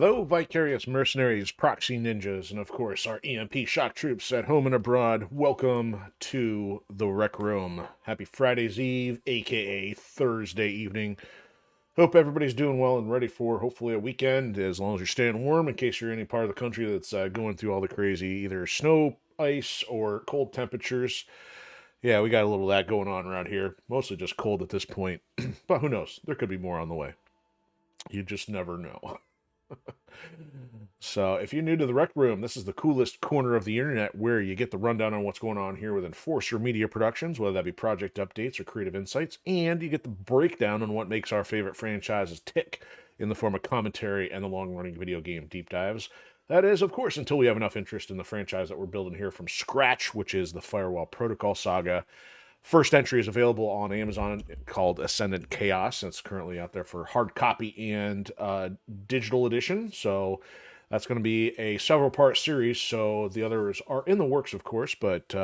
Hello, vicarious mercenaries, proxy ninjas, and of course our EMP shock troops at home and abroad. Welcome to the Rec Room. Happy Friday's Eve, aka Thursday evening. Hope everybody's doing well and ready for hopefully a weekend, as long as you're staying warm, in case you're in any part of the country that's going through all the crazy either snow, ice, or cold temperatures. Yeah, we got a little of that going on around here. Mostly just cold at this point, but who knows? There could be more on the way. You just never know. So, if you're new to the Rec Room, this is the coolest corner of the internet where you get the rundown on what's going on here with Enforcer Media Productions, whether that be project updates or creative insights, and you get the breakdown on what makes our favorite franchises tick in the form of commentary and the long-running video game deep dives. That is, of course, until we have enough interest in the franchise that we're building here from scratch, which is the Firewall Protocol saga. First entry is available on Amazon called Ascendant Chaos. It's currently out there for hard copy and digital edition. So that's going to be a several-part series. So the others are in the works, of course, but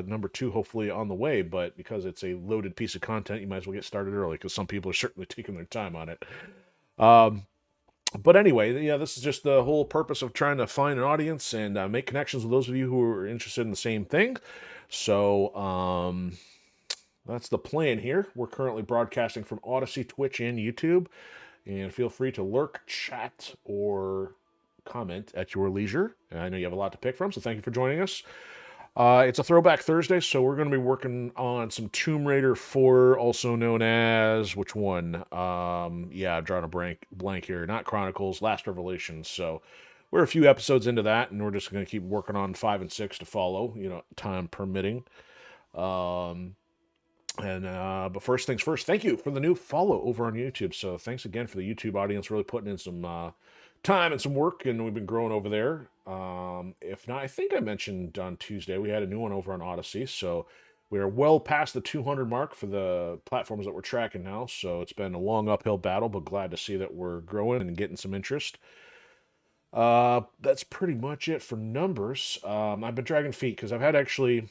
number 2 hopefully on the way. But because it's a loaded piece of content, you might as well get started early because some people are certainly taking their time on it. But anyway, yeah, this is just the whole purpose of trying to find an audience and make connections with those of you who are interested in the same thing. So, that's the plan here. We're currently broadcasting from Odysee, Twitch, and YouTube. And feel free to lurk, chat, or comment at your leisure. And I know you have a lot to pick from, so thank you for joining us. It's a Throwback Thursday, so we're going to be working on some Tomb Raider 4, also known as, which one? Yeah, I'm drawing a blank here. Not Chronicles, Last Revelations. So we're a few episodes into that, and we're just going to keep working on 5 and 6 to follow, time permitting. But first things first, thank you for the new follow over on YouTube. So thanks again for the YouTube audience really putting in some time and some work, and we've been growing over there. If not, I think I mentioned on Tuesday we had a new one over on Odysee. So we're well past the 200 mark for the platforms that we're tracking now. So it's been a long uphill battle, but glad to see that we're growing and getting some interest. That's pretty much it for numbers. I've been dragging feet because I've had actually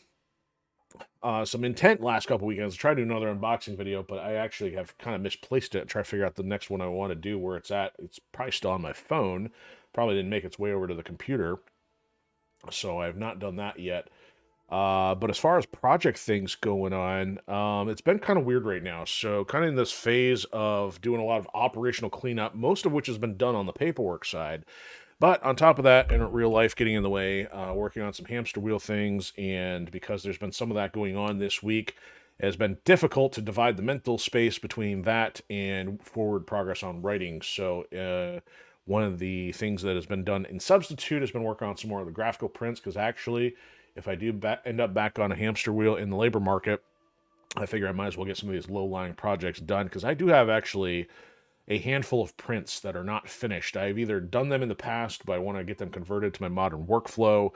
some intent last couple weekends to try to do another unboxing video, but I actually have kind of misplaced it. Try to figure out the next one I want to do, where it's at. It's probably still on my phone. Probably didn't make its way over to the computer, so I have not done that yet. But as far as project things going on, it's been kind of weird right now. So kind of in this phase of doing a lot of operational cleanup, most of which has been done on the paperwork side. But on top of that, in real life getting in the way, working on some hamster wheel things, and because there's been some of that going on this week, it has been difficult to divide the mental space between that and forward progress on writing. So one of the things that has been done in substitute has been working on some more of the graphical prints, because actually, if I do end up back on a hamster wheel in the labor market, I figure I might as well get some of these low-lying projects done, because I do have actually a handful of prints that are not finished. I've either done them in the past, but I want to get them converted to my modern workflow,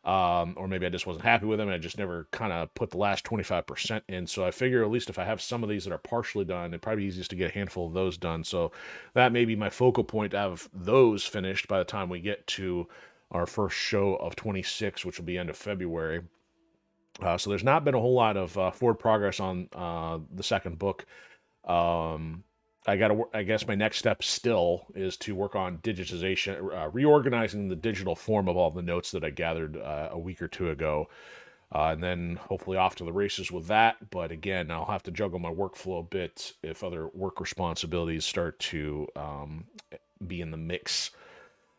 or maybe I just wasn't happy with them and I just never kind of put the last 25% in. So I figure at least if I have some of these that are partially done, it'd probably be easiest to get a handful of those done. So that may be my focal point, to have those finished by the time we get to our first show of 26, which will be end of February. So there's not been a whole lot of forward progress on the second book. I guess my next step still is to work on digitization, reorganizing the digital form of all the notes that I gathered a week or two ago, and then hopefully off to the races with that. But again, I'll have to juggle my workflow a bit if other work responsibilities start to be in the mix.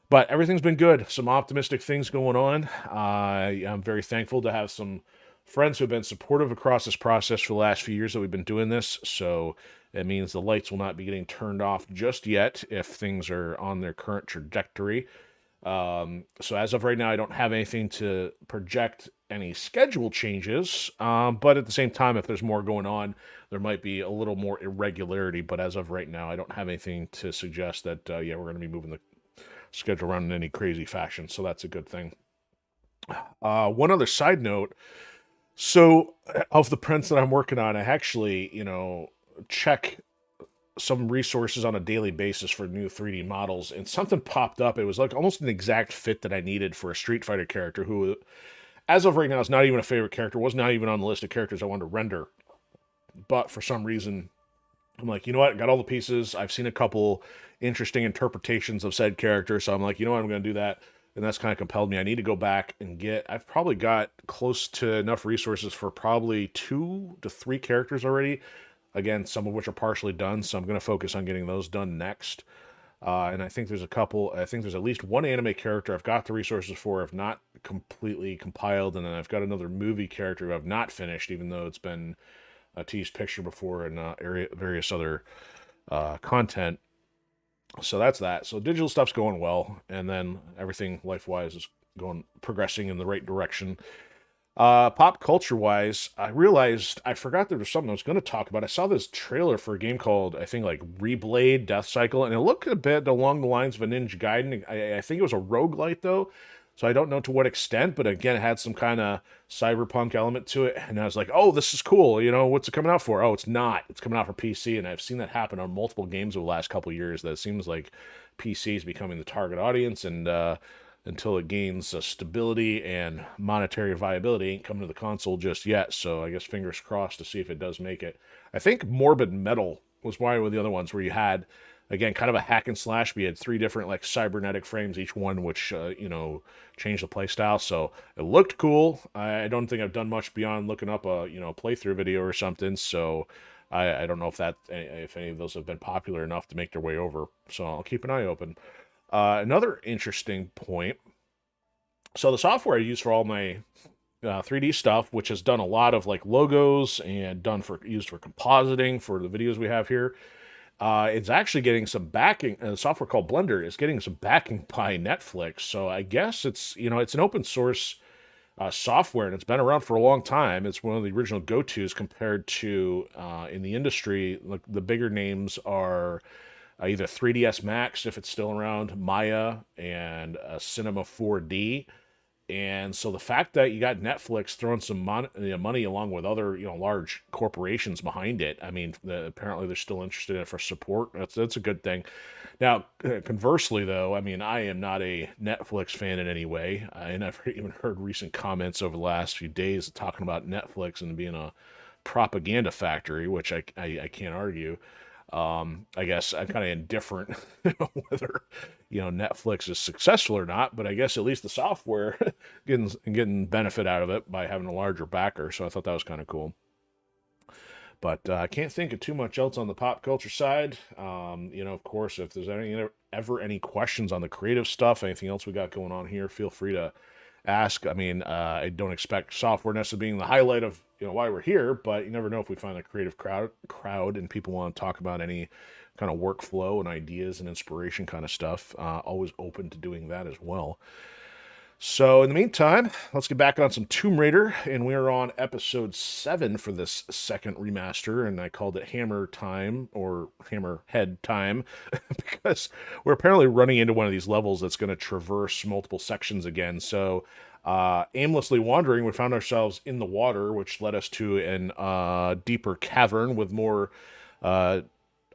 But everything's been good. Some optimistic things going on. I'm very thankful to have some friends who have been supportive across this process for the last few years that we've been doing this. So it means the lights will not be getting turned off just yet if things are on their current trajectory. So as of right now, I don't have anything to project any schedule changes. But at the same time, if there's more going on, there might be a little more irregularity. But as of right now, I don't have anything to suggest that, we're going to be moving the schedule around in any crazy fashion. So that's a good thing. One other side note. So of the prints that I'm working on, I actually, check some resources on a daily basis for new 3D models, and something popped up. It was like almost an exact fit that I needed for a Street Fighter character who, as of right now, is not even a favorite character, was not even on the list of characters I wanted to render. But for some reason, I'm like, you know what? Got all the pieces. I've seen a couple interesting interpretations of said character, so I'm like, you know what? I'm going to do that. And that's kind of compelled me. I need to go back and get. I've probably got close to enough resources for probably 2 to 3 characters already. Again, some of which are partially done, so I'm going to focus on getting those done next. And I think there's a couple. I think there's at least one anime character I've got the resources for, if not completely compiled, and then I've got another movie character who I've not finished, even though it's been a teased picture before and various other content. So that's that. So digital stuff's going well, and then everything life-wise is going progressing in the right direction. Pop culture wise, I realized I forgot there was something I was going to talk about. I saw this trailer for a game called, I think, like Reblade Death Cycle, and it looked a bit along the lines of a Ninja Gaiden. I think it was a roguelite, though, so I don't know to what extent, but again, it had some kind of cyberpunk element to it. And I was like, oh, this is cool. You know, what's it coming out for? Oh, it's not. It's coming out for PC, and I've seen that happen on multiple games over the last couple of years, that it seems like PC is becoming the target audience, and until it gains stability and monetary viability, ain't coming to the console just yet. So I guess fingers crossed to see if it does make it. I think Morbid Metal was one of the other ones where you had, again, kind of a hack and slash. We had 3 different like cybernetic frames, each one which changed the play style. So it looked cool. I don't think I've done much beyond looking up a playthrough video or something. So I don't know if any of those have been popular enough to make their way over. So I'll keep an eye open. Another interesting point. So the software I use for all my 3D stuff, which has done a lot of like logos and used for compositing for the videos we have here, it's actually getting some backing. Software called Blender is getting some backing by Netflix. So I guess it's an open source software, and it's been around for a long time. It's one of the original go-tos compared to in the industry. Like the bigger names are either 3ds Max, if it's still around, Maya, and Cinema 4D. And so the fact that you got Netflix throwing some money along with other large corporations behind it, I mean, apparently they're still interested in it for support. That's a good thing. Now, conversely, though, I mean, I am not a Netflix fan in any way. I never even heard recent comments over the last few days talking about Netflix and being a propaganda factory, which I can't argue. I guess I'm kind of indifferent whether Netflix is successful or not, but I guess at least the software getting benefit out of it by having a larger backer. So I thought that was kind of cool. But I can't think of too much else on the pop culture side. Of course, if there's ever any questions on the creative stuff, anything else we got going on here, feel free to ask. I mean, I don't expect software necessarily being the highlight of why we're here, but you never know if we find a creative crowd and people want to talk about any kind of workflow and ideas and inspiration kind of stuff. Always open to doing that as well. So in the meantime, let's get back on some Tomb Raider, and we're on episode 7 for this second remaster, and I called it Hammer Time or Hammerhead Time because we're apparently running into one of these levels that's going to traverse multiple sections again. So aimlessly wandering, we found ourselves in the water, which led us to an deeper cavern with more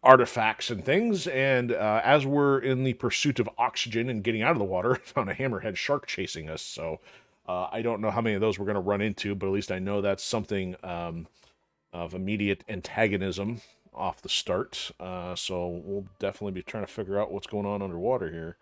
artifacts and things. And as we're in the pursuit of oxygen and getting out of the water, found a hammerhead shark chasing us. So I don't know how many of those we're going to run into, but at least I know that's something of immediate antagonism off the start. So we'll definitely be trying to figure out what's going on underwater here.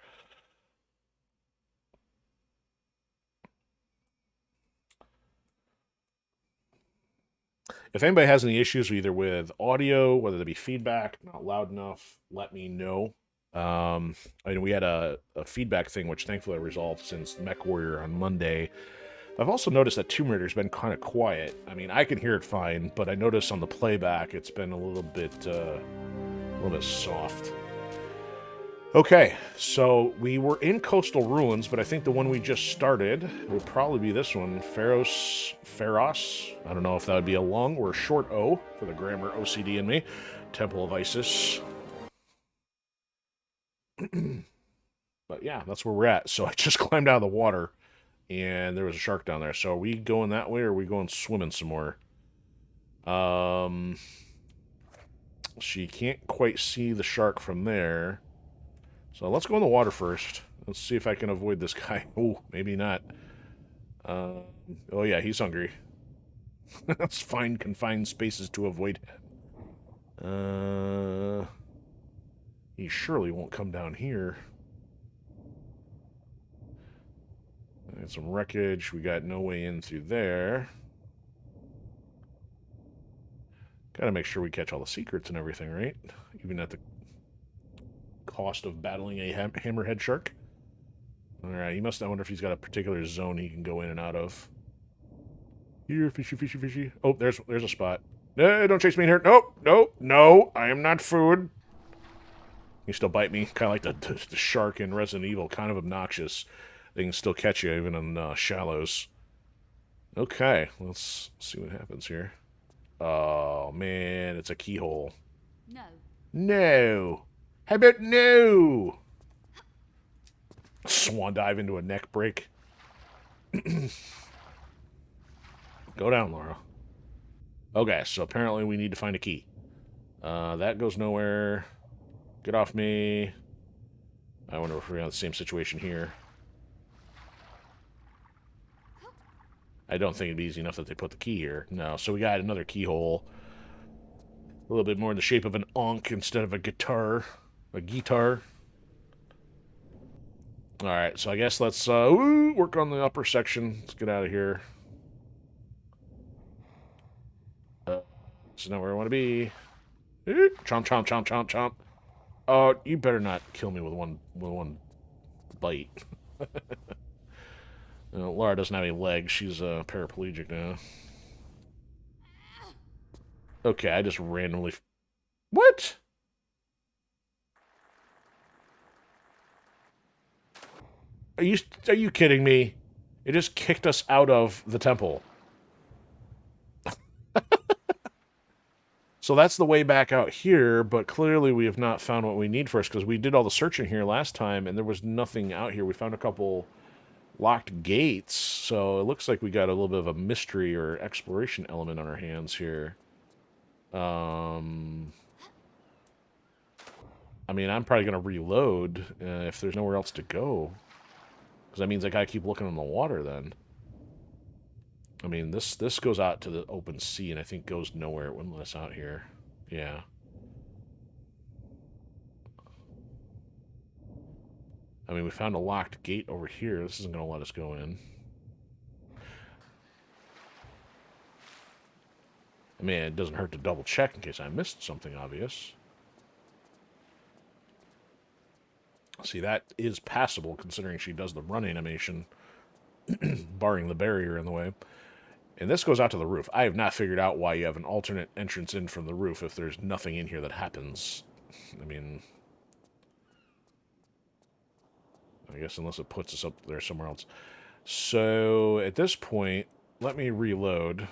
If anybody has any issues either with audio, whether it be feedback, not loud enough, let me know. I know we had a feedback thing, which thankfully I resolved since MechWarrior on Monday. I've also noticed that Tomb Raider's been kind of quiet. I mean, I can hear it fine, but I noticed on the playback it's been a little bit soft. Okay, so we were in Coastal Ruins, but I think the one we just started would probably be this one, Pharos. I don't know if that would be a long or a short O for the grammar OCD in me. Temple of Isis. But yeah, that's where we're at. So I just climbed out of the water, and there was a shark down there. So are we going that way, or are we going swimming some more? She can't quite see the shark from there. So let's go in the water first. Let's see if I can avoid this guy. Oh, maybe not. Oh yeah, he's hungry. Let's find confined spaces to avoid him. He surely won't come down here. Got some wreckage. We got no way in through there. Gotta make sure we catch all the secrets and everything, right? Even at the cost of battling a hammerhead shark. Alright, he must. I wonder if he's got a particular zone he can go in and out of. Here, fishy, fishy, fishy. Oh, there's a spot. No, don't chase me in here. Nope, nope, no. I am not food. You still bite me. Kind of like the shark in Resident Evil. Kind of obnoxious. They can still catch you even in shallows. Okay, let's see what happens here. Oh, man, it's a keyhole. No. No. How about no? Swan dive into a neck break. Go down, Laura. Okay, so apparently we need to find a key. That goes nowhere. Get off me. I wonder if we're in the same situation here. I don't think it'd be easy enough that they put the key here. No, so we got another keyhole. A little bit more in the shape of an onk instead of a guitar. A guitar. Alright, so I guess let's work on the upper section. Let's get out of here. This is not where I want to be. Chomp, chomp, chomp, chomp, chomp. Oh, you better not kill me with one bite. Laura doesn't have any legs. She's paraplegic now. Okay, I just randomly... What? Are you kidding me? It just kicked us out of the temple. So that's the way back out here, but clearly we have not found what we need first, because we did all the searching here last time, and there was nothing out here. We found a couple locked gates, so it looks like we got a little bit of a mystery or exploration element on our hands here. I mean, I'm probably going to reload if there's nowhere else to go, because that means I got to keep looking in the water then. I mean, this goes out to the open sea, and I think goes nowhere. It wouldn't let us out here. Yeah. I mean, we found a locked gate over here. This isn't going to let us go in. I mean, it doesn't hurt to double check in case I missed something obvious. See, that is passable, considering she does the run animation, barring the barrier in the way. And this goes out to the roof. I have not figured out why you have an alternate entrance in from the roof if there's nothing in here that happens. I mean, I guess unless it puts us up there somewhere else. So, at this point, let me reload.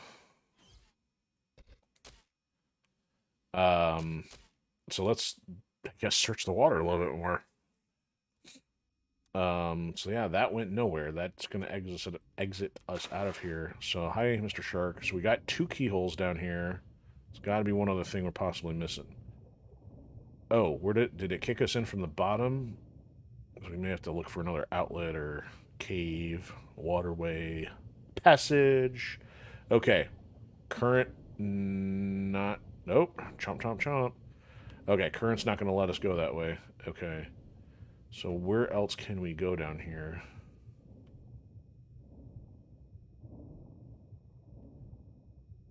So let's, I guess, search the water a little bit more. So yeah, that went nowhere. That's going to exit us out of here. So, hi, Mr. Shark. So we got 2 keyholes down here. There's got to be one other thing we're possibly missing. Oh, where did it kick us in from the bottom? So we may have to look for another outlet or cave, waterway, passage. Okay. Current, not, nope. Chomp, chomp, chomp. Okay, current's not going to let us go that way. Okay. So where else can we go down here?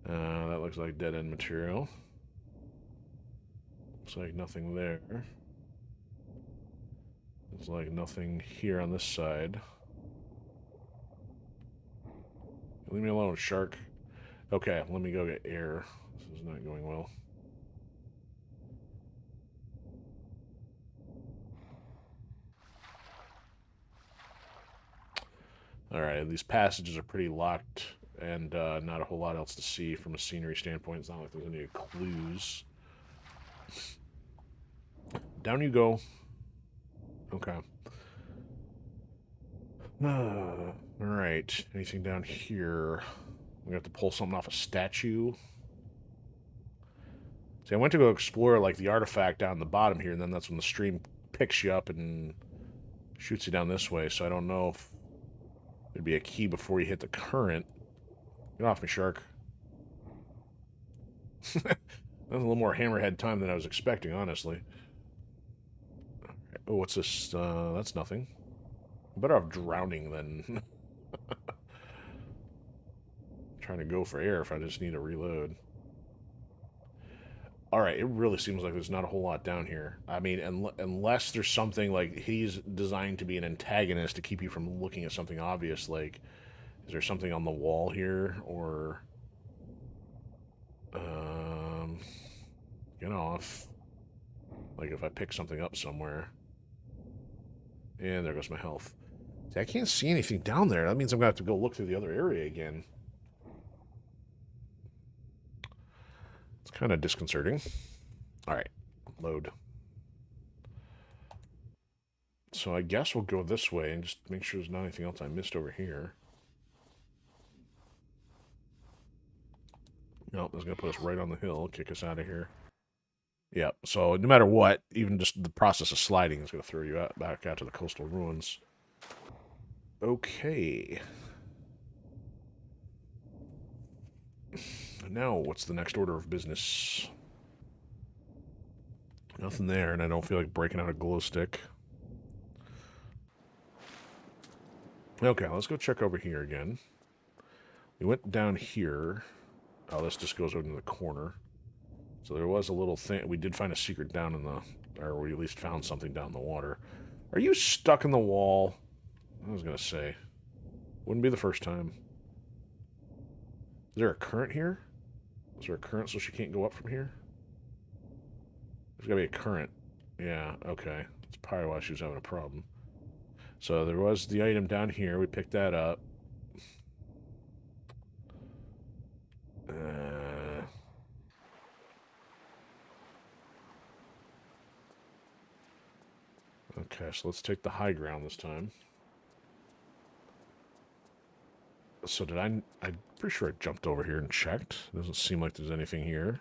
That looks like dead-end material. Looks like nothing there. Looks like nothing here on this side. Leave me alone, shark. Okay, let me go get air. This is not going well. Alright, these passages are pretty locked, and not a whole lot else to see from a scenery standpoint. It's not like there's any clues. Down you go. Okay. Alright, anything down here? We have to pull something off a statue. See, I went to go explore, like, the artifact down the bottom here, and then that's when the stream picks you up and shoots you down this way, so I don't know if there'd be a key before you hit the current. Get off me, shark. That's a little more hammerhead time than I was expecting, honestly. Oh, what's this? That's nothing. I'm better off drowning than trying to go for air if I just need to reload. Alright, it really seems like there's not a whole lot down here. I mean, unless there's something like he's designed to be an antagonist to keep you from looking at something obvious, like, is there something on the wall here, or, get off. Like, if I pick something up somewhere. And there goes my health. See, I can't see anything down there. That means I'm going to have to go look through the other area again. It's kind of disconcerting. Alright, load. So I guess we'll go this way and just make sure there's not anything else I missed over here. Nope, that's going to put us right on the hill, kick us out of here. Yep, so no matter what, even just the process of sliding is going to throw you out, back out to the coastal ruins. Okay. Now, what's the next order of business? Nothing there, and I don't feel like breaking out a glow stick. Okay, let's go check over here again. We went down here. Oh, this just goes over in the corner. So there was a little thing. We did find a secret down in the... Or we at least found something down in the water. Are you stuck in the wall? I was going to say. Wouldn't be the first time. Is there a current here? Is there a current so she can't go up from here? There's got to be a current. Yeah, okay. That's probably why she was having a problem. So there was the item down here. We picked that up. Okay, so let's take the high ground this time. So did I'm pretty sure I jumped over here and checked. Doesn't seem like there's anything here.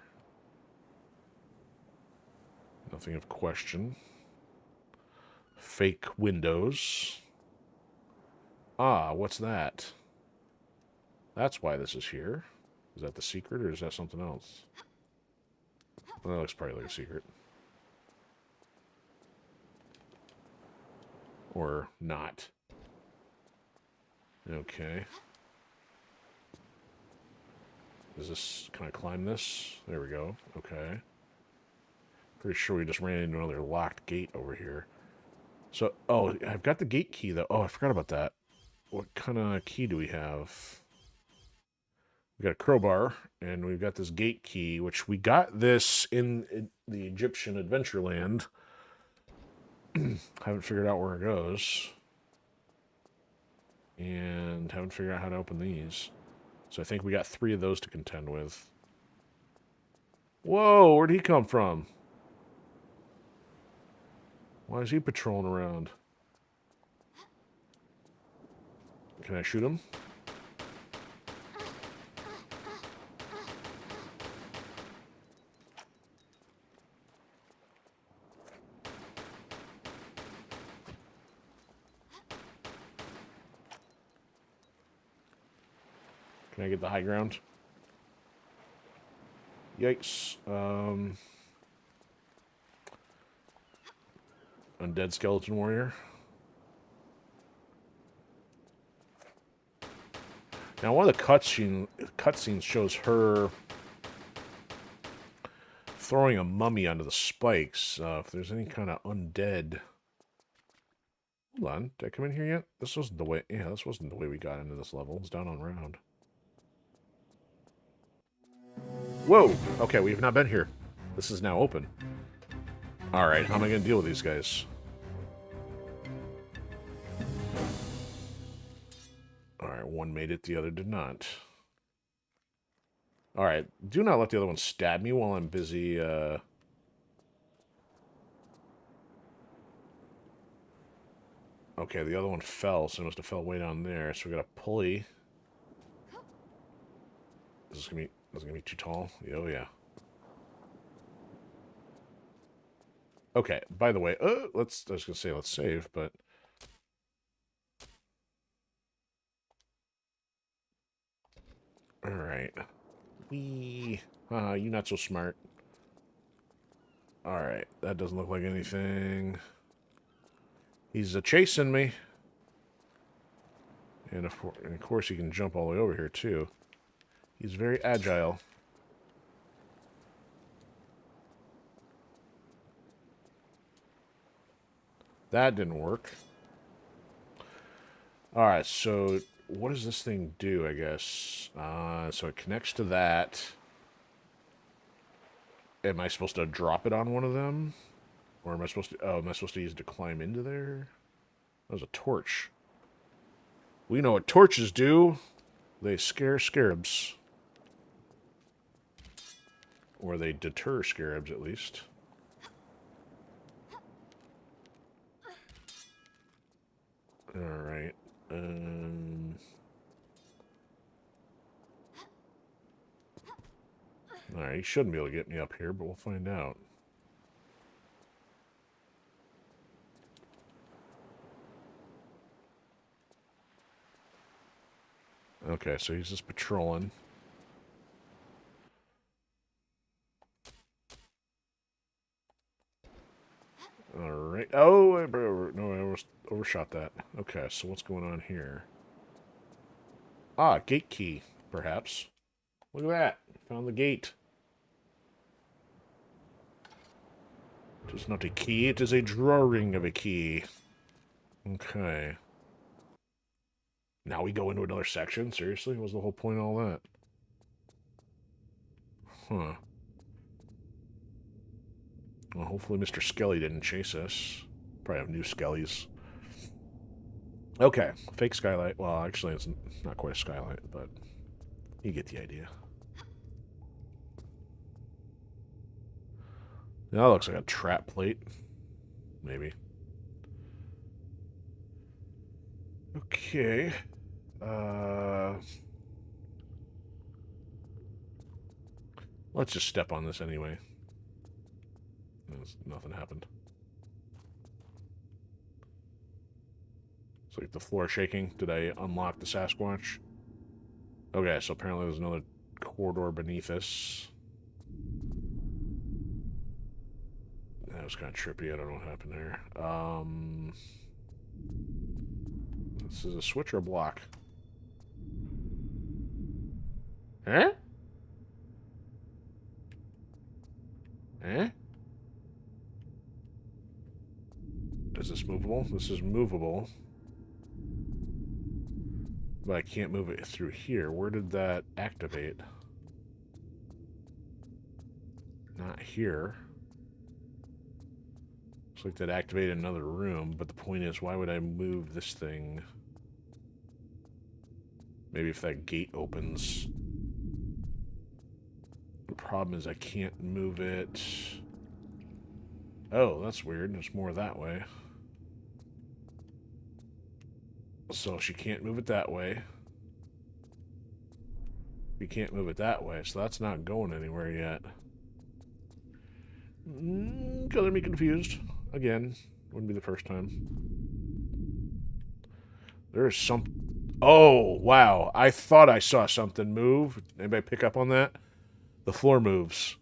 Nothing of question. Fake windows. Ah, what's that? That's why this is here. Is that the secret, or is that something else? Well, that looks probably like a secret. Or not. Okay. Is this... Can I climb this? There we go. Okay. Pretty sure we just ran into another locked gate over here. So, oh, I've got the gate key, though. Oh, I forgot about that. What kind of key do we have? We got a crowbar, and we've got this gate key, which we got this in the Egyptian Adventureland. Haven't figured out where it goes. And haven't figured out how to open these. So I think we got 3 of those to contend with. Whoa, where'd he come from? Why is he patrolling around? Can I shoot him? Can I get the high ground? Yikes. Undead skeleton warrior. Now, one of the cutscenes shows her throwing a mummy onto the spikes. If there's any kind of undead... Hold on, did I come in here yet? This wasn't the way... Yeah, this wasn't the way we got into this level. It's down on round. Whoa! Okay, we have not been here. This is now open. Alright, how am I going to deal with these guys? Alright, one made it, the other did not. Alright, do not let the other one stab me while I'm busy, Okay, the other one fell, so it must have fell way down there. So we got a pulley. Is this gonna be too tall? Oh yeah. Okay, by the way, I was gonna say let's save, but alright. You not so smart. Alright, that doesn't look like anything. He's chasing me. And of course he can jump all the way over here, too. He's very agile. That didn't work. Alright, so what does this thing do, I guess? So it connects to that. Am I supposed to drop it on one of them? Or am I supposed to... Oh, am I supposed to use it to climb into there? That was a torch. We know what torches do. They scare scarabs. Or they deter scarabs, at least. Alright. Alright, he shouldn't be able to get me up here, but we'll find out. Okay, so he's just patrolling. Alright. Oh, no, I almost overshot that. Okay, so what's going on here? Ah, gate key, perhaps. Look at that. Found the gate. It is not a key, it is a drawing of a key. Okay. Now we go into another section? Seriously? What was the whole point of all that? Huh. Well, hopefully Mr. Skelly didn't chase us. Probably have new Skellies. Okay. Fake skylight. Well, actually, it's not quite a skylight, but you get the idea. That looks like a trap plate. Maybe. Okay. Let's just step on this anyway. Nothing happened. It's like the floor shaking. Did I unlock the Sasquatch? Okay, so apparently there's another corridor beneath us. That was kind of trippy. I don't know what happened there. This is a switch or a block? Eh? Eh? Is this movable? This is movable. But I can't move it through here. Where did that activate? Not here. Looks like that activated another room, but the point is, why would I move this thing? Maybe if that gate opens. The problem is I can't move it. Oh, that's weird. There's more that way. So she can't move it that way. You can't move it that way, so that's not going anywhere yet. Color me confused. Again, wouldn't be the first time. There's some... Oh, wow. I thought I saw something move. Anybody pick up on that? The floor moves.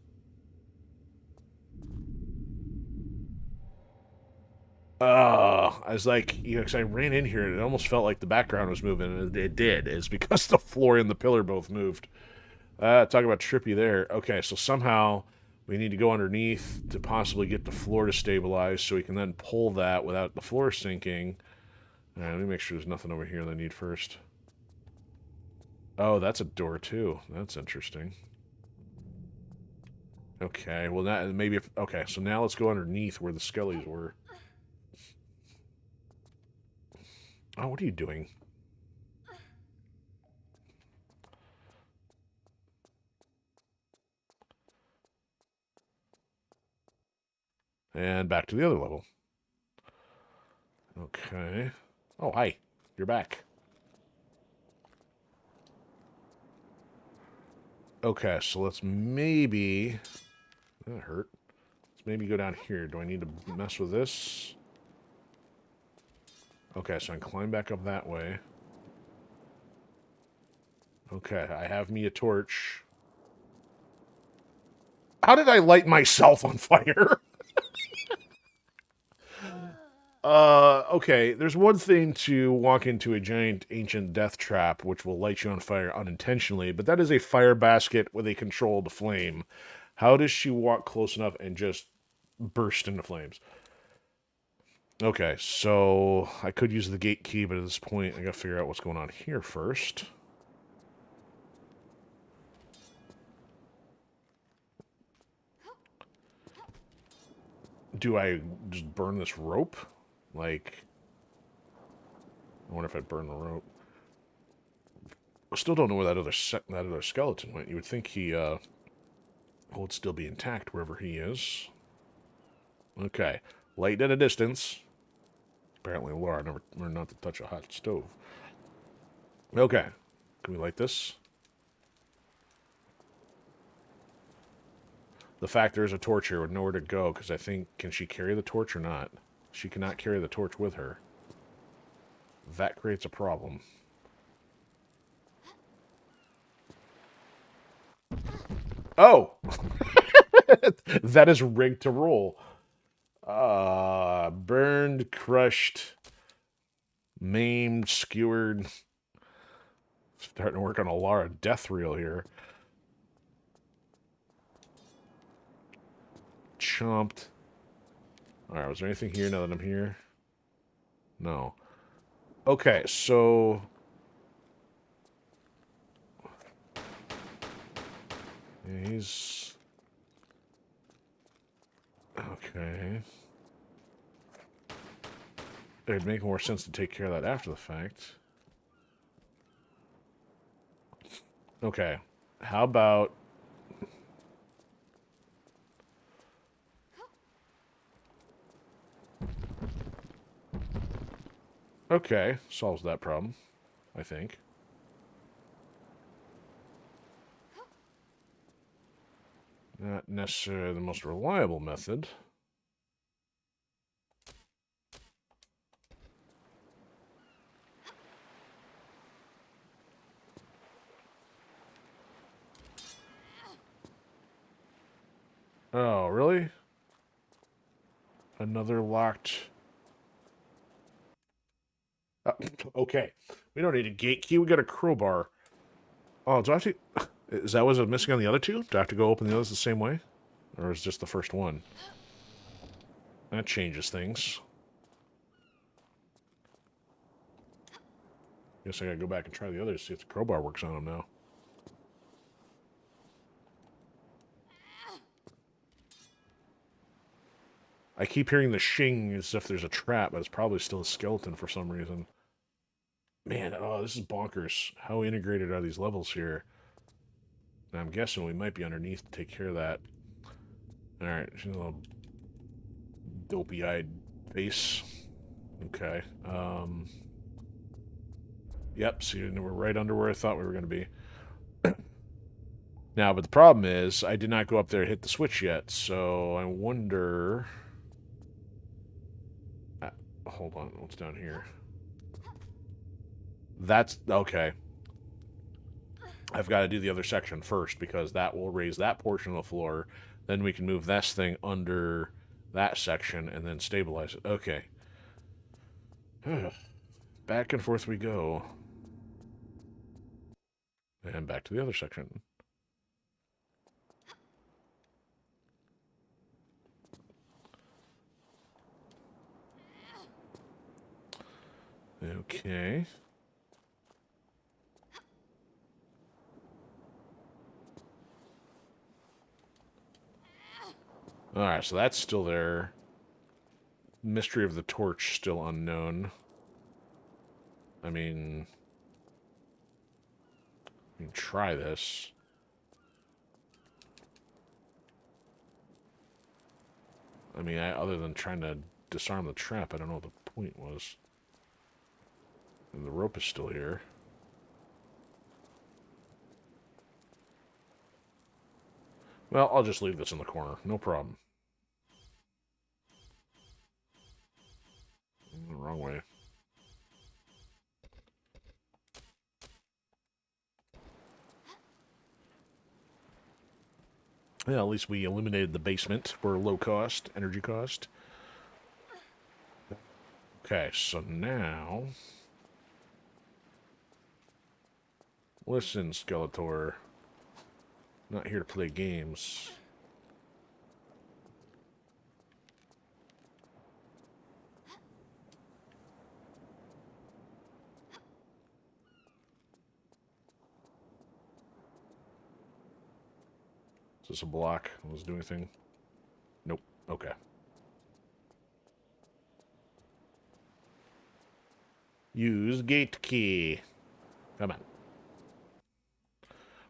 I was like, you know, because I ran in here and it almost felt like the background was moving, and it did. It's because the floor and the pillar both moved. Talk about trippy there. Okay, so somehow we need to go underneath to possibly get the floor to stabilize so we can then pull that without the floor sinking. All right, let me make sure there's nothing over here that I need first. Oh, that's a door too. That's interesting. Okay, well, that maybe if... Okay, so now let's go underneath where the skellies were. Oh, what are you doing? And back to the other level. Okay. Oh, hi. You're back. Okay, so let's maybe... That hurt. Let's maybe go down here. Do I need to mess with this? Okay, so I can climb back up that way. Okay, I have me a torch. How did I light myself on fire? Okay, there's one thing to walk into a giant ancient death trap, which will light you on fire unintentionally, but that is a fire basket with a controlled flame. How does she walk close enough and just burst into flames? Okay, so I could use the gate key, but at this point, I gotta figure out what's going on here first. Do I just burn this rope? Like, I wonder if I burn the rope. I still don't know where that other skeleton went. You would think he would still be intact wherever he is. Okay, light at a distance. Apparently, Laura never learned not to touch a hot stove. Okay, can we light this? The fact there's a torch here with nowhere to go, because I think, can she carry the torch or not? She cannot carry the torch with her. That creates a problem. Oh! That is rigged to roll. Burned, crushed, maimed, skewered. Starting to work on a Lara death reel here. Chomped. Alright, was there anything here now that I'm here? No. Okay, so... Yeah, he's... Okay. It'd make more sense to take care of that after the fact. Okay. How about... Okay, solves that problem, I think. Not necessarily the most reliable method. Oh, really? Another locked... okay. We don't need a gate key. We got a crowbar. Oh, do I have to... Is that what's missing on the other two? Do I have to go open the others the same way? Or is just the first one? That changes things. Guess I gotta go back and try the others, see if the crowbar works on them now. I keep hearing the shing as if there's a trap, but it's probably still a skeleton for some reason. Man, oh, this is bonkers. How integrated are these levels here? Now, I'm guessing we might be underneath to take care of that. Alright, she's a little dopey-eyed face. Okay. Yep, see, we're right under where I thought we were going to be. Now, but the problem is, I did not go up there and hit the switch yet, so I wonder... hold on, what's down here? That's... okay. I've got to do the other section first, because that will raise that portion of the floor. Then we can move this thing under that section, and then stabilize it. Okay. Back and forth we go. And back to the other section. Okay. Alright, so that's still there. Mystery of the torch still unknown. I mean... we can try this. I mean, other than trying to disarm the trap, I don't know what the point was. And the rope is still here. Well, I'll just leave this in the corner. No problem. The wrong way. Yeah, at least we eliminated the basement for low cost, energy cost. Okay, so now... Listen, Skeletor. I'm not here to play games. Is this a block? Does it do anything? Nope. Okay. Use gate key. Come on.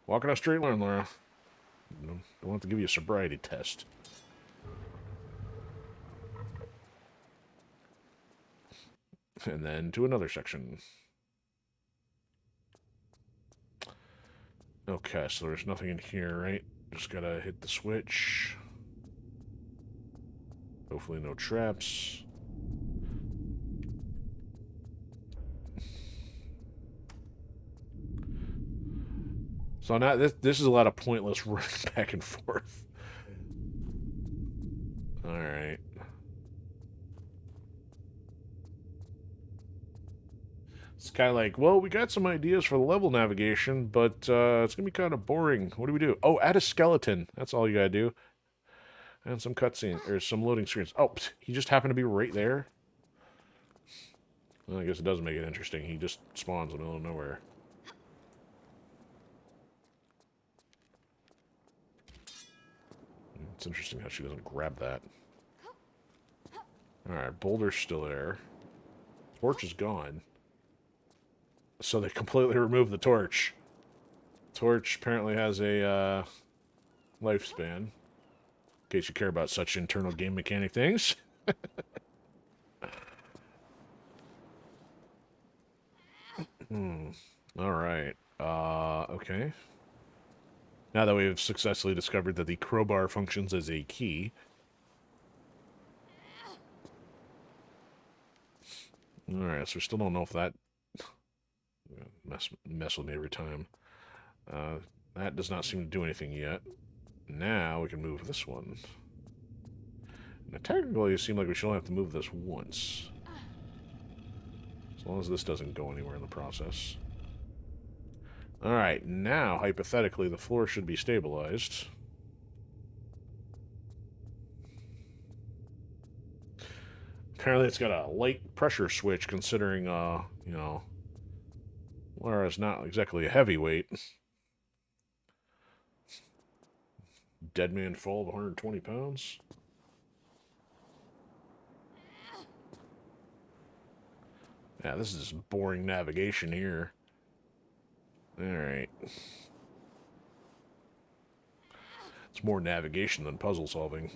Walking on a straight line, Laura. Don't want to give you a sobriety test. And then to another section. Okay, so there's nothing in here, right? Just gotta hit the switch. Hopefully no traps. So now this is a lot of pointless running back and forth. Alright. It's kind of like, well, we got some ideas for the level navigation, but it's going to be kind of boring. What do we do? Oh, add a skeleton. That's all you got to do. And some cutscenes, or some loading screens. Oh, he just happened to be right there. Well, I guess it doesn't make it interesting. He just spawns in the middle of nowhere. It's interesting how she doesn't grab that. Alright, boulder's still there. Torch is gone. So they completely removed the torch. Torch apparently has a lifespan. In case you care about such internal game mechanic things. Alright. Okay. Now that we've successfully discovered that the crowbar functions as a key. Alright, so we still don't know if that... mess with me every time. That does not seem to do anything yet. Now we can move this one. Now technically it seems like we should only have to move this once. As long as this doesn't go anywhere in the process. Alright, now, hypothetically, the floor should be stabilized. Apparently it's got a light pressure switch, considering, you know, Laura's not exactly a heavyweight. Dead man fall of 120 pounds. Yeah, this is boring navigation here. Alright. It's more navigation than puzzle solving.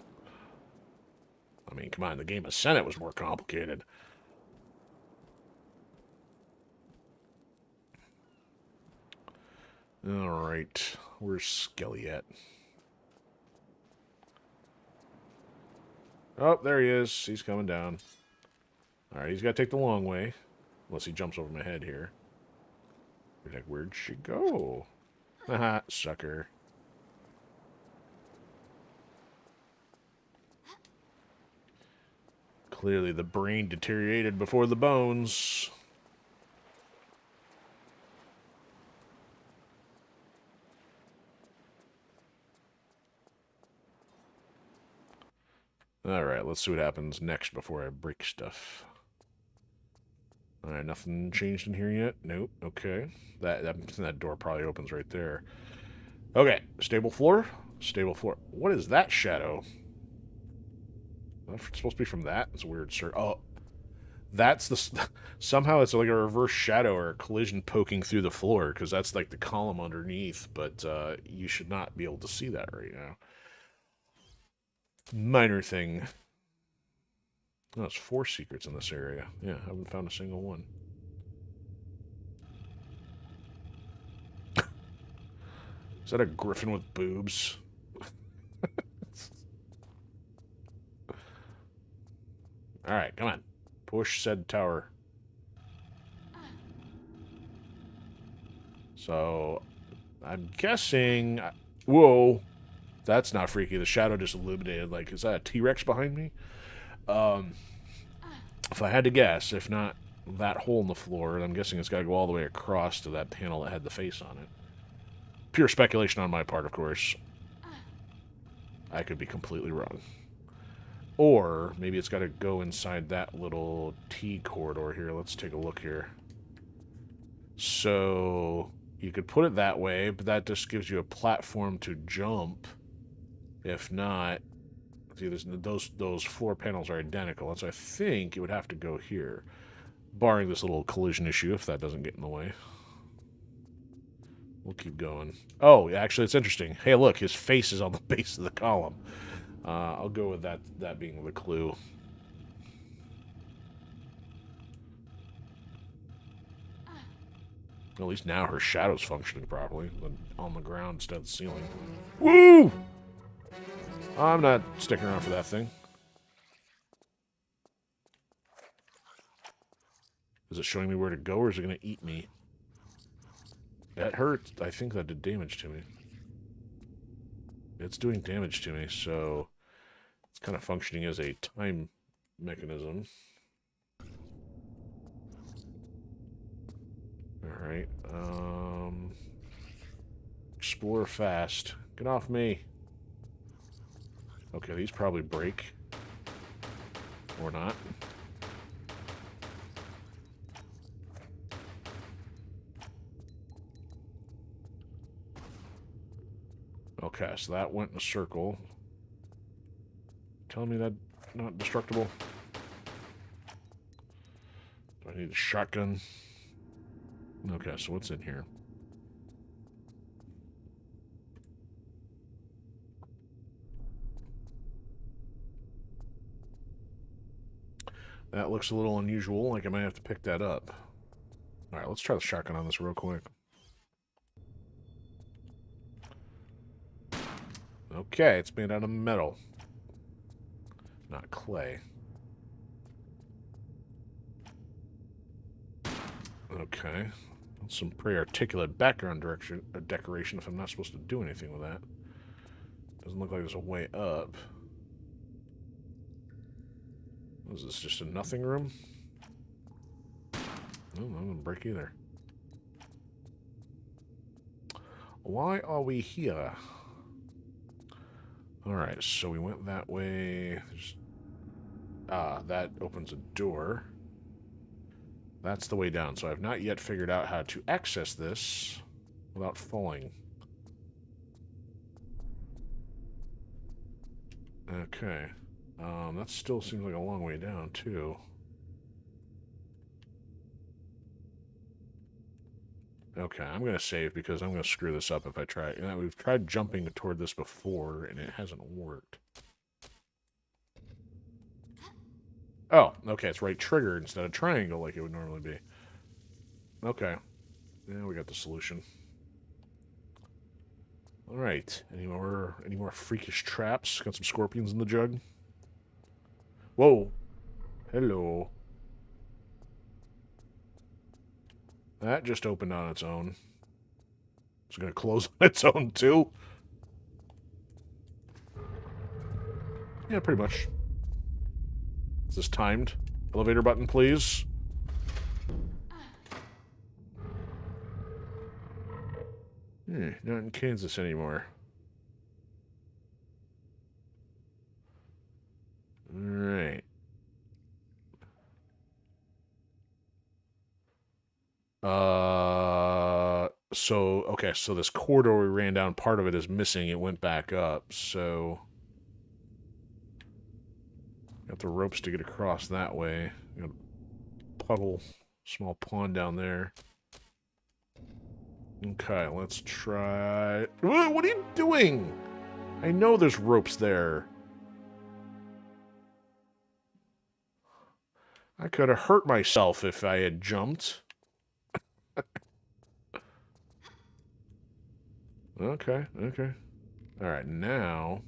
I mean, come on, the game of Ascendant was more complicated. Alright. Where's Skelly at? Oh, there he is. He's coming down. Alright, he's got to take the long way. Unless he jumps over my head here. Like, where'd she go? Haha, sucker. Clearly the brain deteriorated before the bones. Alright, let's see what happens next before I break stuff. Alright, nothing changed in here yet? Nope, okay. That door probably opens right there. Okay, stable floor? Stable floor. What is that shadow? That's supposed to be from that? It's a weird oh. That's the... Somehow it's like a reverse shadow or a collision poking through the floor, because that's like the column underneath, but you should not be able to see that right now. Minor thing. Oh, there's 4 secrets in this area. Yeah, I haven't found a single one. Is that a griffin with boobs? Alright, come on. Push said tower. So, I'm guessing... Whoa! That's not freaky. The shadow just illuminated. Like, is that a T-Rex behind me? If I had to guess, if not that hole in the floor, I'm guessing it's got to go all the way across to that panel that had the face on it. Pure speculation on my part, of course. I could be completely wrong. Or maybe it's got to go inside that little T corridor here. Let's take a look here. So you could put it that way, but that just gives you a platform to jump. If not, see, those floor panels are identical. So I think it would have to go here, barring this little collision issue if that doesn't get in the way. We'll keep going. Oh, actually, it's interesting. Hey, look, his face is on the base of the column. I'll go with that being the clue. At least now her shadow's functioning properly, but on the ground instead of the ceiling. Woo! I'm not sticking around for that thing. Is it showing me where to go, or is it going to eat me? That hurt. I think that did damage to me. It's doing damage to me, so it's kind of functioning as a time mechanism. Alright, explore fast. Get off me. Okay, these probably break. Or not. Okay, so that went in a circle. Telling me that not destructible? Do I need a shotgun? Okay, so what's in here? That looks a little unusual, like I might have to pick that up. Alright, let's try the shotgun on this real quick. Okay, it's made out of metal. Not clay. Okay. That's some pretty articulate background decoration if I'm not supposed to do anything with that. Doesn't look like there's a way up. What is this, just a nothing room? No, I'm gonna break either. Why are we here? Alright, so we went that way. That opens a door. That's the way down, so I've not yet figured out how to access this without falling. Okay. That still seems like a long way down, too. Okay, I'm going to save because I'm going to screw this up if I try. You know, we've tried jumping toward this before, and it hasn't worked. Oh, okay, it's right trigger instead of triangle like it would normally be. Okay. Yeah, we got the solution. Alright. Any more freakish traps? Got some scorpions in the jug? Whoa. Hello. That just opened on its own. It's gonna close on its own too? Yeah, pretty much. Is this timed? Elevator button, please. Not in Kansas anymore. Alright. Okay, so this corridor we ran down, part of it is missing. It went back up, so... Got the ropes to get across that way. Got a puddle, small pond down there. Okay, let's try... What are you doing? I know there's ropes there. I could have hurt myself if I had jumped. Okay. Alright, now...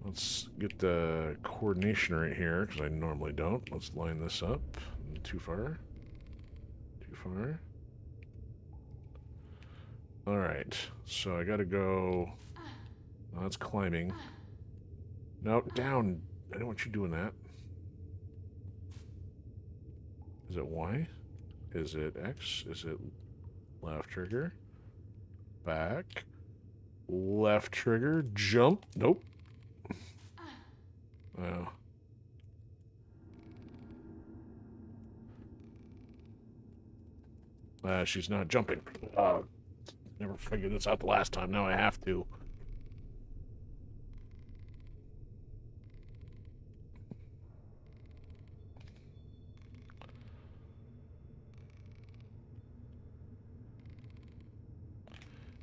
Let's get the coordination right here, because I normally don't. Let's line this up. Too far. Alright, so I gotta go... Oh, that's climbing. No, down. I don't want you doing that. Is it Y? Is it X? Is it left trigger? Back. Left trigger. Jump. Nope. Oh. She's not jumping. Never figured this out the last time. Now I have to.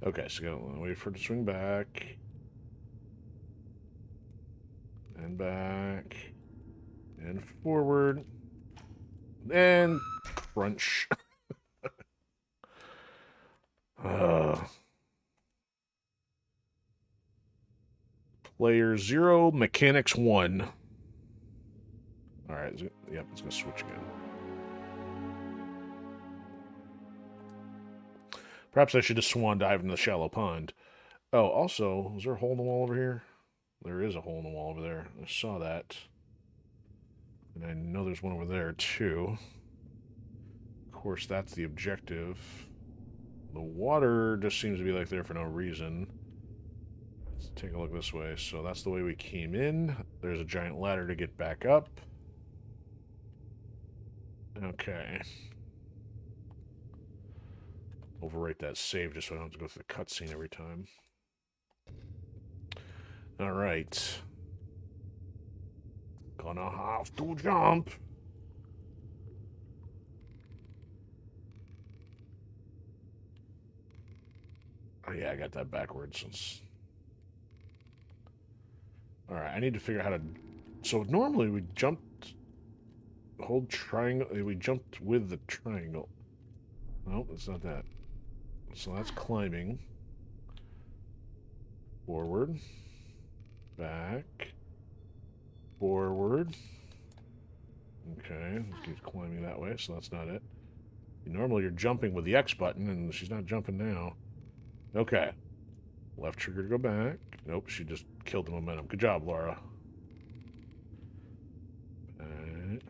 Okay, so gotta wait for it to swing back. And back. And forward. And crunch. Player 0, mechanics 1. Alright, yep, it's gonna switch again. Perhaps I should just swan dive in the shallow pond. Oh, also, is there a hole in the wall over here? There is a hole in the wall over there. I saw that. And I know there's one over there, too. Of course, that's the objective. The water just seems to be like there for no reason. Let's take a look this way. So that's the way we came in. There's a giant ladder to get back up. Okay. Overwrite that save just so I don't have to go through the cutscene every time. Alright. Gonna have to jump. Oh yeah, I got that backwards. Alright, I need to figure out how to... So normally we jumped... Hold triangle... We jumped with the triangle. No, it's not that. So that's climbing. Forward. Back. Forward. Okay, it keeps climbing that way, so that's not it. Normally you're jumping with the X button, and she's not jumping now. Okay. Left trigger to go back. Nope, she just killed the momentum. Good job, Laura.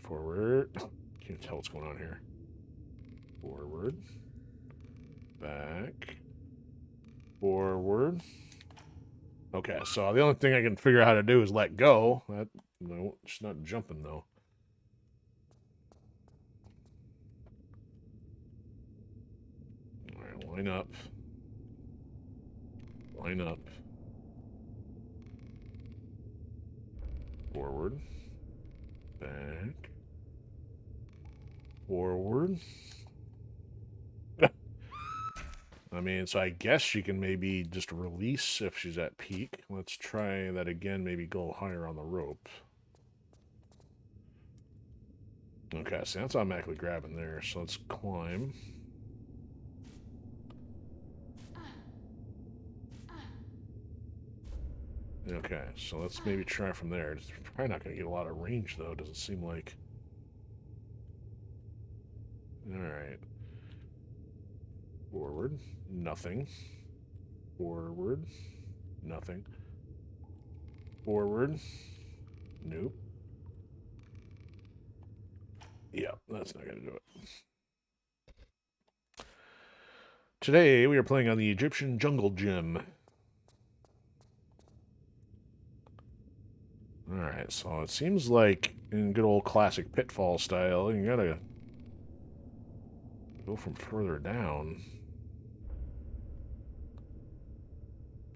Forward. Can't tell what's going on here. Forward. Back. Forward. Okay, so the only thing I can figure out how to do is let go. No, she's not jumping, though. Alright, line up. Line up. Forward. Back. Forward. I mean, so I guess she can maybe just release if she's at peak. Let's try that again, maybe go higher on the rope. Okay, so that's automatically grabbing there, so let's climb. Okay, so let's maybe try from there. It's probably not going to get a lot of range, though, doesn't seem like. Alright. Forward. Nothing. Forward. Nothing. Forward. Nope. Yeah, that's not going to do it. Today, we are playing on the Egyptian Jungle Gym. Alright, so it seems like in good old classic Pitfall style, you gotta go from further down.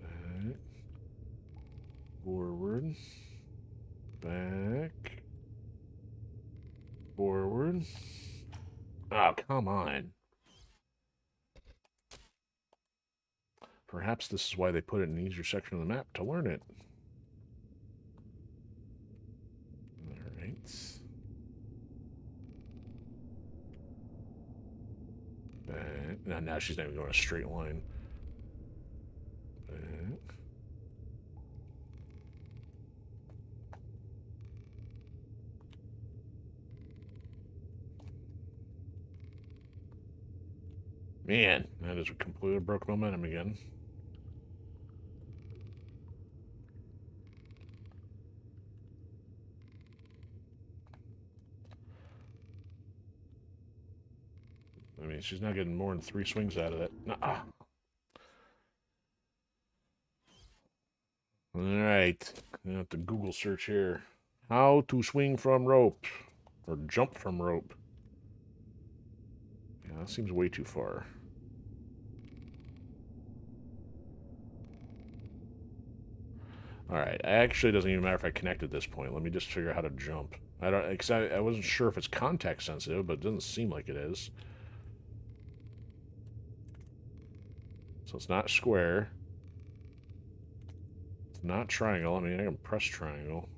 Back. Forward. Back. Forward. Oh, come on. Perhaps this is why they put it in an easier section of the map to learn it. Alright. Back. Now she's not even going a straight line. Back. Man, that is completely broke momentum again. she's not getting more than 3 swings out of it. Nuh-uh. Alright. I have to Google search here. How to swing from rope. Or jump from rope. Yeah, that seems way too far. Alright, actually, it doesn't even matter if I connect at this point. Let me just figure out how to jump. Because I wasn't sure if it's context sensitive, but it doesn't seem like it is. So it's not square. It's not triangle. I mean, I can press triangle.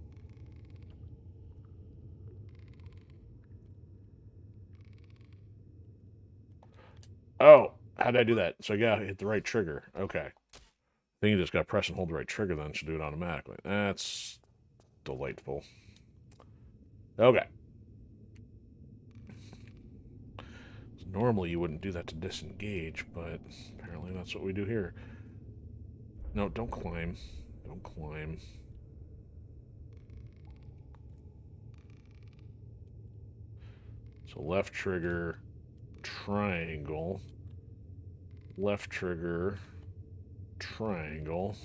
Oh, how did I do that? So I gotta hit the right trigger. Okay. Then you just gotta press and hold the right trigger, then it should do it automatically. That's delightful. Okay. Normally you wouldn't do that to disengage, but apparently that's what we do here. No, don't climb. Don't climb. So left trigger, triangle. Left trigger, triangle.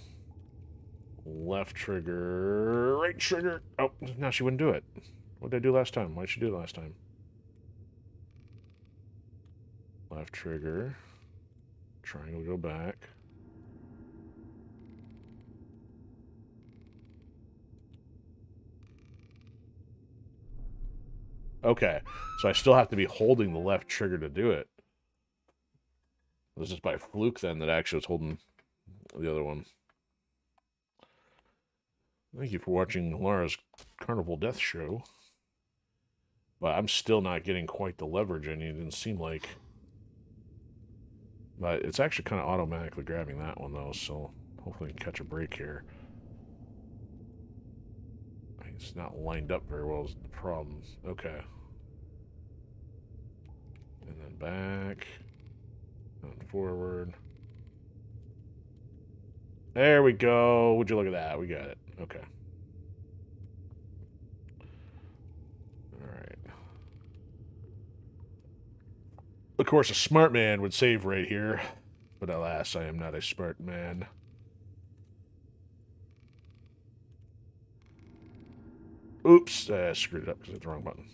Left trigger, right trigger. Oh, now she wouldn't do it. What did I do last time? Why did she do it last time? Left trigger, triangle, go back. Okay, so I still have to be holding the left trigger to do it. It was just by fluke then that I actually was holding the other one. Thank you for watching Laura's Carnival Death Show. But I'm still not getting quite the leverage I need. It didn't seem like. But it's actually kind of automatically grabbing that one, though, so hopefully I can catch a break here. It's not lined up very well is the problem. Okay. And then back. And forward. There we go. Would you look at that? We got it. Okay. Alright. Of course, a smart man would save right here. But alas, I am not a smart man. Oops, I screwed it up because I hit the wrong button.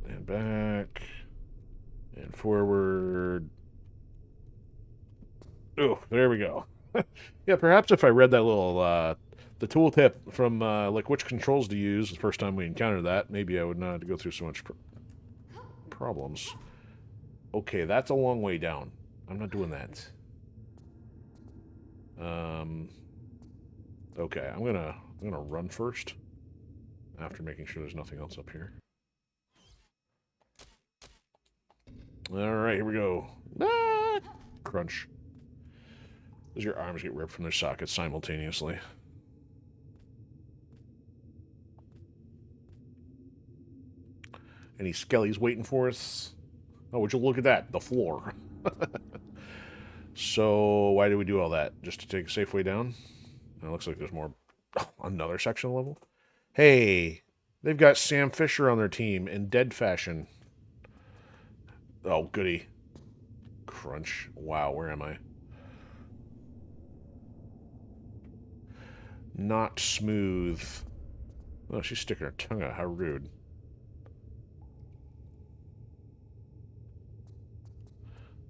And back. And forward. Oh, there we go. Yeah, perhaps if I read that little, the tooltip from, like, which controls to use the first time we encountered that, maybe I would not have to go through so much problems. Okay, that's a long way down. I'm not doing that. Okay, I'm gonna run first after making sure there's nothing else up here. All right, here we go. Ah! Crunch. As your arms get ripped from their sockets simultaneously. Any skellies waiting for us? Oh, would you look at that? The floor. So, why did we do all that? Just to take a safe way down? It looks like there's more. Oh, another section level? Hey, they've got Sam Fisher on their team in dead fashion. Oh, goody. Crunch. Wow, where am I? Not smooth. Oh, she's sticking her tongue out. How rude.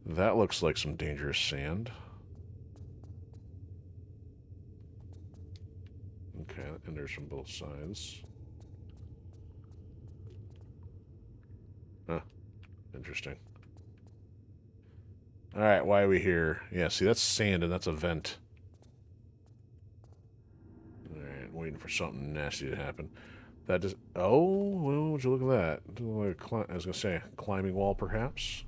That looks like some dangerous sand. Okay, that enters from both sides. Huh. Interesting. Alright, why are we here? Yeah, see, that's sand and that's a vent. Alright, waiting for something nasty to happen. That just... Oh, well, would you look at that? Like I was going to say, climbing wall, perhaps?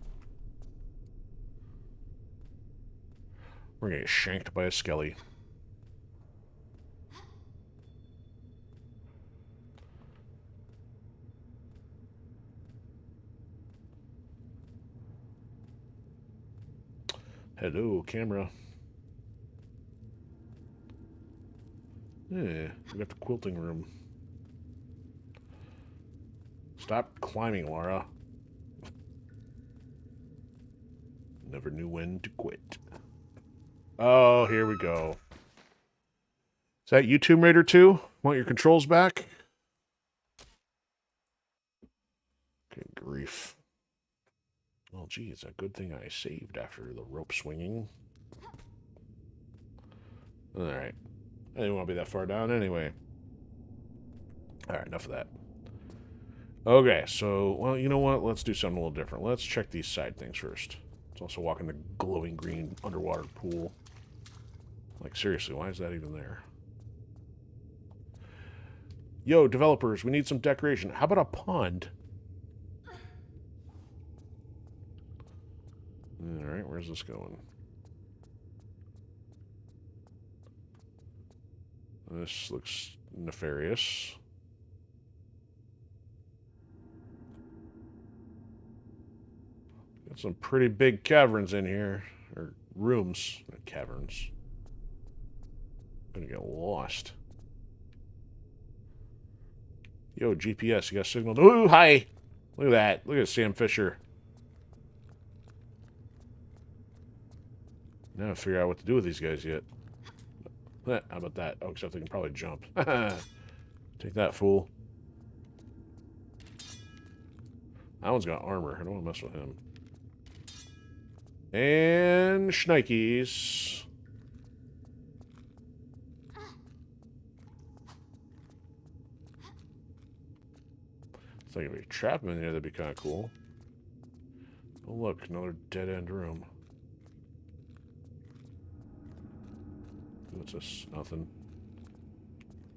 We're going to get shanked by a skelly. Hello, camera. Yeah, we got the quilting room. Stop climbing, Laura. Never knew when to quit. Oh, here we go. Is that you, Tomb Raider 2? Want your controls back? Good grief. Well, gee, it's a good thing I saved after the rope swinging. Alright. I didn't want to be that far down anyway. Alright, enough of that. Okay, so, well, you know what? Let's do something a little different. Let's check these side things first. Let's also walk in the glowing green underwater pool. Like, seriously, why is that even there? Yo, developers, we need some decoration. How about a pond? Alright, where's this going? This looks nefarious. Got some pretty big caverns in here. Or rooms. Not caverns. Gonna get lost. Yo, GPS, you got signal. Ooh, hi! Look at that. Look at Sam Fisher. Now I haven't figured out what to do with these guys yet. How about that? Oh, except they can probably jump. Take that, fool. That one's got armor. I don't want to mess with him. And shnikes. I think if we trap him in there, that'd be kind of cool. Oh, look, another dead-end room. What's this? Nothing.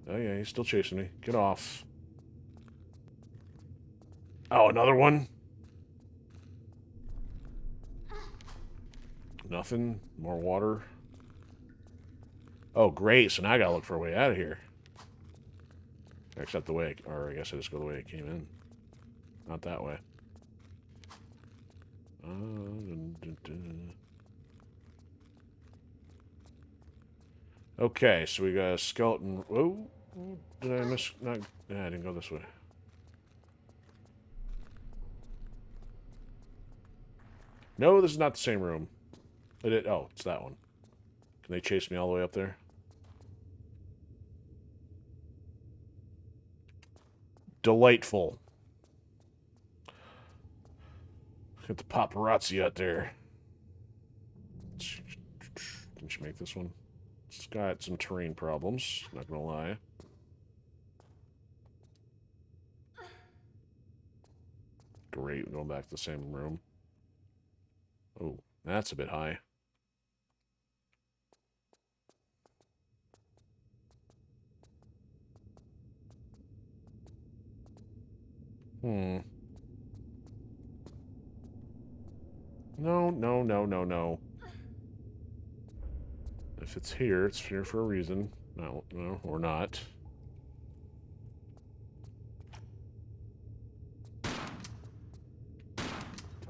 Oh, yeah, he's still chasing me. Get off. Oh, another one? Nothing. More water. Oh, great. So now I gotta look for a way out of here. Except the way, or I guess I just go the way it came in. Not that way. Okay, so we got a skeleton. Oh, did I miss? Not, yeah, I didn't go this way. No, this is not the same room. Oh, it's that one. Can they chase me all the way up there? Delightful. Got the paparazzi out there. Can she make this one? It's got some terrain problems, not gonna lie. Great, going back to the same room. Oh, that's a bit high. No, no, no, no, no. If it's here for a reason. No, no, or not. Tell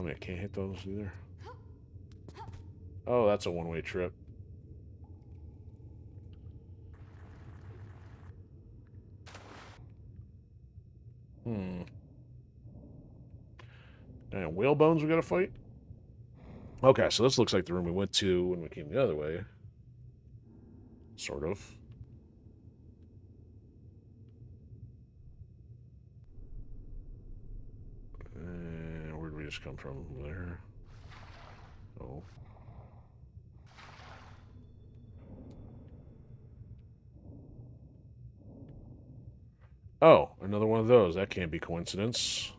me I can't hit those either. Oh, that's a one-way trip. Damn, whale bones we gotta fight? Okay, so this looks like the room we went to when we came the other way. Sort of. Where did we just come from? There. Oh. Oh, another one of those. That can't be coincidence.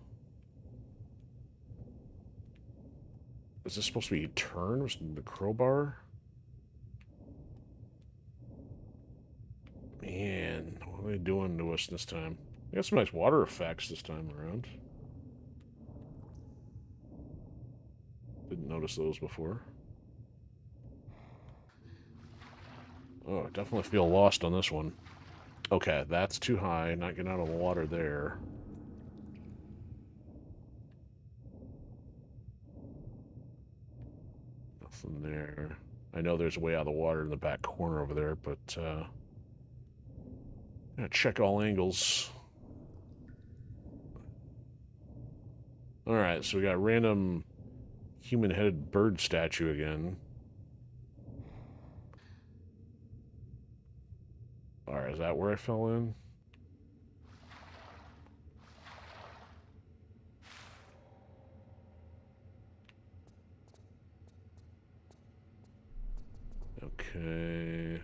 Is this supposed to be a turn? Was the crowbar? Man, what are they doing to us this time? We got some nice water effects this time around. Didn't notice those before. Oh, I definitely feel lost on this one. Okay, that's too high. Not getting out of the water there. Nothing there. I know there's a way out of the water in the back corner over there, but gotta check all angles. Alright, so we got random human-headed bird statue again. Alright, is that where I fell in? Okay.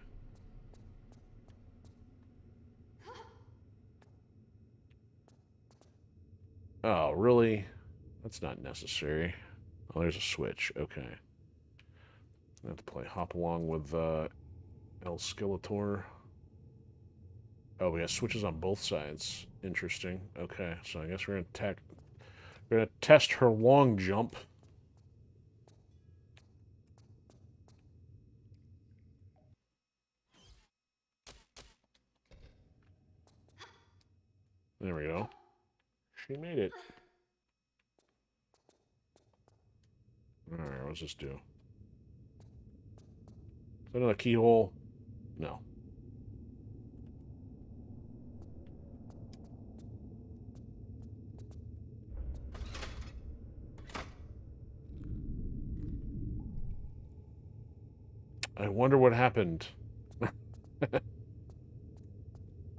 Oh, really? That's not necessary. Oh, there's a switch. Okay. I have to play hop along with El Skeletor. Oh, we have switches on both sides. Interesting. Okay, so I guess we're gonna test her long jump. There we go. She made it. Alright, what's this do? Is that another keyhole? No. I wonder what happened.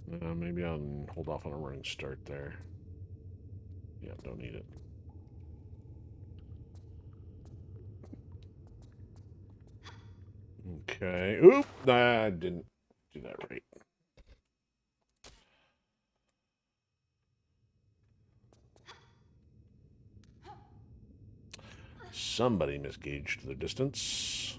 Maybe I'll hold off on a running start there. Yeah, don't need it. Okay. Oop! I didn't do that right. Somebody misgauged the distance.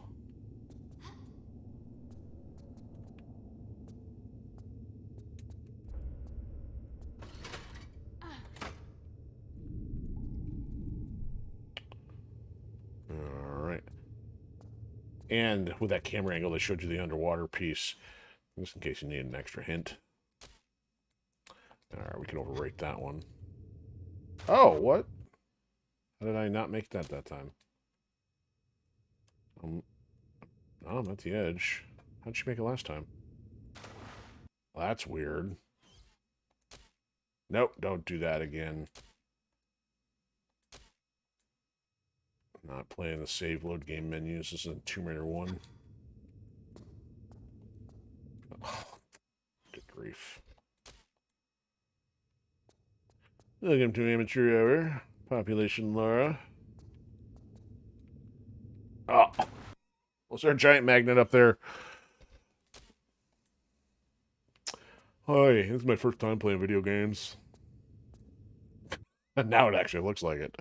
Alright. And with that camera angle, they showed you the underwater piece, just in case you need an extra hint. Alright, we can overrate that one. Oh, what? How did I not make that time? Oh, I'm at the edge. How'd she make it last time? Well, that's weird. Nope, don't do that again. Not playing the save load game menus. This is Tomb Raider 1. Oh, good grief. Welcome to Amateur Hour. Population Laura. Oh. Was there a giant magnet up there? Hi, this is my first time playing video games. Now it actually looks like it.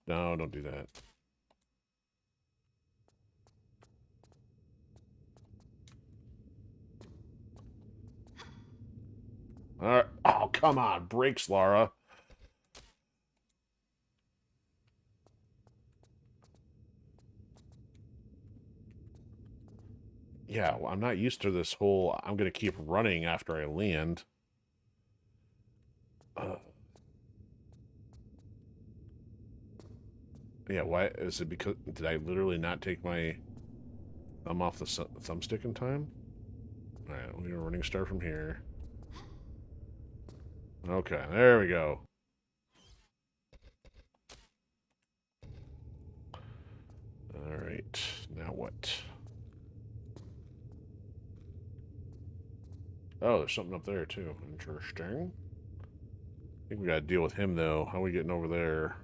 No, don't do that. Alright. Oh, come on. Brakes, Laura. Yeah, well, I'm not used to this whole, I'm going to keep running after I land. Yeah, why? Is it because, did I literally not take my thumb off the thumbstick in time? Alright, we're going to running start from here. Okay, there we go. Alright, now what? Oh, there's something up there, too. Interesting. I think we gotta deal with him, though. How are we getting over there?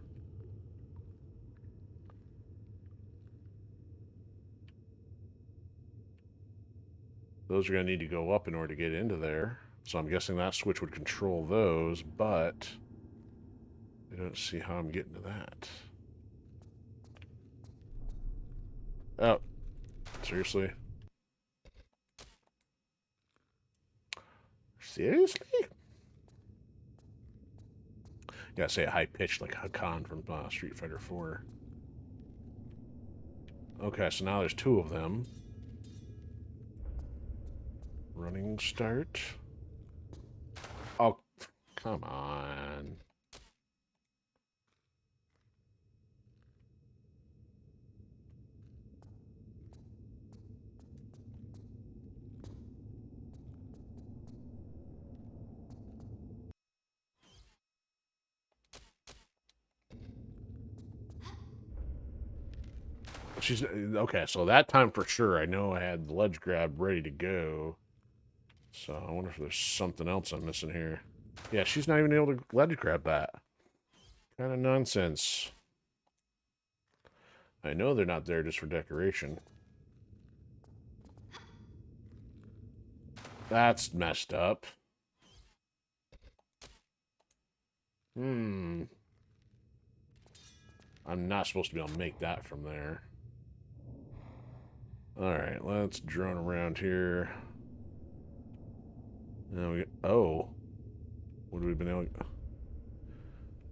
Those are gonna need to go up in order to get into there. So I'm guessing that switch would control those, but I don't see how I'm getting to that. Oh, seriously? Seriously? You gotta say a high pitch like Hakan from Street Fighter 4. Okay, so now there's two of them. Running start. Oh, come on. she's okay. So that time for sure, I know I had the ledge grab ready to go. So I wonder if there's something else I'm missing here. Yeah, she's not even able to ledge grab that. Kind of nonsense. I know they're not there just for decoration. That's messed up. I'm not supposed to be able to make that from there. Alright, let's drone around here. Now we... Oh. What have we been able to...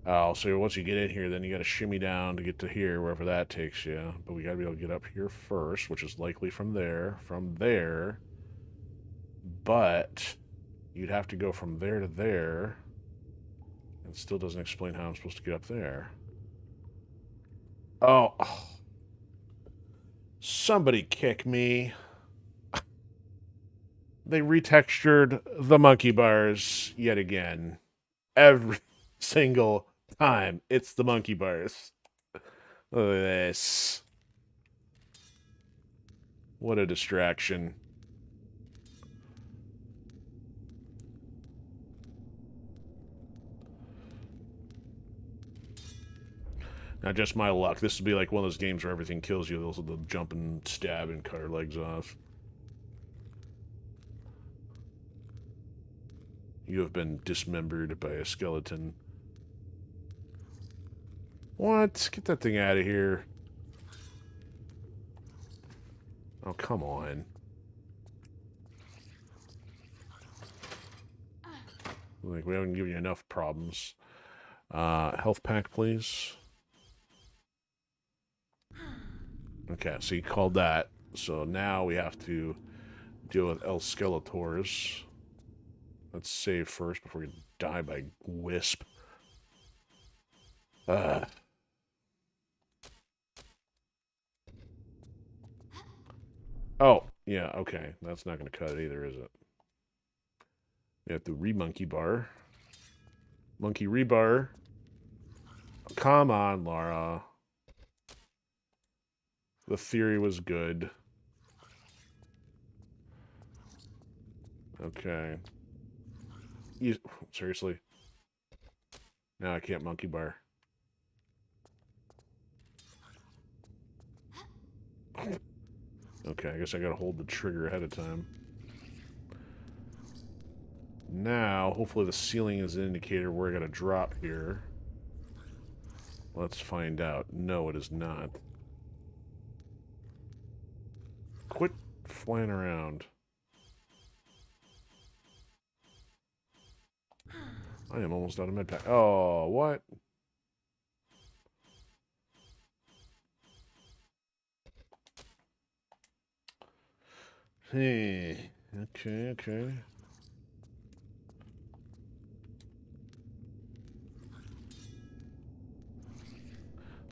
Oh, so once you get in here, then you gotta shimmy down to get to here, wherever that takes you. But we gotta be able to get up here first, which is likely from there. From there. But... you'd have to go from there to there. It still doesn't explain how I'm supposed to get up there. Oh. Somebody kick me. They retextured the monkey bars yet again. Every single time. It's the monkey bars. Look at this. What a distraction. Now, just my luck. This would be like one of those games where everything kills you. Those are the jump and stab and cut our legs off. You have been dismembered by a skeleton. What? Get that thing out of here. Oh, come on. Like, we haven't given you enough problems. Health pack, please. Okay, so you called that. So now we have to deal with El Skeletors. Let's save first before we die by wisp. Oh, yeah, okay. That's not going to cut it either, is it? We have to re-monkey bar. Monkey rebar. Come on, Laura. The theory was good. Okay. Seriously? Now I can't monkey bar. Okay, I guess I gotta hold the trigger ahead of time. Now, hopefully the ceiling is an indicator where I gotta drop here. Let's find out. No, it is not. Quit flying around. I am almost out of med pack. Oh, what? Hey. Okay.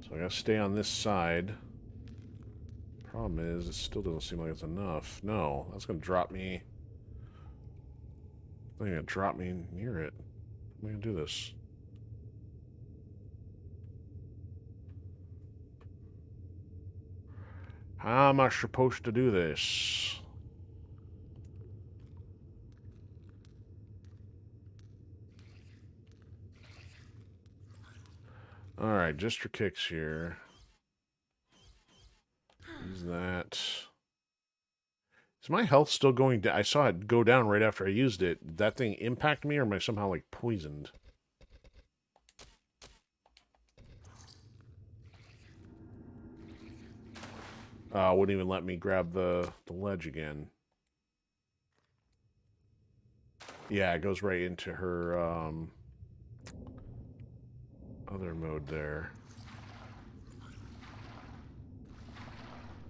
So I gotta stay on this side. Problem is, it still doesn't seem like it's enough. No, that's gonna drop me. It's gonna drop me near it. How am I gonna do this? How am I supposed to do this? Alright, just for kicks here. Use that. Is my health still going down? I saw it go down right after I used it. Did that thing impact me, or am I somehow, like, poisoned? Wouldn't even let me grab the ledge again. Yeah, it goes right into her, other mode there.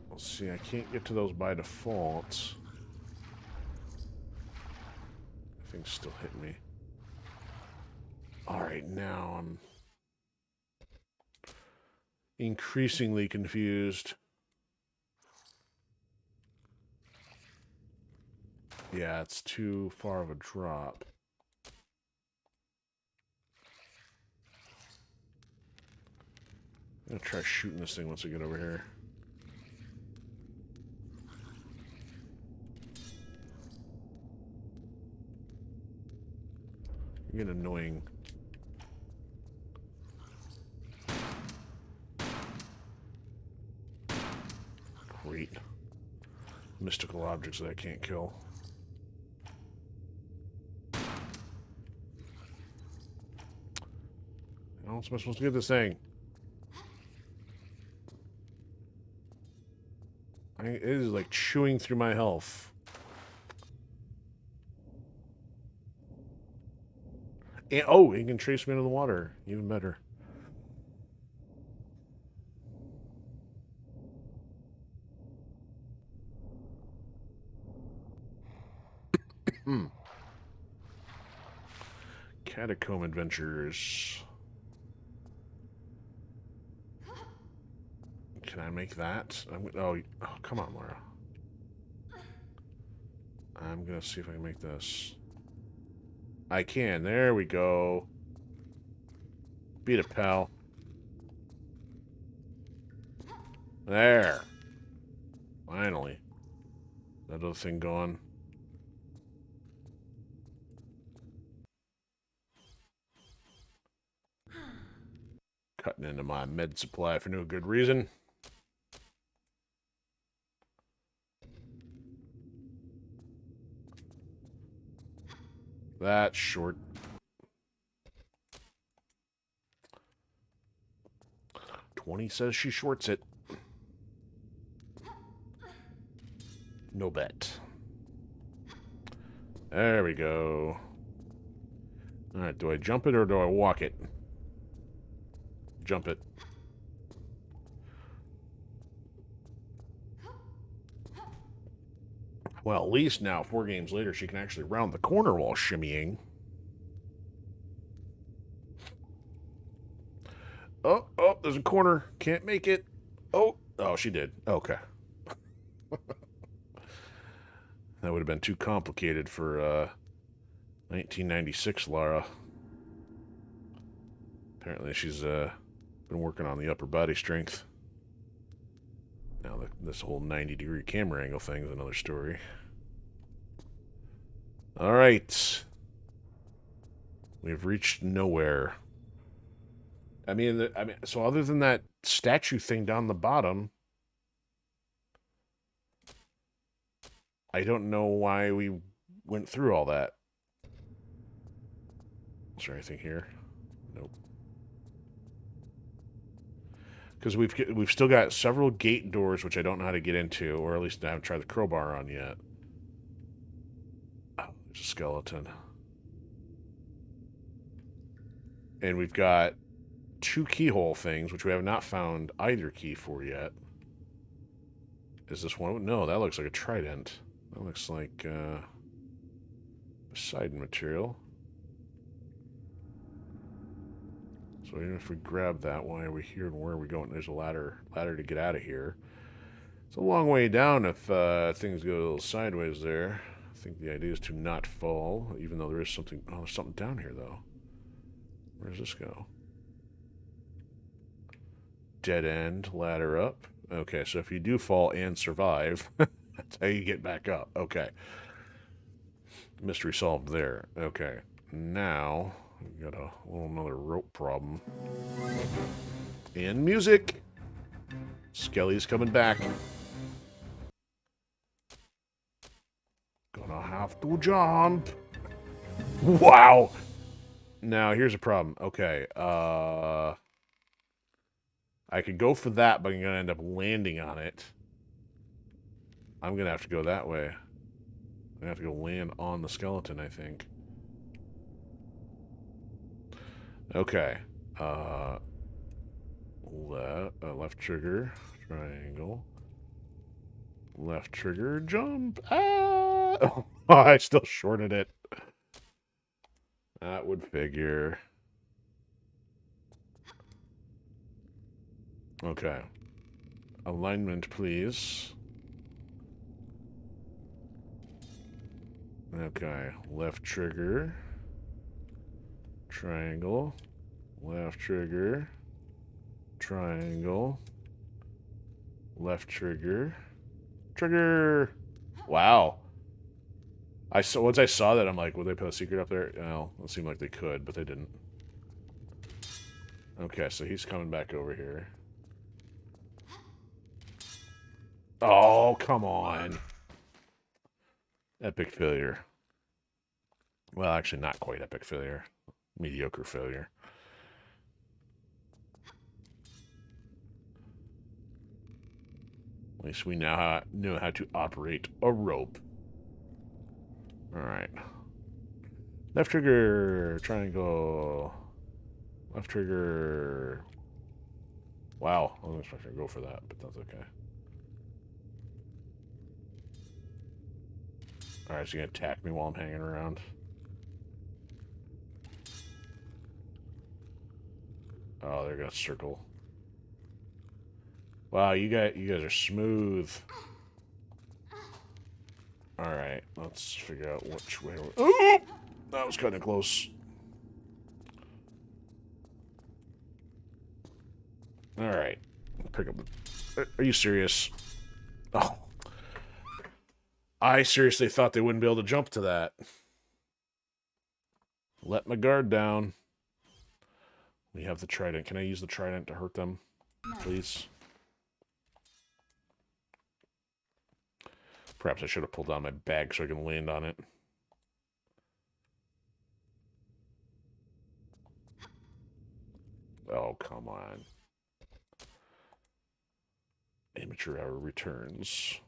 Let's see, I can't get to those by default. Things still hit me. Alright, now I'm increasingly confused. Yeah, it's too far of a drop. I'm gonna try shooting this thing once I get over here. You're getting annoying. Great. Mystical objects that I can't kill. How else am I supposed to get this thing? It is like chewing through my health. And, oh, it can trace me into the water. Even better. Catacomb Adventures. Can I make that? Oh, come on, Laura. I'm gonna see if I can make this. I can. There we go. Beat it, pal. There. Finally. That other thing gone. Cutting into my med supply for no good reason. That's short. Twenty says she shorts it. No bet. There we go. Alright, do I jump it or do I walk it? Jump it. Well, at least now, 4 games later, she can actually round the corner while shimmying. Oh, there's a corner. Can't make it. Oh, she did. Okay. That would have been too complicated for 1996 Lara. Apparently she's been working on the upper body strength. Now this whole 90-degree camera angle thing is another story. All right. We've reached nowhere. I mean, so other than that statue thing down the bottom, I don't know why we went through all that. Is there anything here? Nope. Because we've still got several gate doors, which I don't know how to get into, or at least I haven't tried the crowbar on yet. Oh, there's a skeleton. And we've got 2 keyhole things, which we have not found either key for yet. Is this one? No, that looks like a trident. That looks like Poseidon material. So even if we grab that, why are we here and where are we going? There's a ladder to get out of here. It's a long way down if things go a little sideways there. I think the idea is to not fall, even though there is something... Oh, there's something down here, though. Where does this go? Dead end, ladder up. Okay, so if you do fall and survive, that's how you get back up. Okay. Mystery solved there. Okay. Now, we got another rope problem. And music! Skelly's coming back. Gonna have to jump. Wow! Now, here's a problem. Okay, I could go for that, but I'm gonna end up landing on it. I'm gonna have to go that way. I'm gonna have to go land on the skeleton, I think. Okay. Left trigger, triangle. Left trigger, jump. Ah! Oh, I still shorted it. That would figure. Okay. Alignment, please. Okay. Left trigger. Triangle. Left trigger. Triangle. Left trigger. Trigger! Wow. Once I saw that, I'm like, would they put a secret up there? Well, it seemed like they could, but they didn't. Okay, so he's coming back over here. Oh, come on. Epic failure. Well, actually, not quite epic failure. Mediocre failure. At least we now know how to operate a rope. Alright. Left trigger, triangle. Left trigger. Wow, I wasn't expecting to go for that, but that's okay. Alright, so you're gonna attack me while I'm hanging around. Oh, they're gonna circle. Wow, you guys are smooth. Alright, let's figure out which way we're... Oh! That was kind of close. Alright. Pick up the... Are you serious? Oh. I seriously thought they wouldn't be able to jump to that. Let my guard down. We have the trident. Can I use the trident to hurt them? Please? Perhaps I should have pulled down my bag so I can land on it. Oh, come on. Amateur hour returns.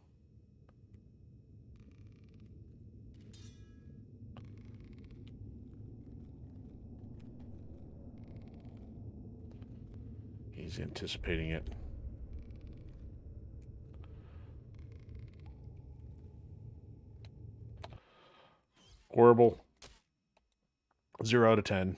He's anticipating it. Horrible. 0 out of 10.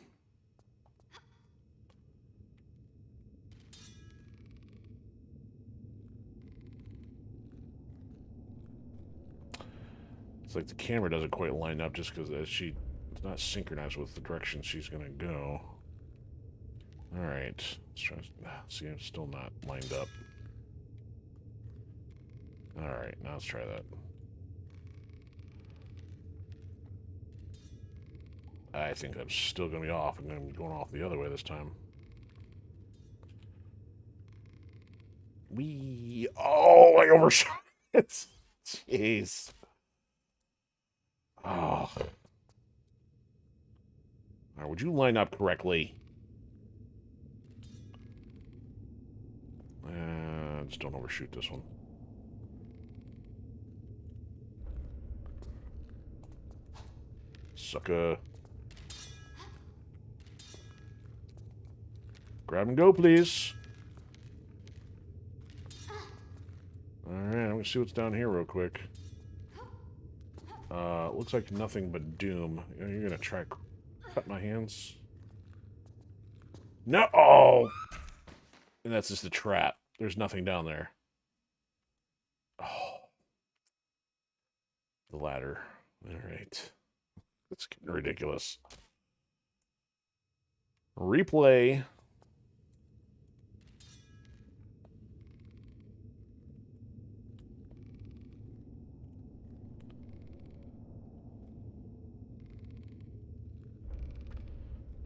It's like the camera doesn't quite line up just because it's not synchronized with the direction she's going to go. Alright. Let's try. See, I'm still not lined up. Alright, now let's try that. I think I'm still going to be off. I'm going to be going off the other way this time. Oh, I overshot it. Jeez. Oh. Right, would you line up correctly? Just don't overshoot this one. Sucker. Grab and go, please. Alright, I'm gonna see what's down here real quick. Looks like nothing but doom. You're gonna try to cut my hands? No! Oh! And that's just a trap. There's nothing down there. Oh. The ladder. Alright. It's getting ridiculous. Replay.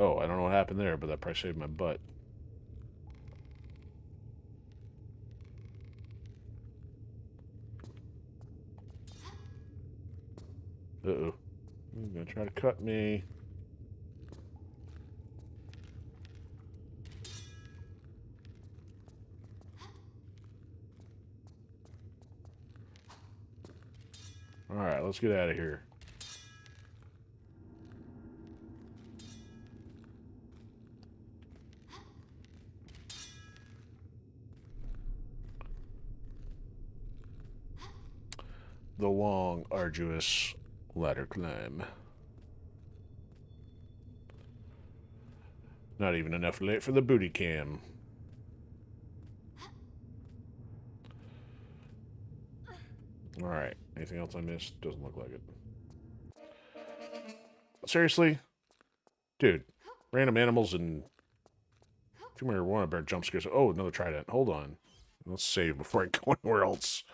Oh, I don't know what happened there, but that probably saved my butt. Uh-oh. He's gonna try to cut me. Alright, let's get out of here. The long, arduous ladder climb. Not even enough late for the booty cam. Alright, anything else I missed? Doesn't look like it. Seriously? Dude, random animals and... Come here, one bear jump scares. Oh, another trident. Hold on. Let's save before I go anywhere else.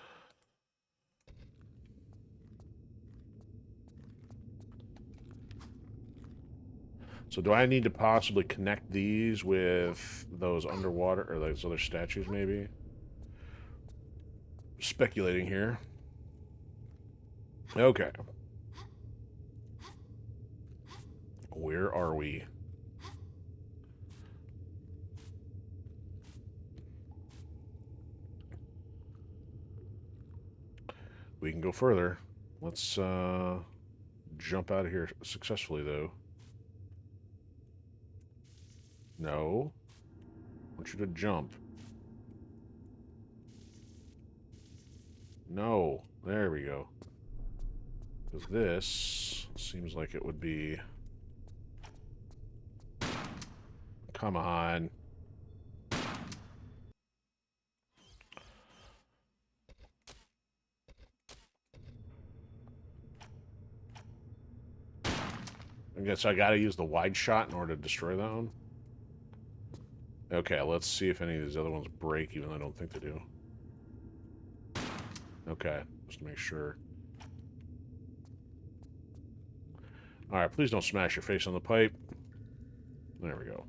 So do I need to possibly connect these with those underwater, or those other statues maybe? Speculating here. Okay. Where are we? We can go further. Let's jump out of here successfully, though. No. I want you to jump. No. There we go. Because this seems like it would be... Come on. I guess I gotta use the wide shot in order to destroy that one. Okay, let's see if any of these other ones break, even though I don't think they do. Okay, just to make sure. Alright, please don't smash your face on the pipe. There we go.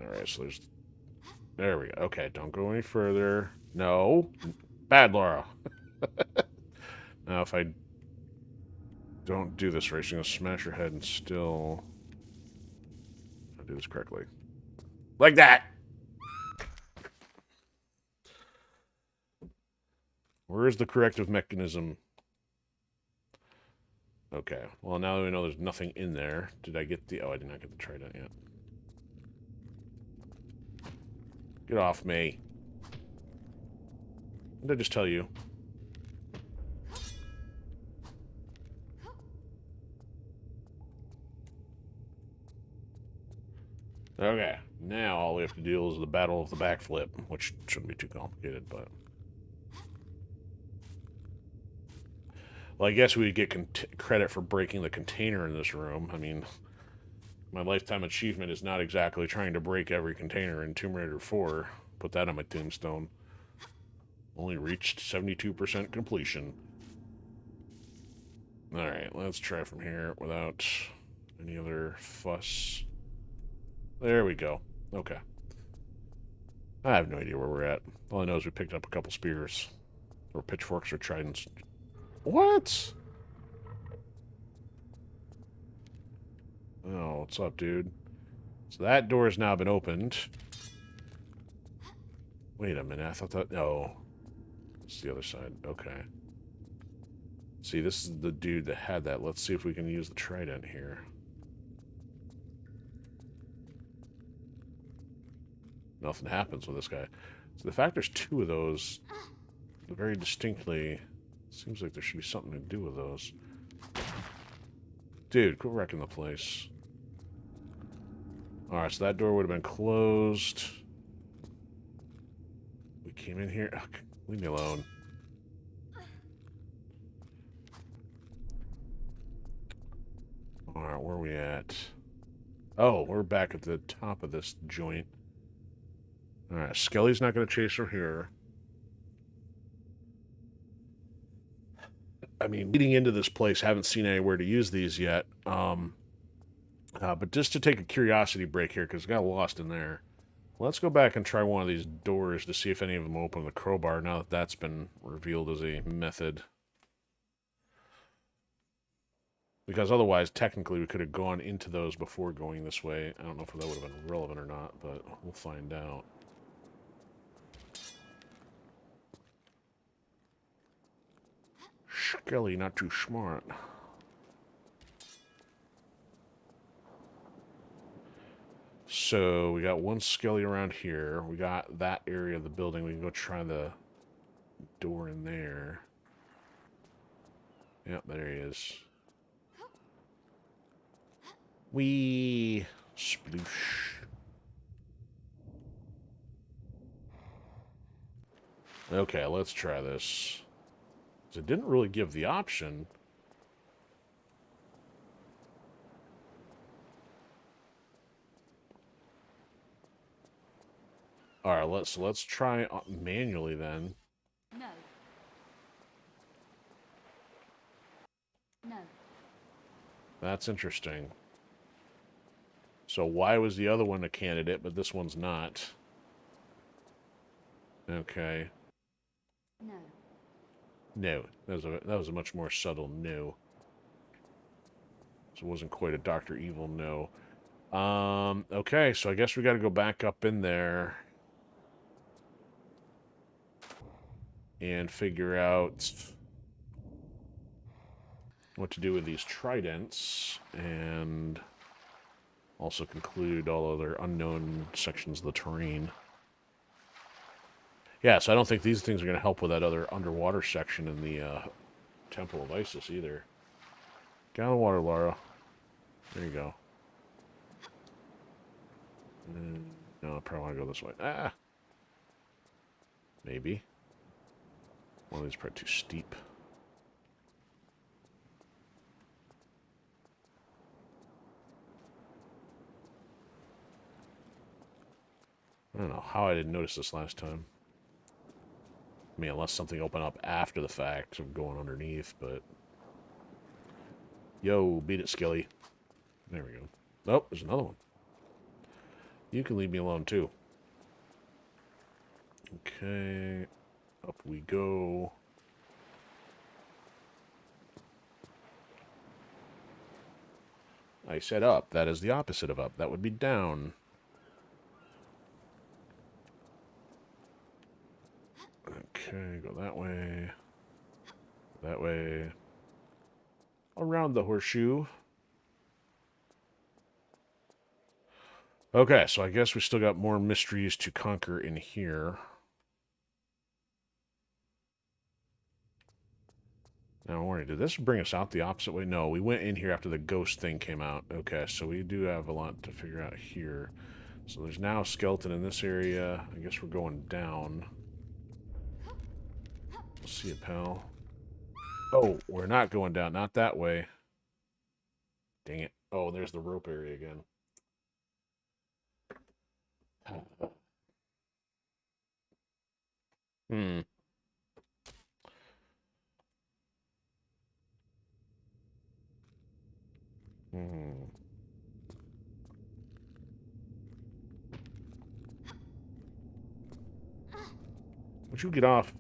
Alright, so there's... There we go. Okay, don't go any further. No. Bad Laura. Now, if I don't do this right, she's going to smash her head and still... I'll do this correctly. Like that! Where is the corrective mechanism? Okay. Well, now that we know there's nothing in there. Did I get the... Oh, I did not get the trident yet. Get off me. What did I just tell you? Okay. Now all we have to deal is the battle of the backflip, which shouldn't be too complicated, but... Well, I guess we'd get credit for breaking the container in this room. I mean, my lifetime achievement is not exactly trying to break every container in Tomb Raider 4. Put that on my tombstone. Only reached 72% completion. Alright, let's try from here without any other fuss. There we go. Okay. I have no idea where we're at. All I know is we picked up a couple spears. Or pitchforks or tridents. What? Oh, what's up, dude? So that door has now been opened. Wait a minute, I thought that... No. It's the other side. Okay. See, this is the dude that had that. Let's see if we can use the trident here. Nothing happens with this guy. So the fact there's two of those very distinctly... Seems like there should be something to do with those. Dude, quit wrecking the place. Alright, so that door would have been closed. We came in here. Ugh, leave me alone. Alright, where are we at? Oh, we're back at the top of this joint. Alright, Skelly's not going to chase her here. I mean, leading into this place, haven't seen anywhere to use these yet. But just to take a curiosity break here, because I got lost in there. Let's go back and try one of these doors to see if any of them open with a crowbar, now that that's been revealed as a method. Because otherwise, technically, we could have gone into those before going this way. I don't know if that would have been relevant or not, but we'll find out. Skelly, not too smart. So, we got one Skelly around here. We got that area of the building. We can go try the door in there. Yep, there he is. Wee sploosh. Okay, let's try this. It didn't really give the option. All right, let's try manually then. No. No. That's interesting. So why was the other one a candidate, but this one's not? Okay. No. No. That was a much more subtle no. So it wasn't quite a Dr. Evil no. Okay, so I guess we got to go back up in there and figure out what to do with these tridents and also conclude all other unknown sections of the terrain. Yeah, so I don't think these things are going to help with that other underwater section in the Temple of Isis either. Get out of the water, Laura. There you go. No, I probably want to go this way. Ah! Maybe. One of these is probably too steep. I don't know how I didn't notice this last time. I mean, unless something opened up after the fact of going underneath, but... Yo, beat it, Skilly. There we go. Oh, there's another one. You can leave me alone, too. Okay. Up we go. I said up. That is the opposite of up. That would be down. Okay, go that way. That way. Around the horseshoe. Okay, so I guess we still got more mysteries to conquer in here. Now, warning, did this bring us out the opposite way? No, we went in here after the ghost thing came out. Okay, so we do have a lot to figure out here. So there's now a skeleton in this area. I guess we're going down. We'll see it, pal. Oh, we're not going down. Not that way. Dang it. Oh, there's the rope area again. Hmm. Hmm. Would you get off?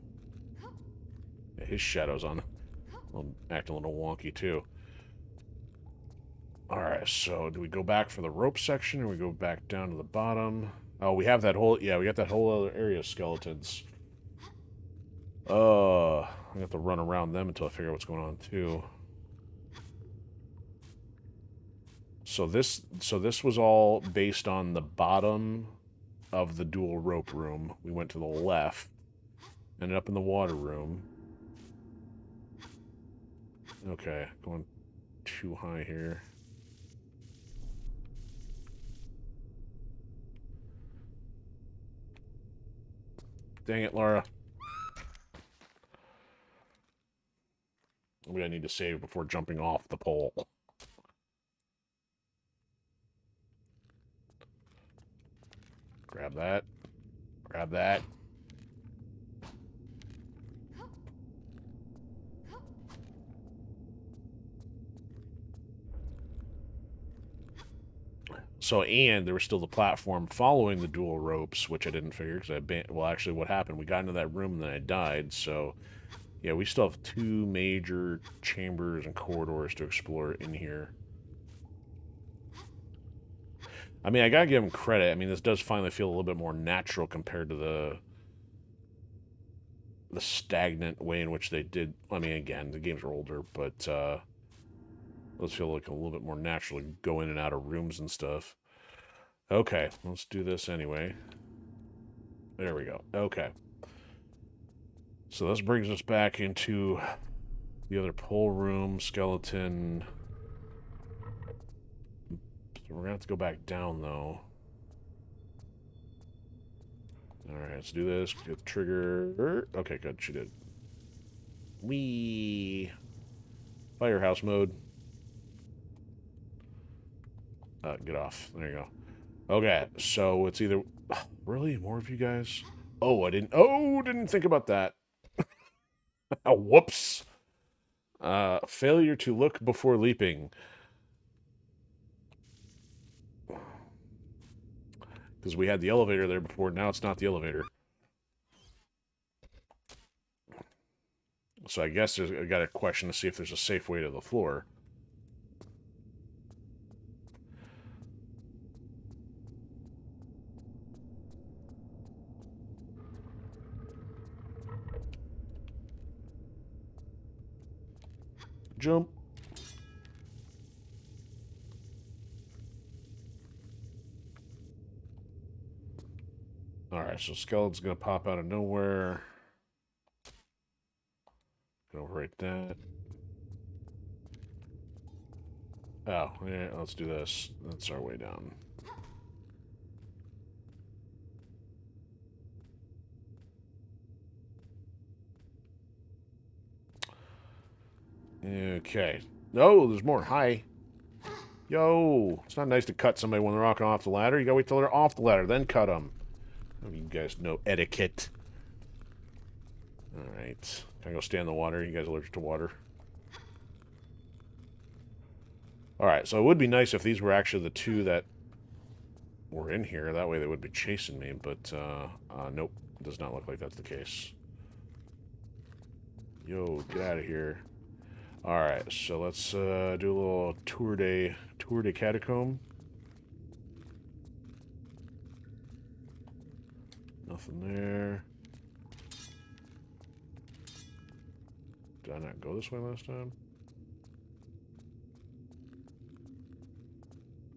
Yeah, his shadow's on. Acting a little wonky, too. Alright, so do we go back for the rope section, or we go back down to the bottom? Oh, we have that whole... Yeah, we got that whole other area of skeletons. I have to run around them until I figure out what's going on, too. So this was all based on the bottom of the dual rope room. We went to the left. Ended up in the water room. Okay, going too high here. Dang it, Laura. I'm gonna need to save before jumping off the pole. Grab that. Grab that. So, and there was still the platform following the dual ropes, which I didn't figure because well, actually, what happened? We got into that room and then I died. So, yeah, we still have two major chambers and corridors to explore in here. I mean, I gotta give them credit. I mean, this does finally feel a little bit more natural compared to the stagnant way in which they did. I mean, again, the games are older, but those feel like a little bit more natural to go in and out of rooms and stuff. Okay, let's do this anyway. There we go. Okay. So this brings us back into the other pole room, skeleton. So we're gonna have to go back down, though. Alright, let's do this. Get the trigger. Okay, good. She did. Whee! Firehouse mode. Get off. There you go. Okay, so it's either... Really? More of you guys? Oh, I didn't... Oh, didn't think about that. Oh, whoops. Failure to look before leaping. Because we had the elevator there before, now it's not the elevator. So I guess I got a question to see if there's a safe way to the floor. Jump. Alright, so skeleton's gonna pop out of nowhere. Gonna overwrite that. Oh, yeah, let's do this. That's our way down. Okay. No, there's more. Hi. Yo, it's not nice to cut somebody when they're walking off the ladder. You gotta wait till they're off the ladder, then cut them. You guys know etiquette. Alright. Can I go stand in the water? You guys allergic to water? Alright, so it would be nice if these were actually the two that were in here. That way they would be chasing me, but, nope. Does not look like that's the case. Yo, get out of here. Alright, so let's, do a little tour de catacomb. Nothing there. Did I not go this way last time?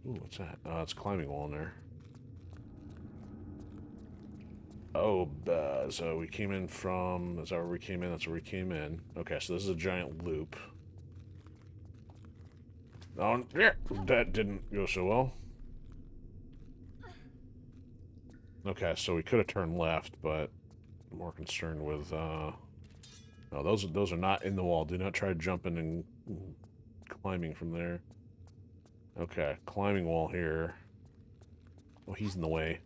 Ooh, what's that? It's climbing wall in there. Oh, so we came in from... Is that where we came in? That's where we came in. Okay, so this is a giant loop. Oh, yeah, that didn't go so well. Okay, so we could have turned left, but I'm more concerned with, No, those are not in the wall. Do not try jumping and climbing from there. Okay, climbing wall here. Oh, he's in the way.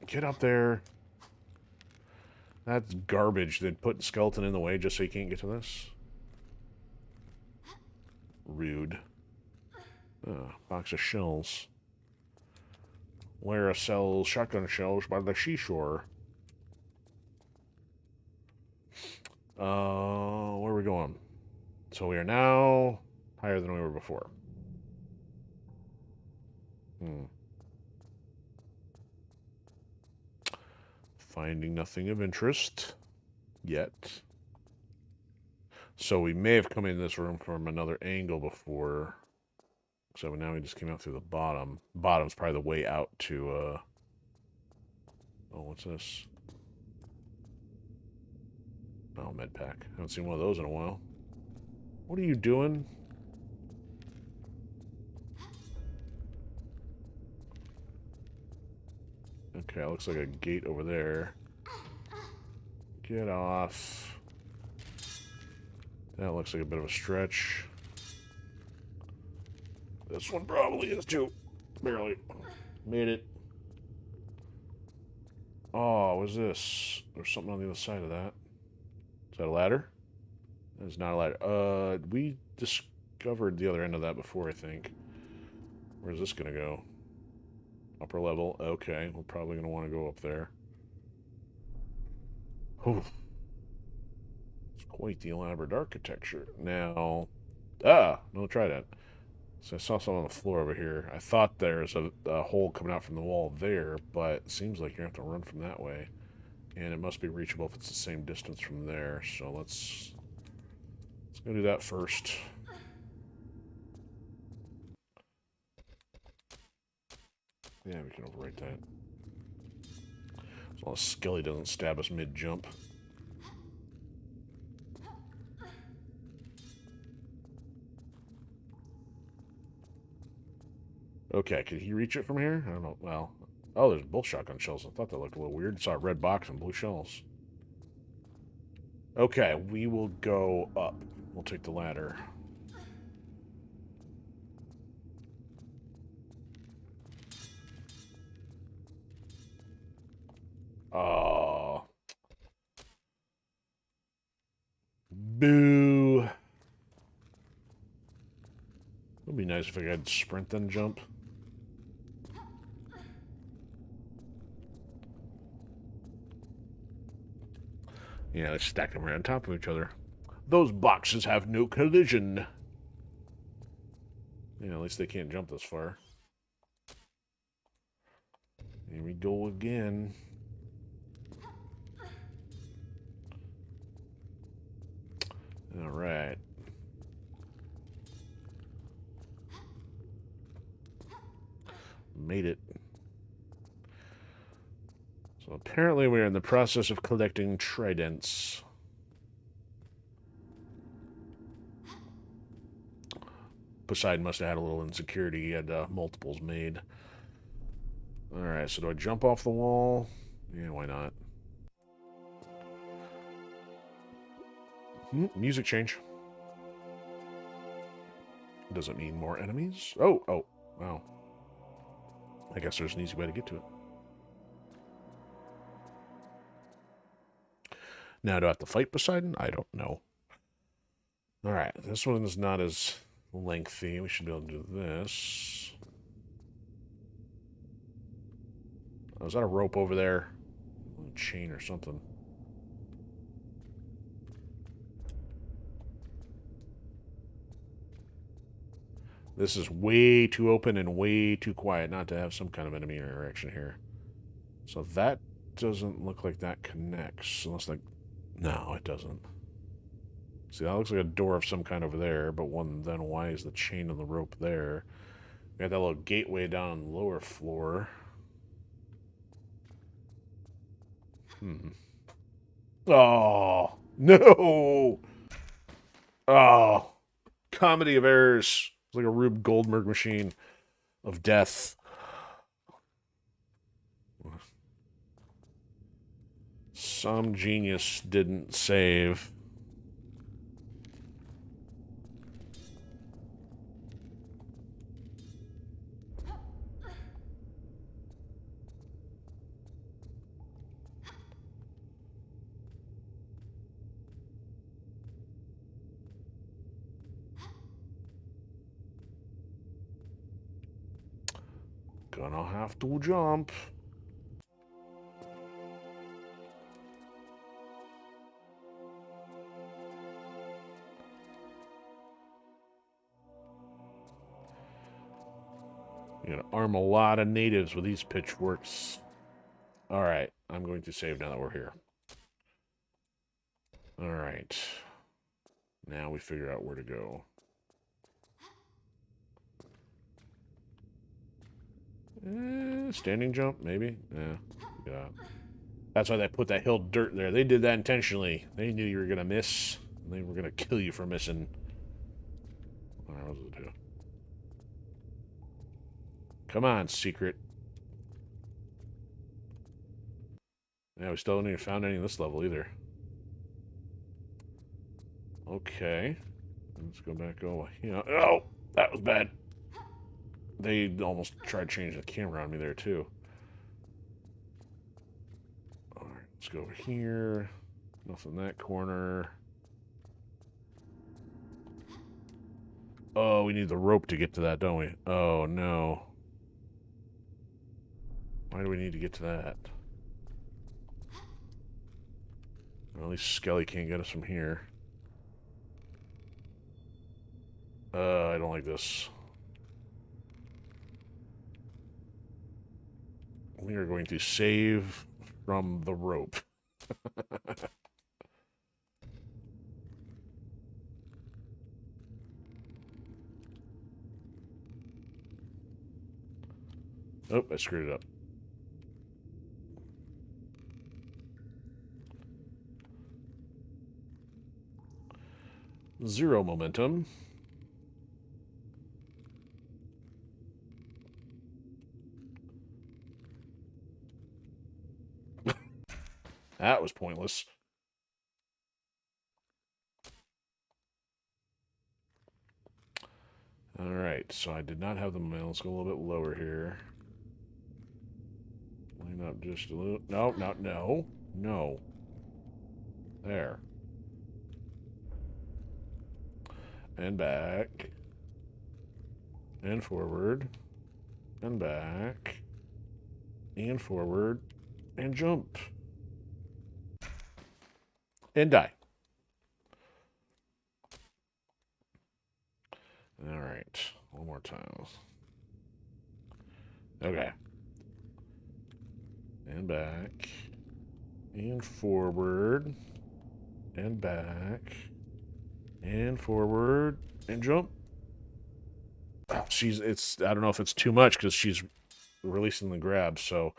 Get up there. That's garbage. They'd put skeleton in the way just so you can't get to this. Rude. Box of shells. Where sells shotgun shells by the seashore. Where are we going? So we are now higher than we were before. Finding nothing of interest yet. So we may have come in this room from another angle before. So now we just came out through the bottom. Bottom's probably the way out to, Oh, what's this? Oh, med pack. Haven't seen one of those in a while. What are you doing? Okay, looks like a gate over there. Get off. That looks like a bit of a stretch. This one probably is too. Barely. Made it. Oh, what's this? There's something on the other side of that. Is that a ladder? It's not a ladder. We discovered the other end of that before, I think. Where's this gonna go? Upper level. Okay, we're probably gonna want to go up there. Oh. It's quite the elaborate architecture. Now... no, try that. So I saw something on the floor over here. I thought there's a hole coming out from the wall there, but it seems like you're going to have to run from that way. And it must be reachable if it's the same distance from there. So let's go do that first. Yeah, we can overwrite that. As long as Skelly doesn't stab us mid-jump. Okay, could he reach it from here? I don't know. Well, oh, there's both shotgun shells. I thought that looked a little weird. Saw a red box and blue shells. Okay, we will go up. We'll take the ladder. Oh. Boo. It would be nice nice if I could sprint then jump. Yeah, let's stack them right on top of each other. Those boxes have no collision. Yeah, at least they can't jump this far. Here we go again. All right. Made it. So apparently we're in the process of collecting tridents. Poseidon must have had a little insecurity. He had multiples made. Alright, so do I jump off the wall? Yeah, why not? Music change. Does it mean more enemies? Oh, wow. I guess there's an easy way to get to it. Now, do I have to fight Poseidon? I don't know. Alright, this one is not as lengthy. We should be able to do this. Oh, is that a rope over there? A chain or something. This is way too open and way too quiet not to have some kind of enemy interaction here. So that doesn't look like that connects. Unless like... No, it doesn't. See, that looks like a door of some kind over there, but then why is the chain and the rope there? We got that little gateway down on the lower floor. Oh, no! Oh, comedy of errors. It's like a Rube Goldberg machine of death. Some genius didn't save. Gonna have to jump. You're gonna arm a lot of natives with these pitchforks. Alright, I'm going to save now that we're here. Alright. Now we figure out where to go. Standing jump, maybe? Yeah. That's why they put that hill dirt there. They did that intentionally. They knew you were going to miss. And they were going to kill you for missing. Alright, what does it do? Come on, secret. Yeah, we still haven't even found any in this level either. Okay. Let's go back over here. Oh! That was bad. They almost tried changing the camera on me there, too. Alright, let's go over here. Nothing in that corner. Oh, we need the rope to get to that, don't we? Oh, no. Why do we need to get to that? Well, at least Skelly can't get us from here. I don't like this. We are going to save from the rope. Oh, I screwed it up. Zero momentum. That was pointless. Alright, so I did not have the momentum. Let's go a little bit lower here. Line up just a little. No, not no. No. There. And back. and forward, and back, and forward, and jump. And die. All right. One more time. Okay. And back. And forward. And back. And forward. And jump. Oh, I don't know if it's too much because she's releasing the grab, so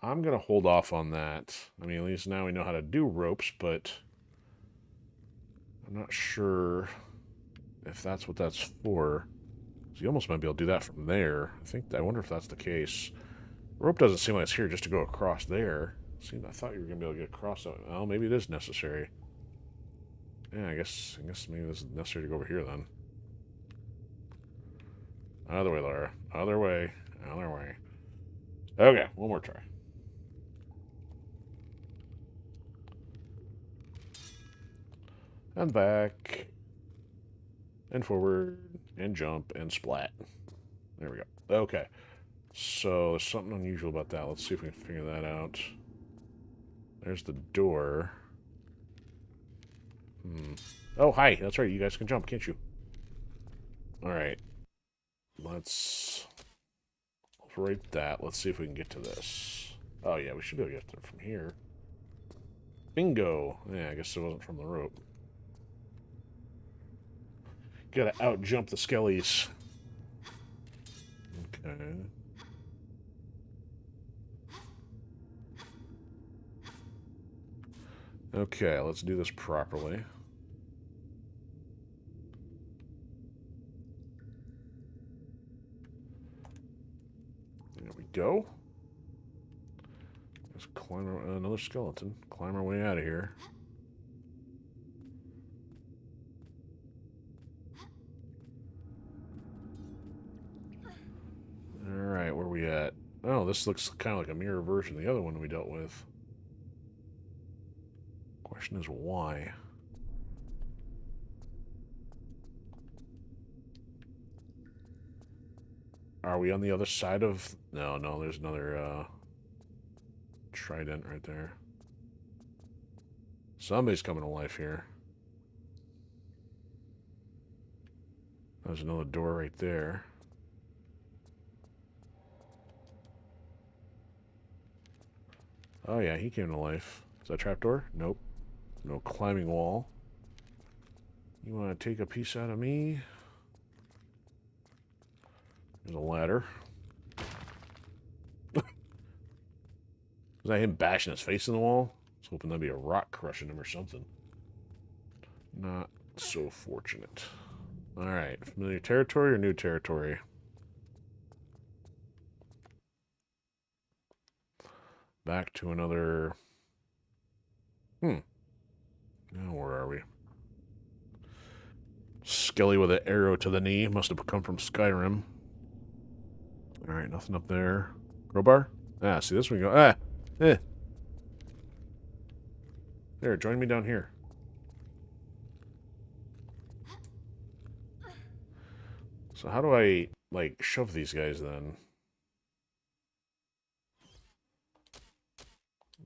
I'm going to hold off on that. I mean, at least now we know how to do ropes, but I'm not sure if that's what that's for. So you almost might be able to do that from there. I wonder if that's the case. Rope doesn't seem like it's here just to go across there. See, I thought you were going to be able to get across that. Well, maybe it is necessary. Yeah, I guess maybe this is necessary to go over here then. Other way, Laura. Other way. Other way. Okay, one more try. And back. And forward. And jump. And splat. There we go. Okay. So, there's something unusual about that. Let's see if we can figure that out. There's the door. Oh, hi. That's right. You guys can jump, can't you? Alright. Let's write that. Let's see if we can get to this. Oh, yeah. We should be able to get there from here. Bingo. Yeah, I guess it wasn't from the rope. Gotta out-jump the skellies. Okay. Okay, let's do this properly. There we go. Let's climb another skeleton. Climb our way out of here. Alright, where are we at? Oh, this looks kind of like a mirror version of the other one we dealt with. Question is why? Are we on the other side of... No, there's another trident right there. Somebody's coming to life here. There's another door right there. Oh yeah, he came to life. Is that a trapdoor? Nope. No climbing wall. You want to take a piece out of me? There's a ladder. Was that him bashing his face in the wall? I was hoping that'd be a rock crushing him or something. Not so fortunate. Alright, familiar territory or new territory? Back to another... Now where are we? Skelly with an arrow to the knee. Must have come from Skyrim. Alright, nothing up there. Crowbar? Ah, see this one go. Ah! Eh! There, join me down here. So how do I, like, shove these guys then?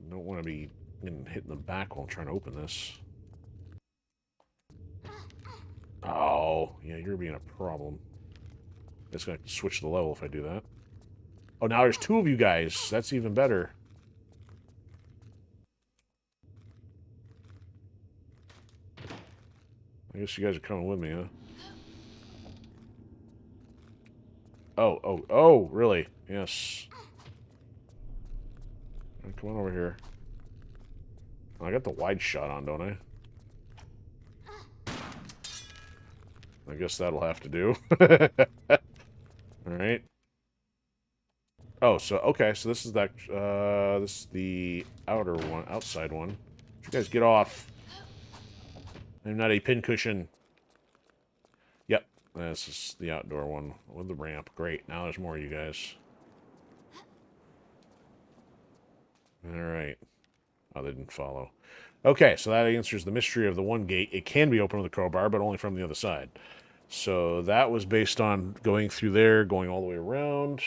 Don't want to be getting hit in the back while trying to open this. Oh, yeah, you're being a problem. It's going to switch the level if I do that. Oh, now there's two of you guys. That's even better. I guess you guys are coming with me, huh? Oh, really? Yes. Right, come on over here. I got the wide shot on, don't I? I guess that'll have to do. Alright. Oh, so, okay, so this is that, this is the outer one, outside one. You guys get off. I'm not a pincushion. Yep, this is the outdoor one with the ramp. Great, now there's more of you guys. Alright. Oh, they didn't follow. Okay, so that answers the mystery of the one gate. It can be opened with a crowbar, but only from the other side. So that was based on going through there, going all the way around.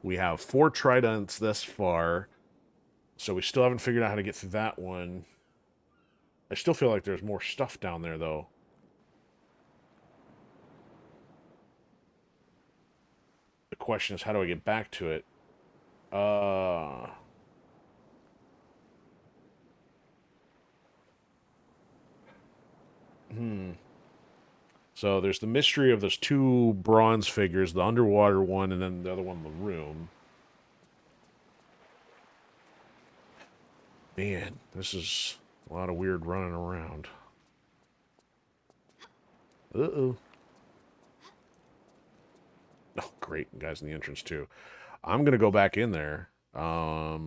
We have 4 tridents thus far. So we still haven't figured out how to get through that one. I still feel like there's more stuff down there, though. The question is, how do I get back to it? So there's the mystery of those 2 bronze figures, the underwater one and then the other one in the room. Man, this is a lot of weird running around. Uh-oh. Oh, great. Guys in the entrance, too. I'm going to go back in there. I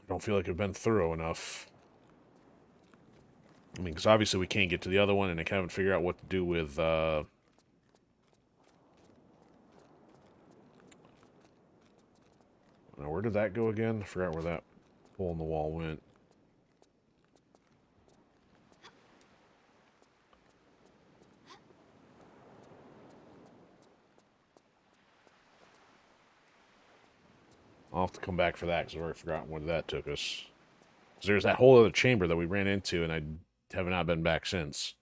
don't feel like I've been thorough enough. I mean, because obviously we can't get to the other one, and I haven't figured out what to do with, Now, where did that go again? I forgot where that hole in the wall went. I'll have to come back for that, because I've already forgotten where that took us. Because there's that whole other chamber that we ran into, and I have not been back since.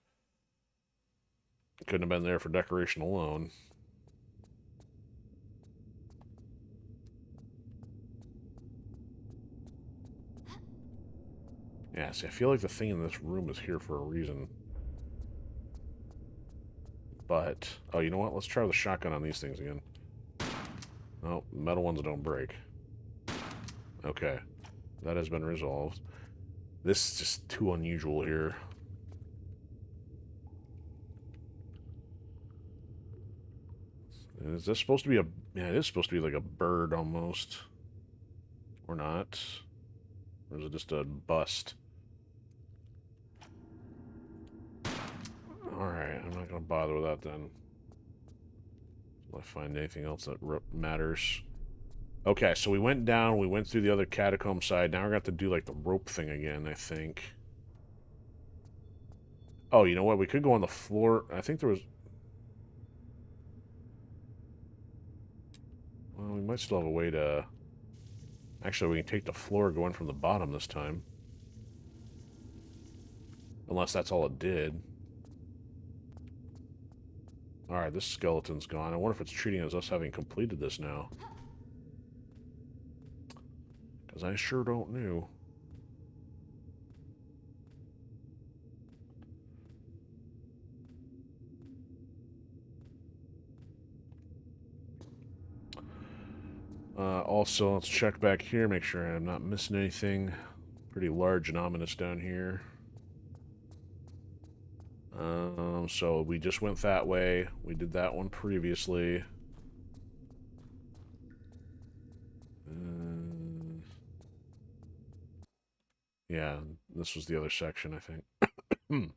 Couldn't have been there for decoration alone. Yeah, see, I feel like the thing in this room is here for a reason. But, oh, you know what? Let's try the shotgun on these things again. Oh, metal ones don't break. Okay. That has been resolved. This is just too unusual here. Is this supposed to be a... Yeah, it is supposed to be like a bird almost. Or not. Or is it just a bust? Alright, I'm not going to bother with that then. Until I find anything else that matters. Okay, so we went down, we went through the other catacomb side. Now we're going to have to do like the rope thing again, I think. Oh, you know what? We could go on the floor. I think there was... Well, we might still have a way to... Actually, we can take the floor going from the bottom this time. Unless that's all it did. Alright, this skeleton's gone. I wonder if it's treating us having completed this now. Because I sure don't know. Also, let's check back here, make sure I'm not missing anything. Pretty large and ominous down here. So we just went that way. We did that one previously. Yeah, this was the other section, I think.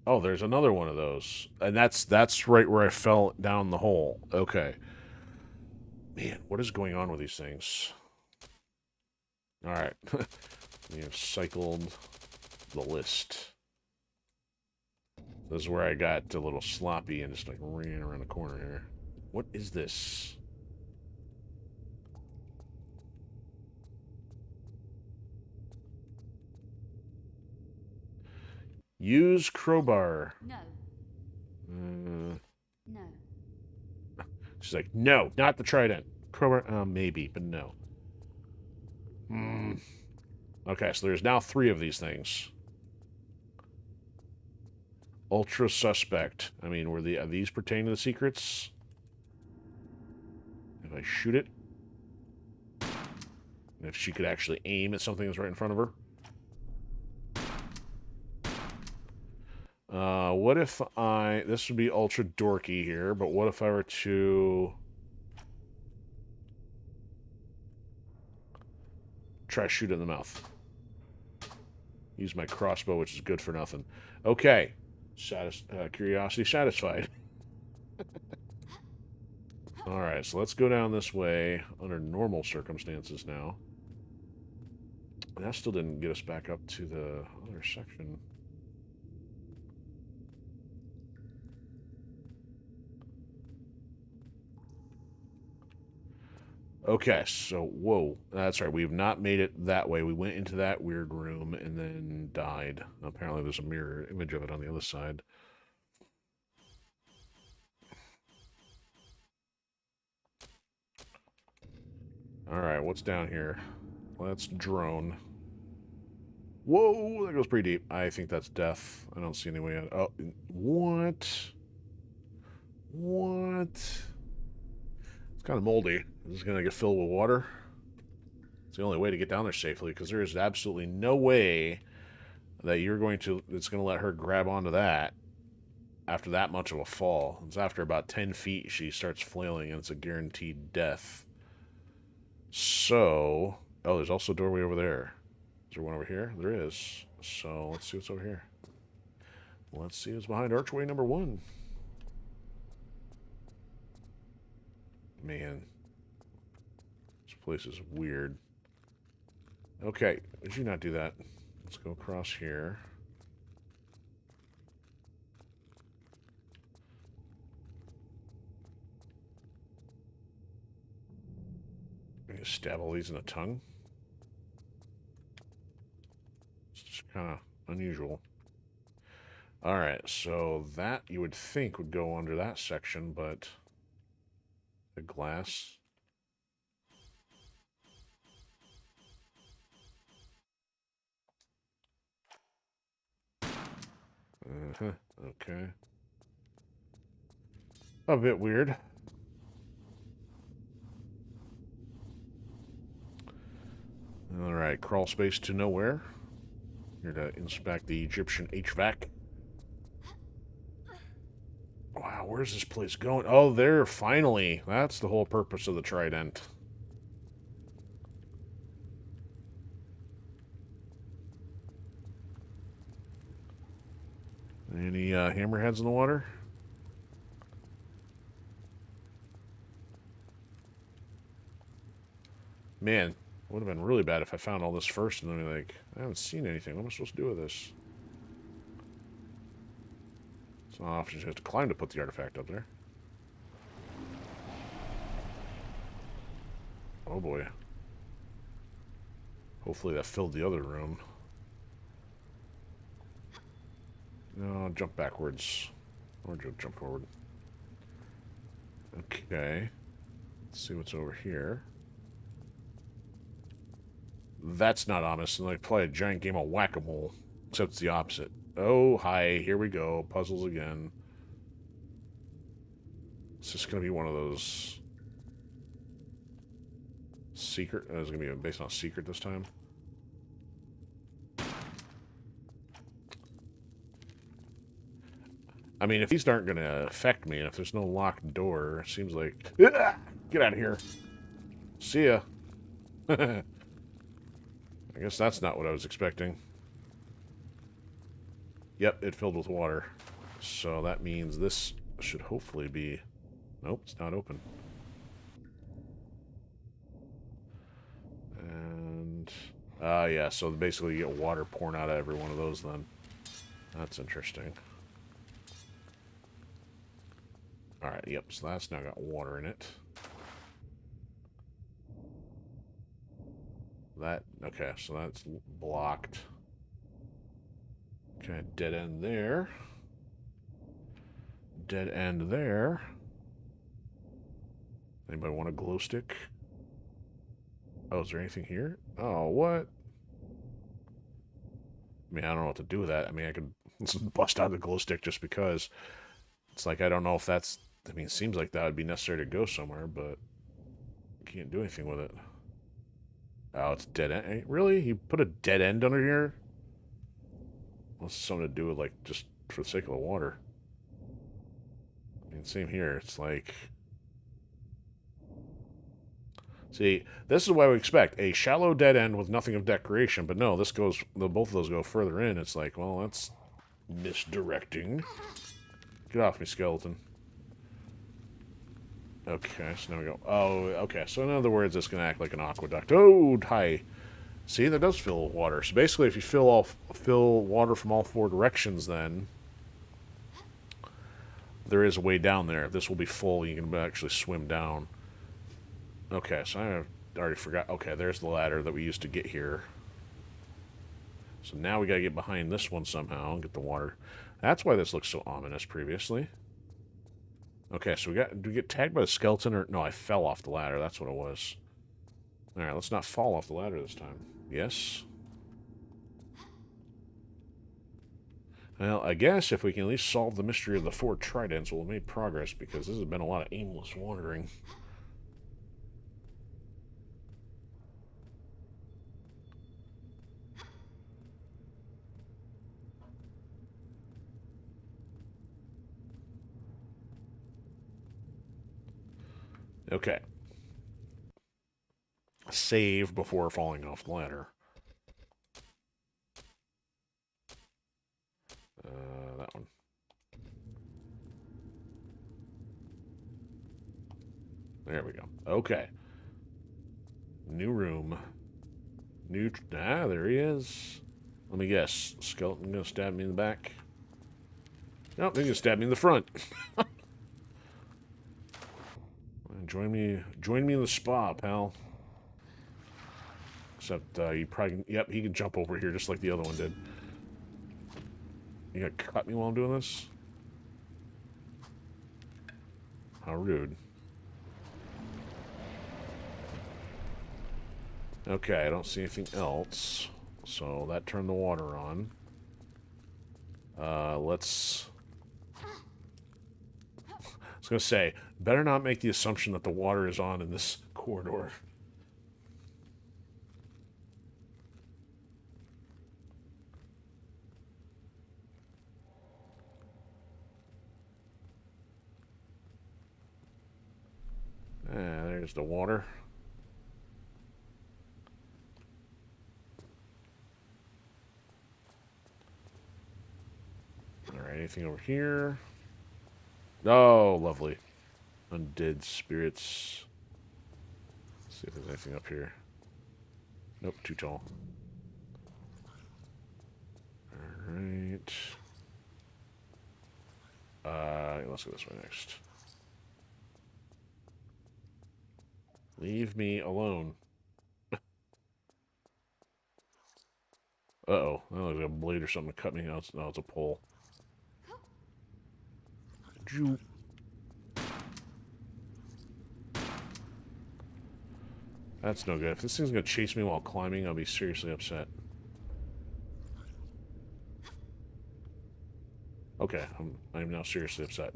Oh, there's another one of those. And that's right where I fell down the hole. Okay. Man, what is going on with these things? Alright. We have cycled the list. This is where I got a little sloppy and just like ran around the corner here. What is this? Use crowbar. No. No. She's like, no, not the trident. Crowbar, maybe, but no. Okay, so there's now 3 of these things. Ultra suspect. I mean, are these pertain to the secrets? If I shoot it? If she could actually aim at something that's right in front of her? What if this would be ultra dorky here, but what if I were to try to shoot it in the mouth? Use my crossbow, which is good for nothing. Okay. Curiosity satisfied. Alright, so let's go down this way under normal circumstances now. That still didn't get us back up to the other section. Okay, so, whoa. That's right, we have not made it that way. We went into that weird room and then died. Apparently there's a mirror image of it on the other side. Alright, what's down here? Let's drone. Whoa, that goes pretty deep. I think that's death. I don't see any way out. Oh, what? What? It's kind of moldy. Is this going to get filled with water? It's the only way to get down there safely, because there is absolutely no way that you're going to... It's going to let her grab onto that after that much of a fall. It's after about 10 feet she starts flailing, and it's a guaranteed death. So... Oh, there's also a doorway over there. Is there one over here? There is. So, let's see what's over here. Let's see what's behind archway number 1. Man. This place is weird. Okay, did you not do that? Let's go across here. I'm gonna stab all these in the tongue. It's just kind of unusual. Alright, so that you would think would go under that section, but the glass. Okay. A bit weird. Alright, crawl space to nowhere. Here to inspect the Egyptian HVAC. Wow, where's this place going? Oh, there, finally. That's the whole purpose of the trident. Any hammerheads in the water? Man, it would have been really bad if I found all this first and then be like, I haven't seen anything. What am I supposed to do with this? It's not often you have to climb to put the artifact up there. Oh boy. Hopefully that filled the other room. No, jump backwards. Or jump forward. Okay. Let's see what's over here. That's not honest. And like play a giant game of whack-a-mole. Except it's the opposite. Oh, hi. Here we go. Puzzles again. It's just going to be one of those... Secret? It's going to be based on a secret this time. I mean, if these aren't going to affect me, and if there's no locked door, it seems like... Ah! Get out of here. See ya. I guess that's not what I was expecting. Yep, it filled with water. So that means this should hopefully be... Nope, it's not open. And... yeah, so basically you get water pouring out of every one of those then. That's interesting. Alright, yep, so that's now got water in it. That, okay, so that's blocked. Okay, dead end there. Dead end there. Anybody want a glow stick? Oh, is there anything here? Oh, what? I mean, I don't know what to do with that. I mean, I could bust out the glow stick just because. It's like, I don't know if that's... I mean, it seems like that would be necessary to go somewhere, but... Can't do anything with it. Oh, it's dead end. Really? You put a dead end under here? What's something to do with, like, just for the sake of the water? I mean, same here. It's like... See, this is what we expect. A shallow dead end with nothing of decoration. But no, this goes... Both of those go further in. It's like, well, that's misdirecting. Get off me, skeleton. Okay, so now we go... Oh, okay. So in other words, it's going to act like an aqueduct. Oh, hi. See, that does fill water. So basically, if you fill water from all four directions, then there is a way down there. This will be full. You can actually swim down. Okay, so I already forgot. Okay, there's the ladder that we used to get here. So now we gotta get behind this one somehow and get the water. That's why this looks so ominous previously. Okay, so did we get tagged by the skeleton or... No, I fell off the ladder. That's what it was. Alright, let's not fall off the ladder this time. Yes. Well, I guess if we can at least solve the mystery of the 4 tridents, we'll have made progress, because this has been a lot of aimless wandering. Okay. Save before falling off the ladder. That one. There we go. Okay. New room. There he is. Let me guess. Skeleton gonna stab me in the back? Nope, he's gonna stab me in the front. Join me in the spa, pal. Except, you probably... Yep, he can jump over here just like the other one did. You gonna cut me while I'm doing this? How rude. Okay, I don't see anything else. So, that turned the water on. Let's... I was gonna say, better not make the assumption that the water is on in this corridor. There's the water. Alright, anything over here? Oh, lovely. Undead spirits. Let's see if there's anything up here. Nope, too tall. Alright. Let's go this way next. Leave me alone. Uh-oh. That looks like a blade or something to cut me. No, it's a pole. That's no good. If this thing's gonna chase me while climbing, I'll be seriously upset. Okay, I'm now seriously upset.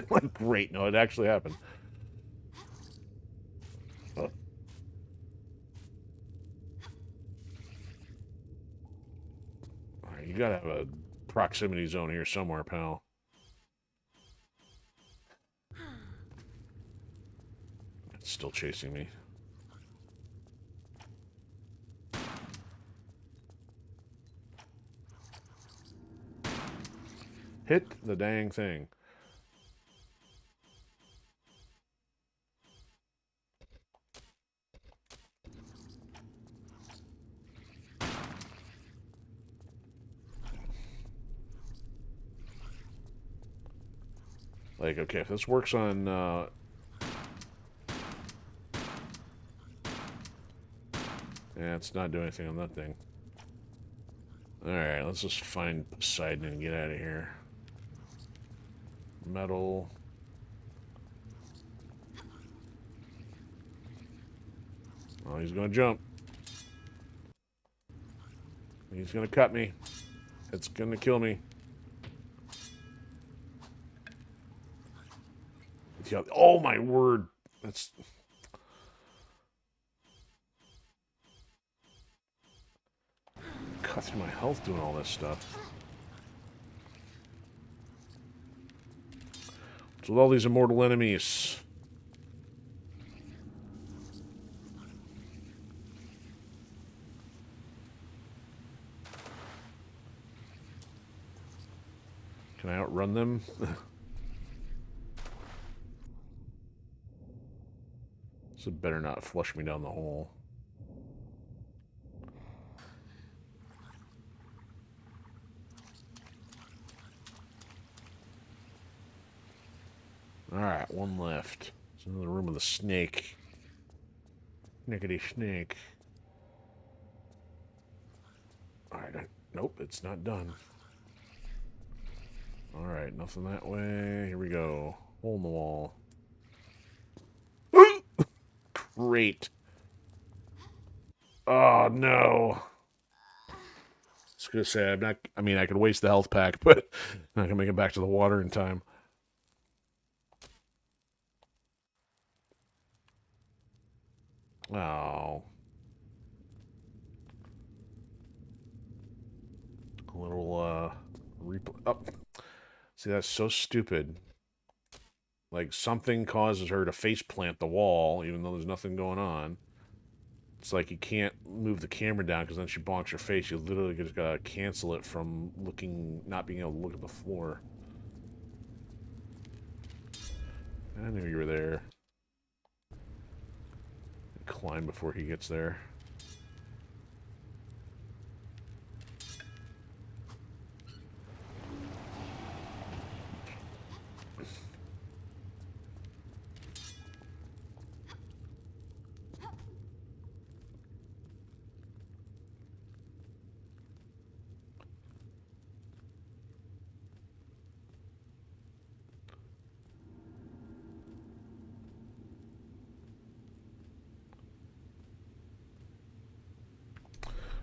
Like, great. No, it actually happened. Oh. Alright, you gotta have a proximity zone here somewhere, pal. It's still chasing me. Hit the dang thing. Like, okay, if this works on, yeah, it's not doing anything on that thing. Alright, let's just find Poseidon and get out of here. Metal. Oh, he's gonna jump. He's gonna cut me. It's gonna kill me. Oh my word. That's... Cut through my health doing all this stuff. What's with all these immortal enemies? Can I outrun them? So it better not flush me down the hole. Alright, one left. It's another room with a snake. Nickety snake. Alright, nope, it's not done. Alright, nothing that way. Here we go. Hole in the wall. Great. Oh, no. I was gonna say, I'm not... I mean, I could waste the health pack, but I'm not gonna make it back to the water in time. Oh. A little, replay. Oh. See, that's so stupid. Like, something causes her to face plant the wall, even though there's nothing going on. It's like you can't move the camera down because then she bonks her face. You literally just gotta cancel it from not being able to look at the floor. I knew you were there. Climb before he gets there.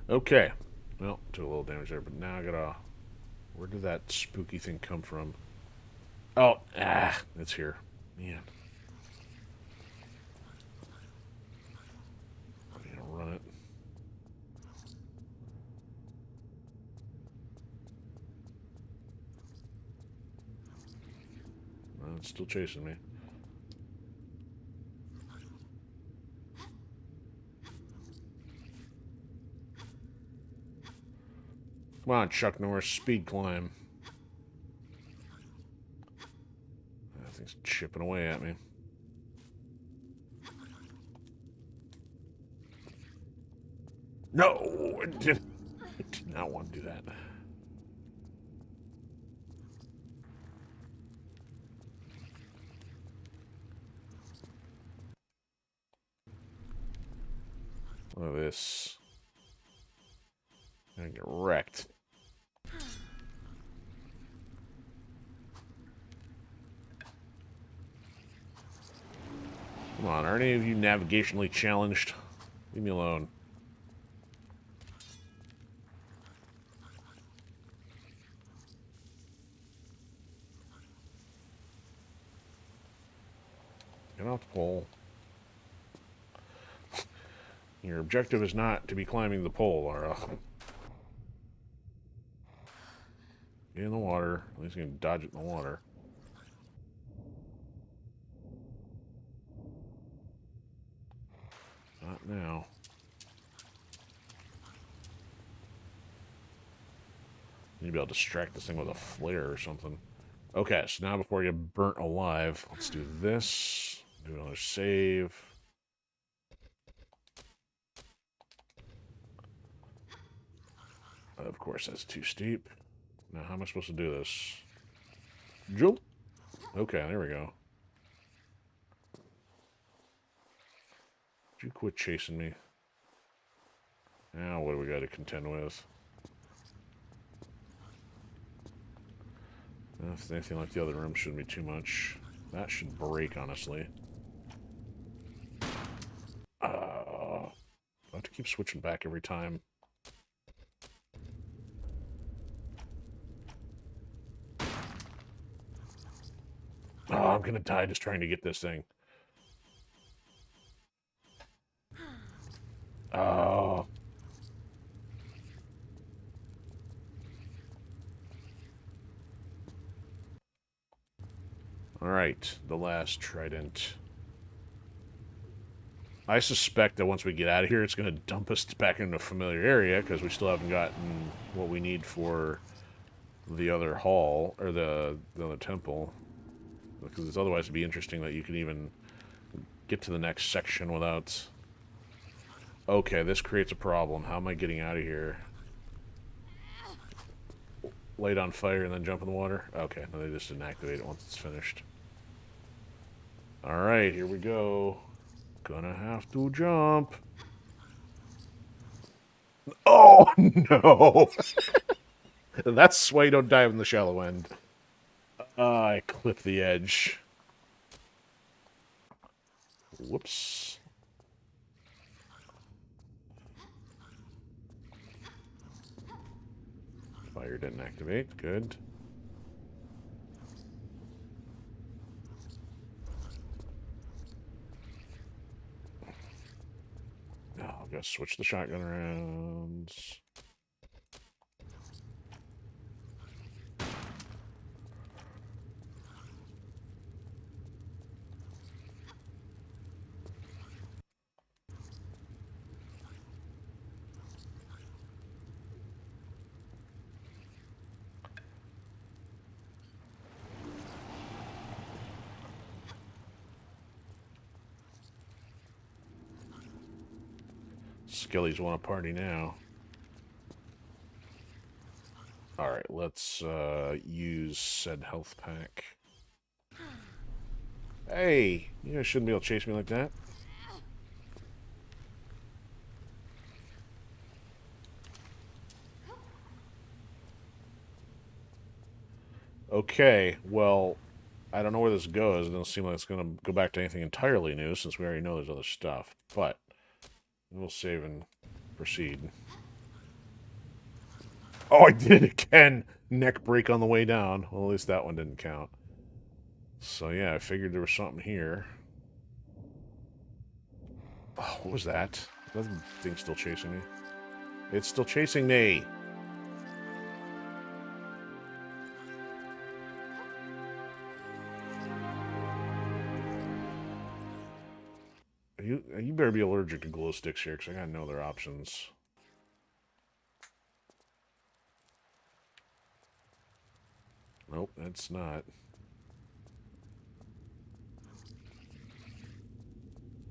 Okay. Well, took a little damage there, but now I gotta... Where did that spooky thing come from? Oh, it's here. Man. I'm gonna run it. It's still chasing me. Come on, Chuck Norris, speed climb. That thing's chipping away at me. No! I did not want to do that. Look at this. I'm gonna get wrecked. Come on, are any of you navigationally challenged? Leave me alone. Get off the pole. Your objective is not to be climbing the pole, Laura. Get in the water. At least you can dodge it in the water. Not now. You need to be able to distract this thing with a flare or something. Okay, so now before you get burnt alive, let's do this. Do another save. Of course, that's too steep. Now, how am I supposed to do this? Jump. Okay, there we go. Would you quit chasing me? Now, what do we got to contend with? If it's anything like the other room, shouldn't be too much. That should break, honestly. I have to keep switching back every time. Oh, I'm gonna die just trying to get this thing. Oh. Alright, the last trident. I suspect that once we get out of here, it's going to dump us back into a familiar area, because we still haven't gotten what we need for the other hall, or the other temple. Because it's otherwise it'd be interesting that you can even get to the next section without... Okay, this creates a problem. How am I getting out of here? Light on fire and then jump in the water? Okay, no, they just didn't activate it once it's finished. Alright, here we go. Gonna have to jump. Oh, no! That's why you don't dive in the shallow end. I clipped the edge. Whoops. Fire didn't activate. Good. Oh, I'll gotta switch the shotgun around. Skellies want to party now. Alright, let's use said health pack. Hey! You guys shouldn't be able to chase me like that. Okay, well, I don't know where this goes. It doesn't seem like it's going to go back to anything entirely new, since we already know there's other stuff. But we'll save and proceed. Oh, I did it again! Neck break on the way down. Well, at least that one didn't count. So yeah, I figured there was something here. Oh, what was that? That thing's still chasing me. It's still chasing me! You better be allergic to glow sticks here, because I gotta know their options. Nope, that's not.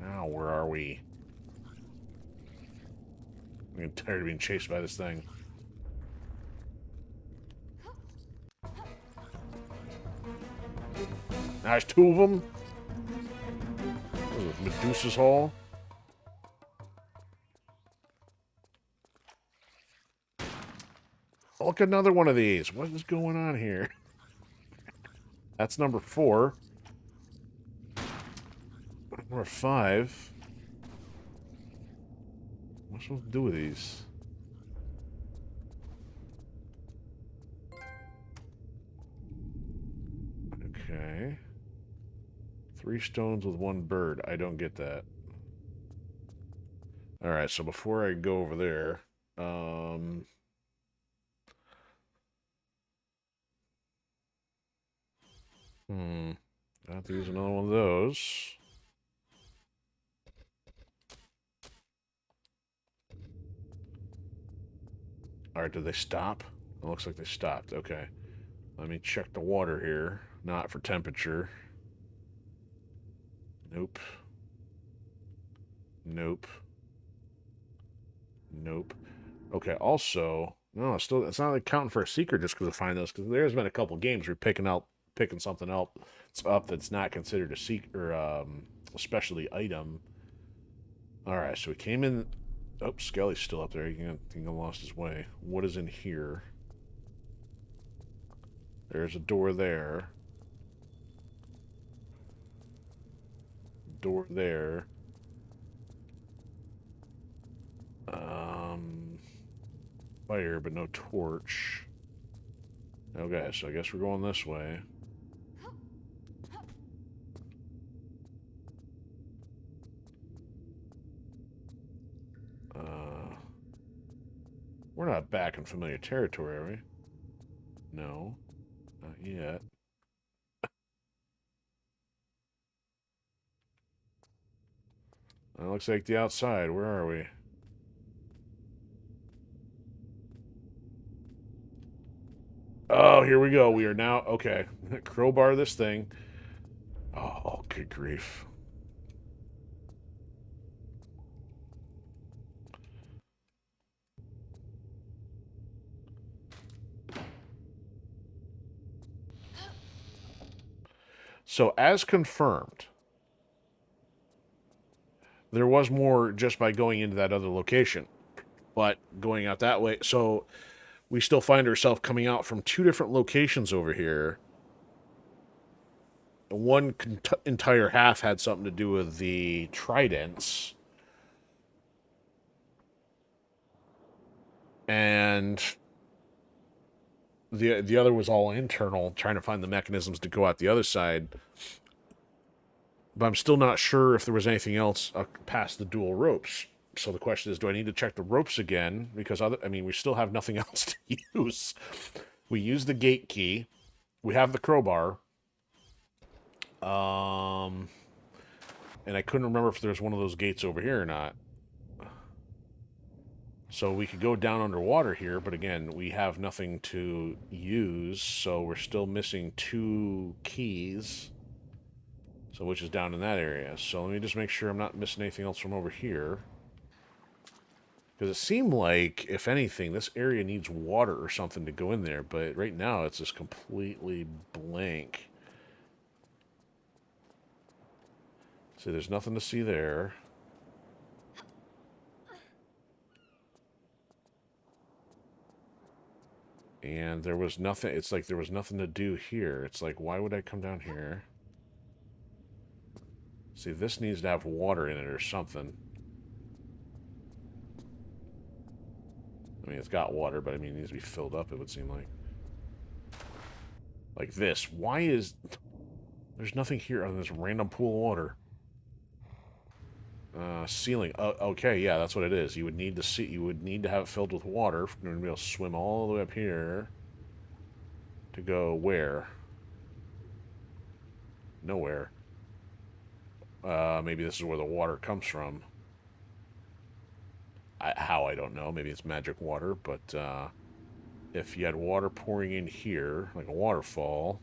Now, where are we? I'm getting tired of being chased by this thing. Now there's two of them. Medusa's Hall. Look, another one of these. What is going on here? That's number 4. Number 5. What am I supposed to do with these? Okay. 3 stones with 1 bird. I don't get that. Alright, so before I go over there, I have to use another one of those. Alright, did they stop? It looks like they stopped. Okay. Let me check the water here. Not for temperature. Nope. Nope. Nope. Okay, also, no, it's not like counting for a secret just because I find those, because there's been a couple games where you're picking something up that's not considered a secret or a specialty item. Alright, so we came in. Oh, Skelly's still up there. He can lost his way. What is in here? There's a door there. Door there. Fire, but no torch. Okay, so I guess we're going this way. We're not back in familiar territory, are we? No, not yet. That looks like the outside. Where are we? Oh, here we go. We are now... Okay. Crowbar this thing. Oh, good grief. So, as confirmed, There was more just by going into that other location, but going out that way, so we still find ourselves coming out from two different locations over here. One entire half had something to do with the tridents, and the other was all internal, trying to find the mechanisms to go out the other side. But I'm still not sure if there was anything else past the dual ropes. So the question is, do I need to check the ropes again? Because I mean, we still have nothing else to use. We use the gate key. We have the crowbar. And I couldn't remember if there's one of those gates over here or not. So we could go down underwater here, but again, we have nothing to use, so we're still missing 2 keys. So which is down in that area. So let me just make sure I'm not missing anything else from over here. Because it seemed like, if anything, this area needs water or something to go in there, but right now it's just completely blank. So there's nothing to see there. And there was nothing, it's like there was nothing to do here. It's like, why would I come down here? See, this needs to have water in it or something. I mean, it's got water, but I mean, it needs to be filled up, it would seem like. Like this. Why is... There's nothing here other than this random pool of water. Ceiling. Okay, yeah, that's what it is. You would need to see. You would need to have it filled with water for to be able to swim all the way up here. To go where? Nowhere. Maybe this is where the water comes from. How, I don't know. Maybe it's magic water, but if you had water pouring in here, like a waterfall,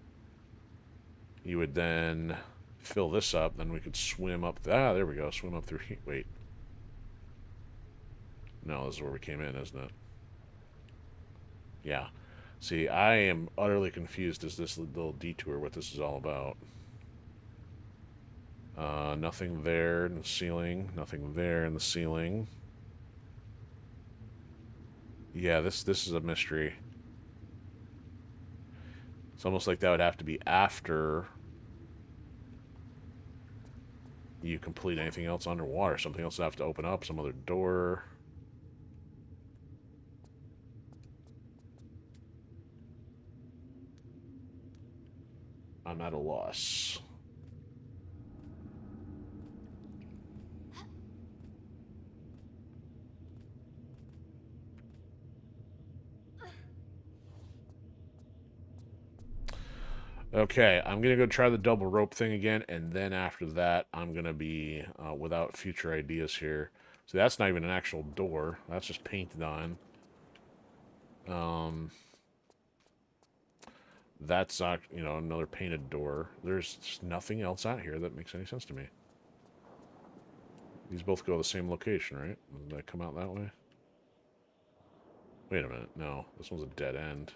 you would then fill this up, then we could swim up. There we go. Swim up through here. Wait. No, this is where we came in, isn't it? Yeah. See, I am utterly confused as this little detour, what this is all about. Nothing there in the ceiling. Nothing there in the ceiling. Yeah, this is a mystery. It's almost like that would have to be after you complete anything else underwater. Something else would have to open up, some other door. I'm at a loss. Okay, I'm going to go try the double rope thing again, and then after that, I'm going to be without future ideas here. So that's not even an actual door. That's just painted on. That's not, you know, another painted door. There's just nothing else out here that makes any sense to me. These both go to the same location, right? Did I come out that way? Wait a minute. No, this one's a dead end.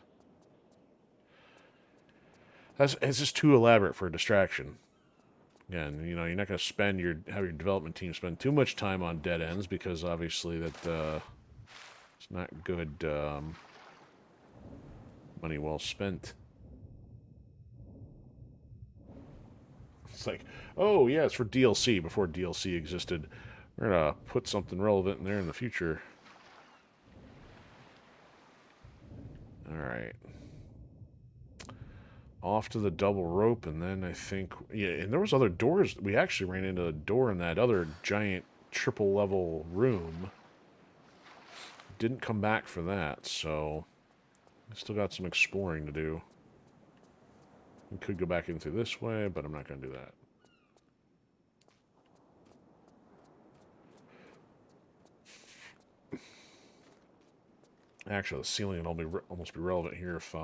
It's just too elaborate for a distraction. Again, you know, you're not going to have your development team spend too much time on dead ends because obviously that it's not good money well spent. It's like, oh yeah, it's for DLC before DLC existed. We're gonna put something relevant in there in the future. All right. Off to the double rope, and then I think... Yeah, and there was other doors. We actually ran into a door in that other giant triple-level room. Didn't come back for that, so... I still got some exploring to do. We could go back in through this way, but I'm not going to do that. Actually, the ceiling would almost be relevant here if...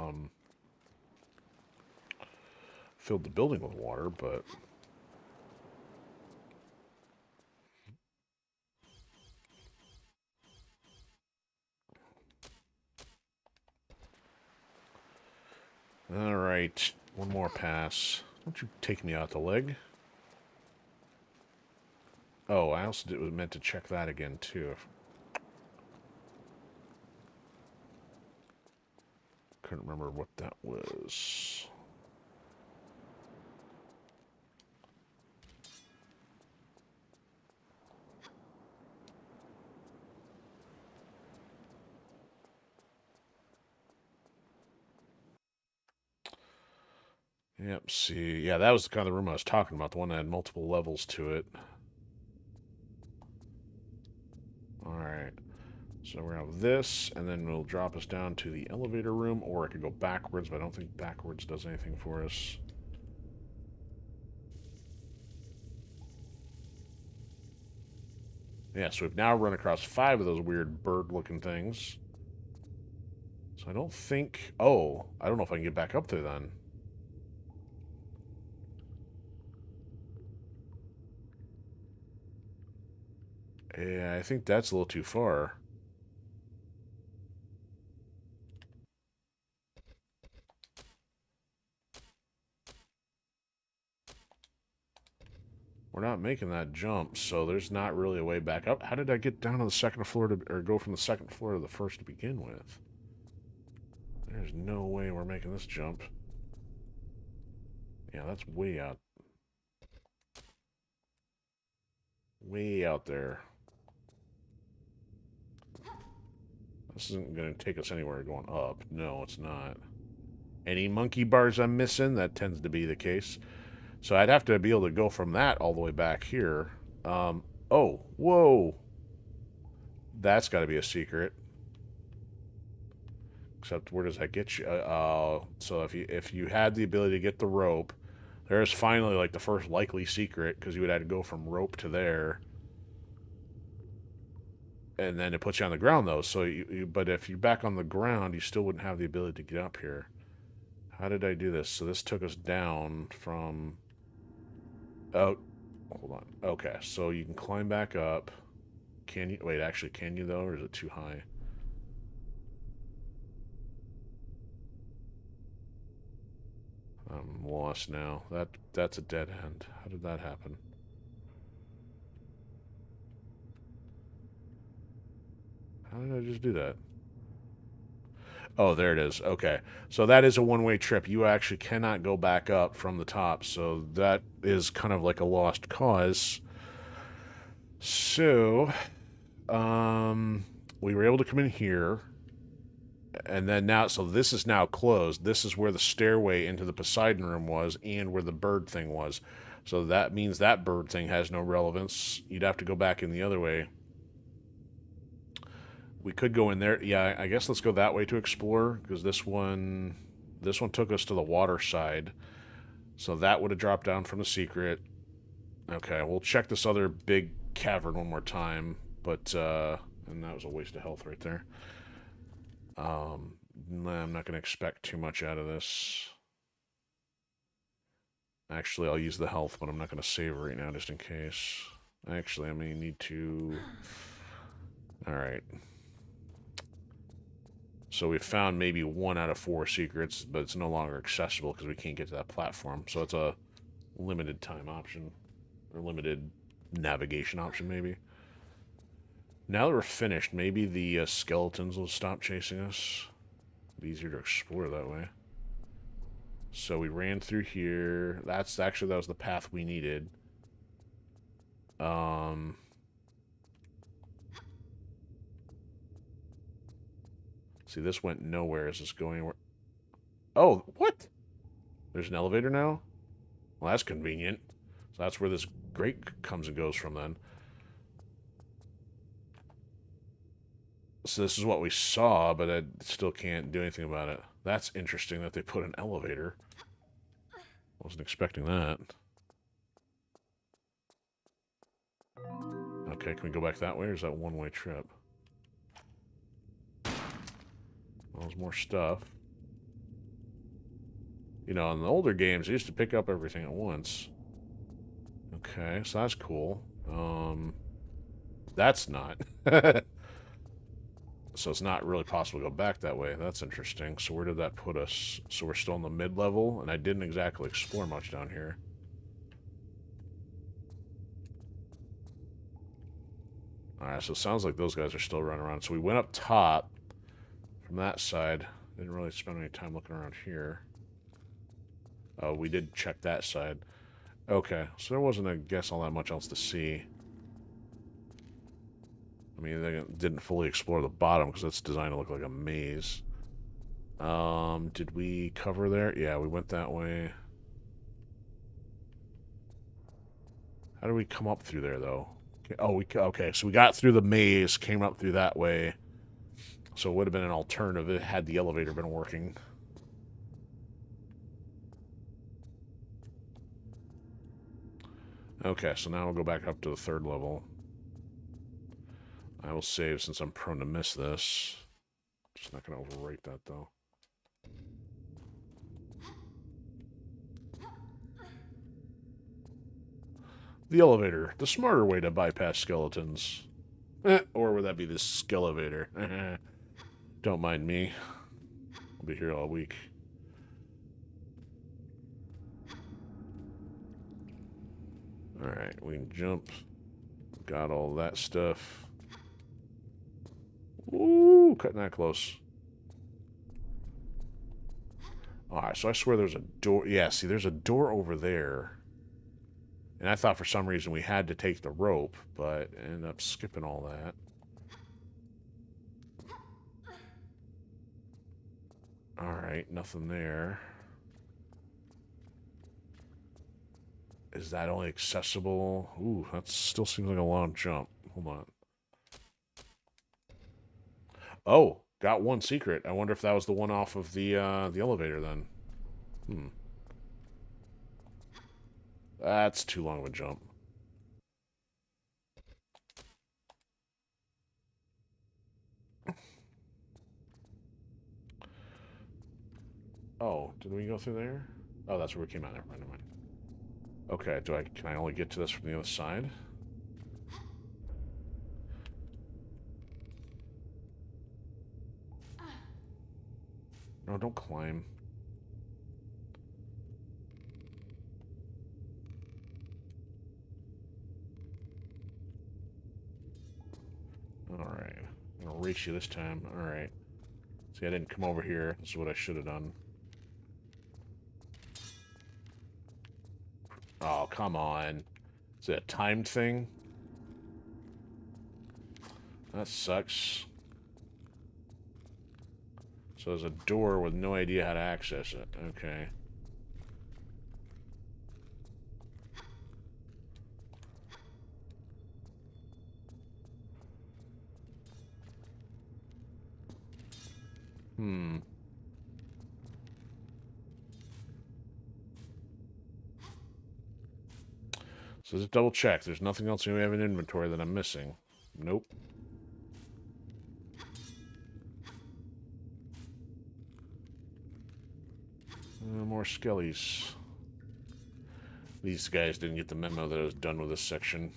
filled the building with water, but... Alright, one more pass. Don't you take me out the leg. Oh, I also was meant to check that again, too. Couldn't remember what that was. Yep, see. Yeah, that was the kind of room I was talking about, the one that had multiple levels to it. Alright. So we're going to have this, and then it'll drop us down to the elevator room, or I could go backwards, but I don't think backwards does anything for us. Yeah, so we've now run across 5 of those weird bird-looking things. So I don't think... Oh, I don't know if I can get back up there then. Yeah, I think that's a little too far. We're not making that jump, so there's not really a way back up. How did I get down to the second floor to... Or go from the second floor to the first to begin with? There's no way we're making this jump. Yeah, that's way out. Way out there. This isn't going to take us anywhere going up. No, it's not. Any monkey bars I'm missing? That tends to be the case. So I'd have to be able to go from that all the way back here. Oh, whoa. That's got to be a secret. Except where does that get you? So if you had the ability to get the rope, there's finally like the first likely secret, because you would have to go from rope to there. And then it puts you on the ground, though. So but if you're back on the ground, you still wouldn't have the ability to get up here. How did I do this? So this took us down from... Oh, hold on. Okay, so you can climb back up. Can you... Wait, actually, can you, though? Or is it too high? I'm lost now. That's a dead end. How did that happen? How did I just do that? Oh, there it is. Okay. So that is a one-way trip. You actually cannot go back up from the top. So that is kind of like a lost cause. So, we were able to come in here. And then now, so this is now closed. This is where the stairway into the Poseidon room was and where the bird thing was. So that means that bird thing has no relevance. You'd have to go back in the other way. We could go in there. Yeah, I guess let's go that way to explore, because this one took us to the water side. So that would have dropped down from the secret. Okay, we'll check this other big cavern one more time, but and that was a waste of health right there. I'm not going to expect too much out of this. Actually, I'll use the health, but I'm not going to save right now just in case. Actually, I may need to... Alright. So we found maybe 1 out of 4 secrets, but it's no longer accessible because we can't get to that platform. So it's a limited time option, or limited navigation option, maybe. Now that we're finished, maybe the skeletons will stop chasing us. It'll be easier to explore that way. So we ran through here. That was the path we needed. See, this went nowhere. Is this going where? Oh, what? There's an elevator now? Well, that's convenient. So that's where this grate comes and goes from then. So this is what we saw, but I still can't do anything about it. That's interesting that they put an elevator. Wasn't expecting that. Okay, can we go back that way, or is that one-way trip? Well, there's more stuff. You know, in the older games, I used to pick up everything at once. Okay, so that's cool. That's not. So it's not really possible to go back that way. That's interesting. So where did that put us? So we're still in the mid-level, and I didn't exactly explore much down here. Alright, so it sounds like those guys are still running around. So we went up top from that side. Didn't really spend any time looking around here. Oh, we did check that side. Okay, so there wasn't, I guess, all that much else to see. I mean, they didn't fully explore the bottom because it's designed to look like a maze. Did we cover there? Yeah, we went that way. How do we come up through there, though? Oh, okay, so we got through the maze, came up through that way. So it would have been an alternative had the elevator been working. Okay, so now we'll go back up to the 3rd level. I will save since I'm prone to miss this. Just not going to overwrite that, though. The elevator. The smarter way to bypass skeletons. Or would that be the skelevator? Don't mind me. I'll be here all week. Alright, we can jump. Got all that stuff. Ooh, cutting that close. Alright, so I swear there's a door. Yeah, see, there's a door over there. And I thought for some reason we had to take the rope, but ended up skipping all that. Alright, nothing there. Is that only accessible? Ooh, that still seems like a long jump. Hold on. Oh, got one secret. I wonder if that was the one off of the elevator then. That's too long of a jump. Oh, did we go through there? Oh, that's where we came out. Never mind. Okay, can I only get to this from the other side? No, don't climb. Alright. I'm gonna reach you this time. Alright. See, I didn't come over here. This is what I should have done. Oh, come on. Is it a timed thing? That sucks. So there's a door with no idea how to access it. Okay. So just double check. There's nothing else we have in inventory that I'm missing. Nope. More skellies. These guys didn't get the memo that I was done with this section.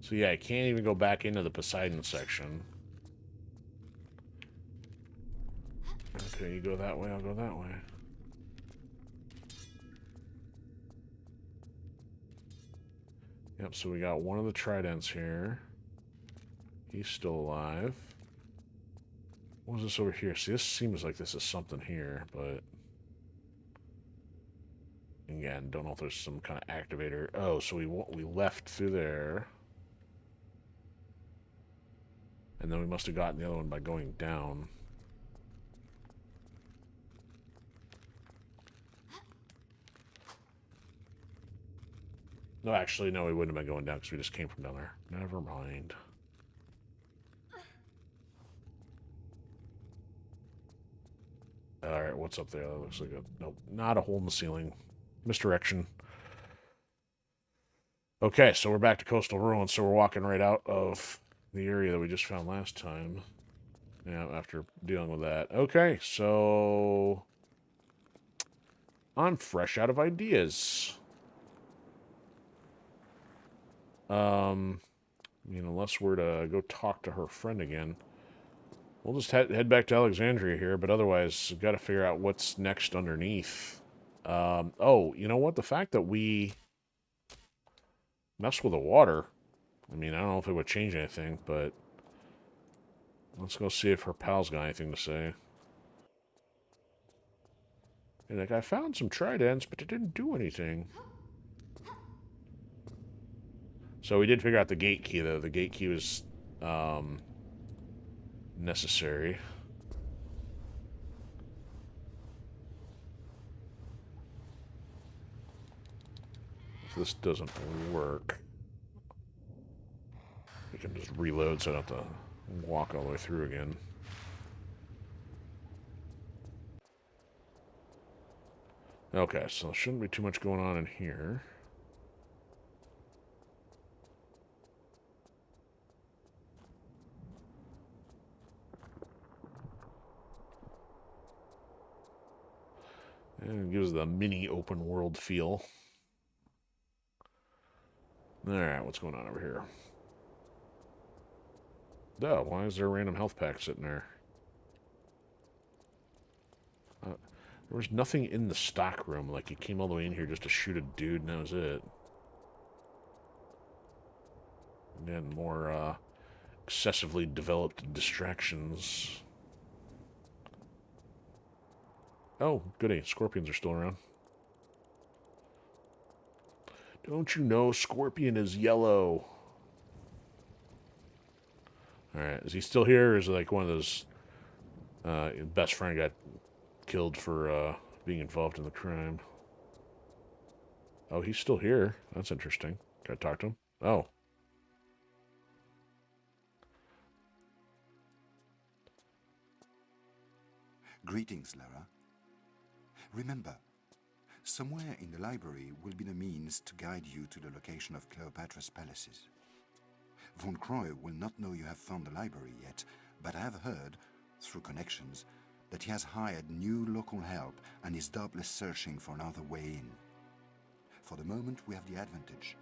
So yeah, I can't even go back into the Poseidon section. Okay, you go that way, I'll go that way. Yep, so we got one of the tridents here. He's still alive. What is this over here? See, this seems like this is something here, but... Again, don't know if there's some kind of activator. Oh, so we left through there. And then we must have gotten the other one by going down. No, actually, no, we wouldn't have been going down because we just came from down there. Never mind. Alright, what's up there? That looks like a... Nope, not a hole in the ceiling. Misdirection. Okay, so we're back to coastal ruins, so we're walking right out of the area that we just found last time. Yeah, after dealing with that. Okay, so... I'm fresh out of ideas. I mean, unless we're to go talk to her friend again. We'll just head back to Alexandria here, but otherwise, we've got to figure out what's next underneath. Oh, you know what? The fact that we messed with the water, I mean, I don't know if it would change anything, but let's go see if her pal's got anything to say. And like, I found some tridents, but it didn't do anything. So we did figure out the gate key, though. The gate key was necessary. If this doesn't work, we can just reload so I don't have to walk all the way through again. Okay, so there shouldn't be too much going on in here. And it gives the mini open world feel. Alright, what's going on over here? Duh, why is there a random health pack sitting there? There was nothing in the stock room. Like, you came all the way in here just to shoot a dude and that was it. And then more, excessively developed distractions. Oh, goody. Scorpions are still around. Don't you know Scorpion is yellow? Alright, is he still here, or is it like one of those best friend got killed for being involved in the crime? Oh, he's still here. That's interesting. Can I talk to him? Oh. Greetings, Lara. Remember, somewhere in the library will be the means to guide you to the location of Cleopatra's palaces. Von Croy will not know you have found the library yet, but I have heard, through connections, that he has hired new local help and is doubtless searching for another way in. For the moment, we have the advantage.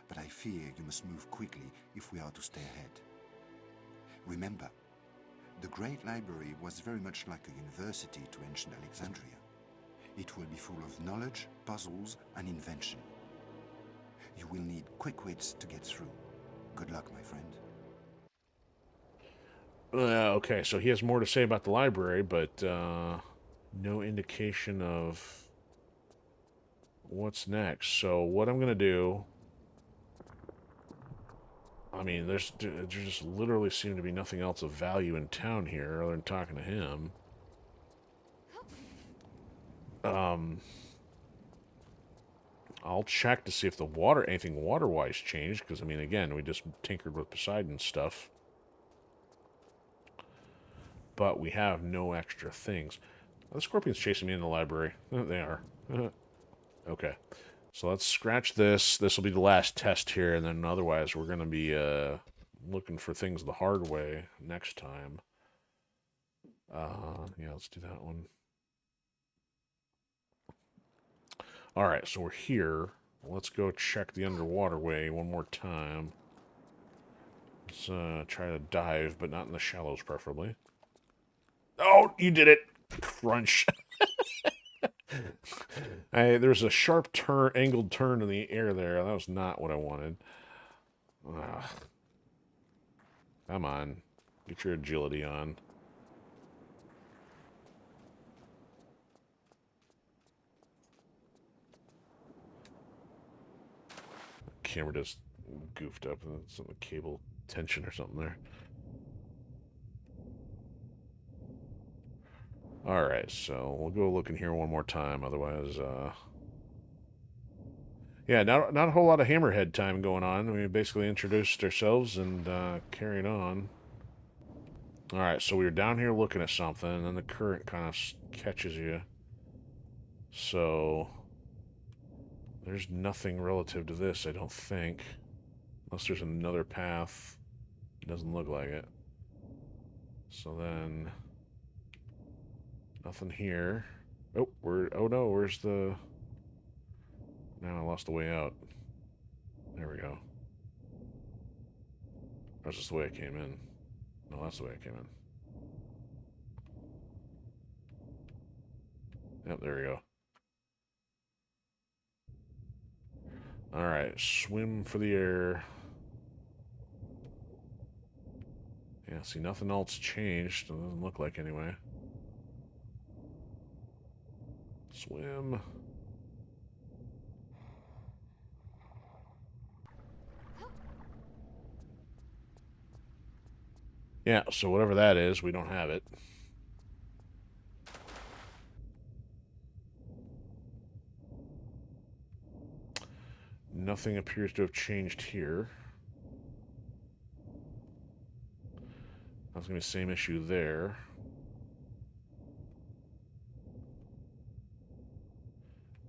But I fear you must move quickly if we are to stay ahead. Remember, the Great Library was very much like a university to ancient Alexandria. It will be full of knowledge, puzzles, and invention. You will need quick wits to get through. Good luck, my friend. Okay, so he has more to say about the library, but no indication of what's next. So what I'm going to do... I mean, there just literally seemed to be nothing else of value in town here other than talking to him. I'll check to see if anything water-wise changed, because, I mean, again, we just tinkered with Poseidon stuff. But we have no extra things. Oh, the scorpion's chasing me in the library. They are. Okay. So let's scratch this. This will be the last test here, and then otherwise we're going to be looking for things the hard way next time. Yeah, let's do that one. Alright, so we're here. Let's go check the underwater way one more time. Let's try to dive, but not in the shallows, preferably. Oh, you did it! Crunch. There's a sharp turn, angled turn in the air there. That was not what I wanted. Ugh. Come on. Get your agility on. Camera just goofed up and some cable tension or something there. Alright, so we'll go look in here one more time, otherwise, yeah, not a whole lot of hammerhead time going on. We basically introduced ourselves and carried on. Alright, so we were down here looking at something, and then the current kind of catches you. So, there's nothing relative to this, I don't think. Unless there's another path. It doesn't look like it. So then... nothing here. Oh, oh no, where's the... Now I lost the way out. There we go. That's just the way I came in. No, that's the way I came in. Yep, there we go. Alright, swim for the air. Yeah, see, nothing else changed. It doesn't look like anyway. Swim. Yeah, so whatever that is, we don't have it. Nothing appears to have changed here. That's going to be the same issue there.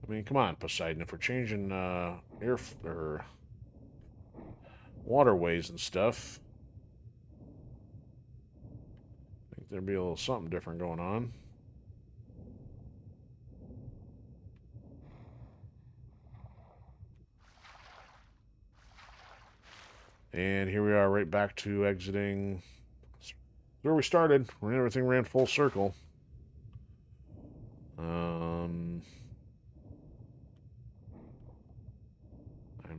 I mean, come on, Poseidon. If we're changing air or waterways and stuff, I think there'd be a little something different going on. And here we are, right back to exiting where we started, when everything ran full circle. I'm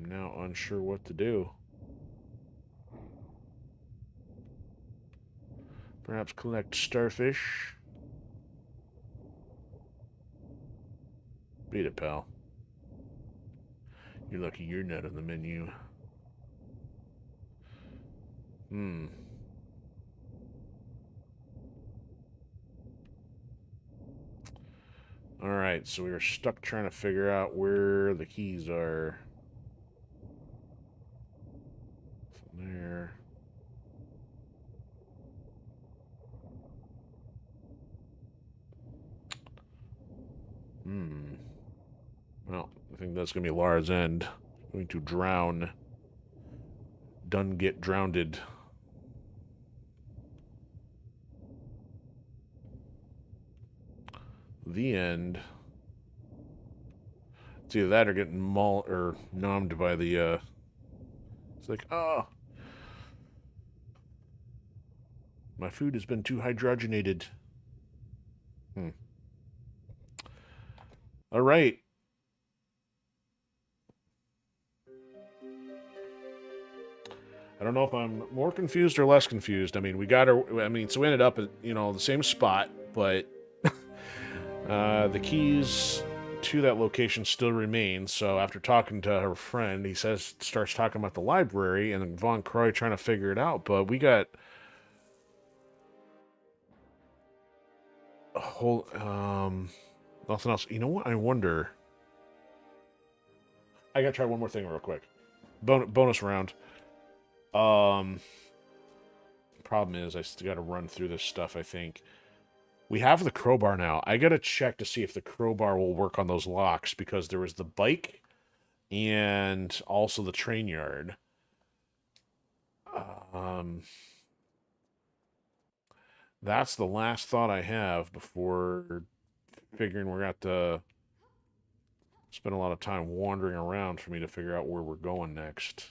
now unsure what to do. Perhaps collect starfish. Beat it, pal. You're lucky you're not on the menu. Alright, so we are stuck trying to figure out where the keys are. From there. Well, I think that's going to be Lara's end. Going to drown. Done get drowned. The end. It's either that or getting mauled or numbed by the, It's like, oh. My food has been too hydrogenated. Alright. I don't know if I'm more confused or less confused. I mean, so we ended up at, the same spot, but the keys to that location still remain. So after talking to her friend, he starts talking about the library and Von Croy trying to figure it out, but we got a whole, nothing else. You know what? I wonder. I gotta try one more thing real quick. Bonus round. Problem is, I still got to run through this stuff, I think. We have the crowbar now. I got to check to see if the crowbar will work on those locks, because there was the bike and also the train yard. That's the last thought I have before figuring we're going to have to spend a lot of time wandering around for me to figure out where we're going next.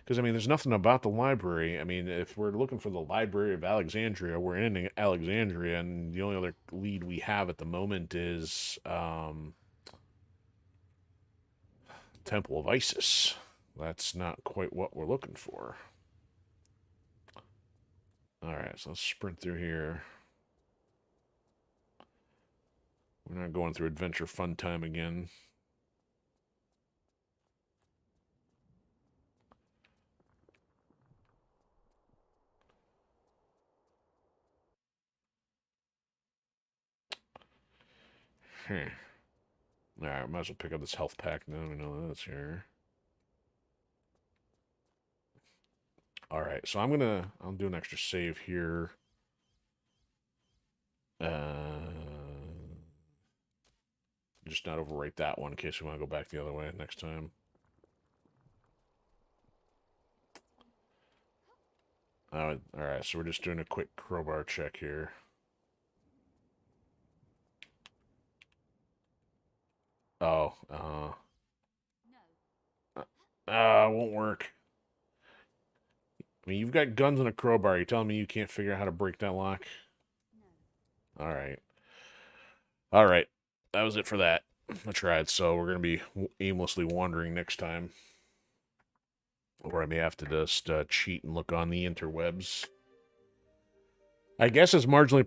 Because, I mean, there's nothing about the library. I mean, if we're looking for the Library of Alexandria, we're in Alexandria, and the only other lead we have at the moment is Temple of Isis. That's not quite what we're looking for. Alright, so let's sprint through here. We're not going through Adventure Fun Time again. Alright, might as well pick up this health pack now. We know that's here. Alright, so I'll do an extra save here. Just not overwrite that one in case we want to go back the other way next time. Alright, so we're just doing a quick crowbar check here. Oh, won't work. I mean, you've got guns and a crowbar. You're telling me you can't figure out how to break that lock? All right. All right. That was it for that. I tried, so we're going to be aimlessly wandering next time. Or I may have to just cheat and look on the interwebs. I guess it's marginally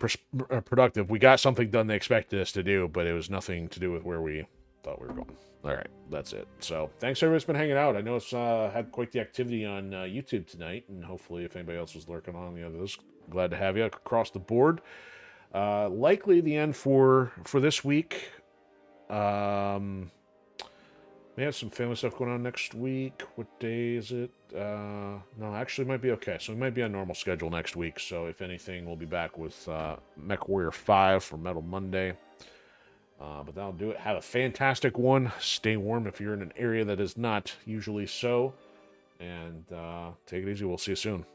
productive. We got something done they expected us to do, but it was nothing to do with where we thought we were going. All right, that's it. So thanks everybody's been hanging out. I know it's had quite the activity on YouTube tonight, and hopefully if anybody else was lurking on the others, glad to have you across the board. Likely the end for this week. May have some family stuff going on next week. What day is it? No, actually it might be okay. So we might be on normal schedule next week. So if anything, we'll be back with Mech Warrior 5 for Metal Monday. But that'll do it. Have a fantastic one. Stay warm if you're in an area that is not usually so. And take it easy. We'll see you soon.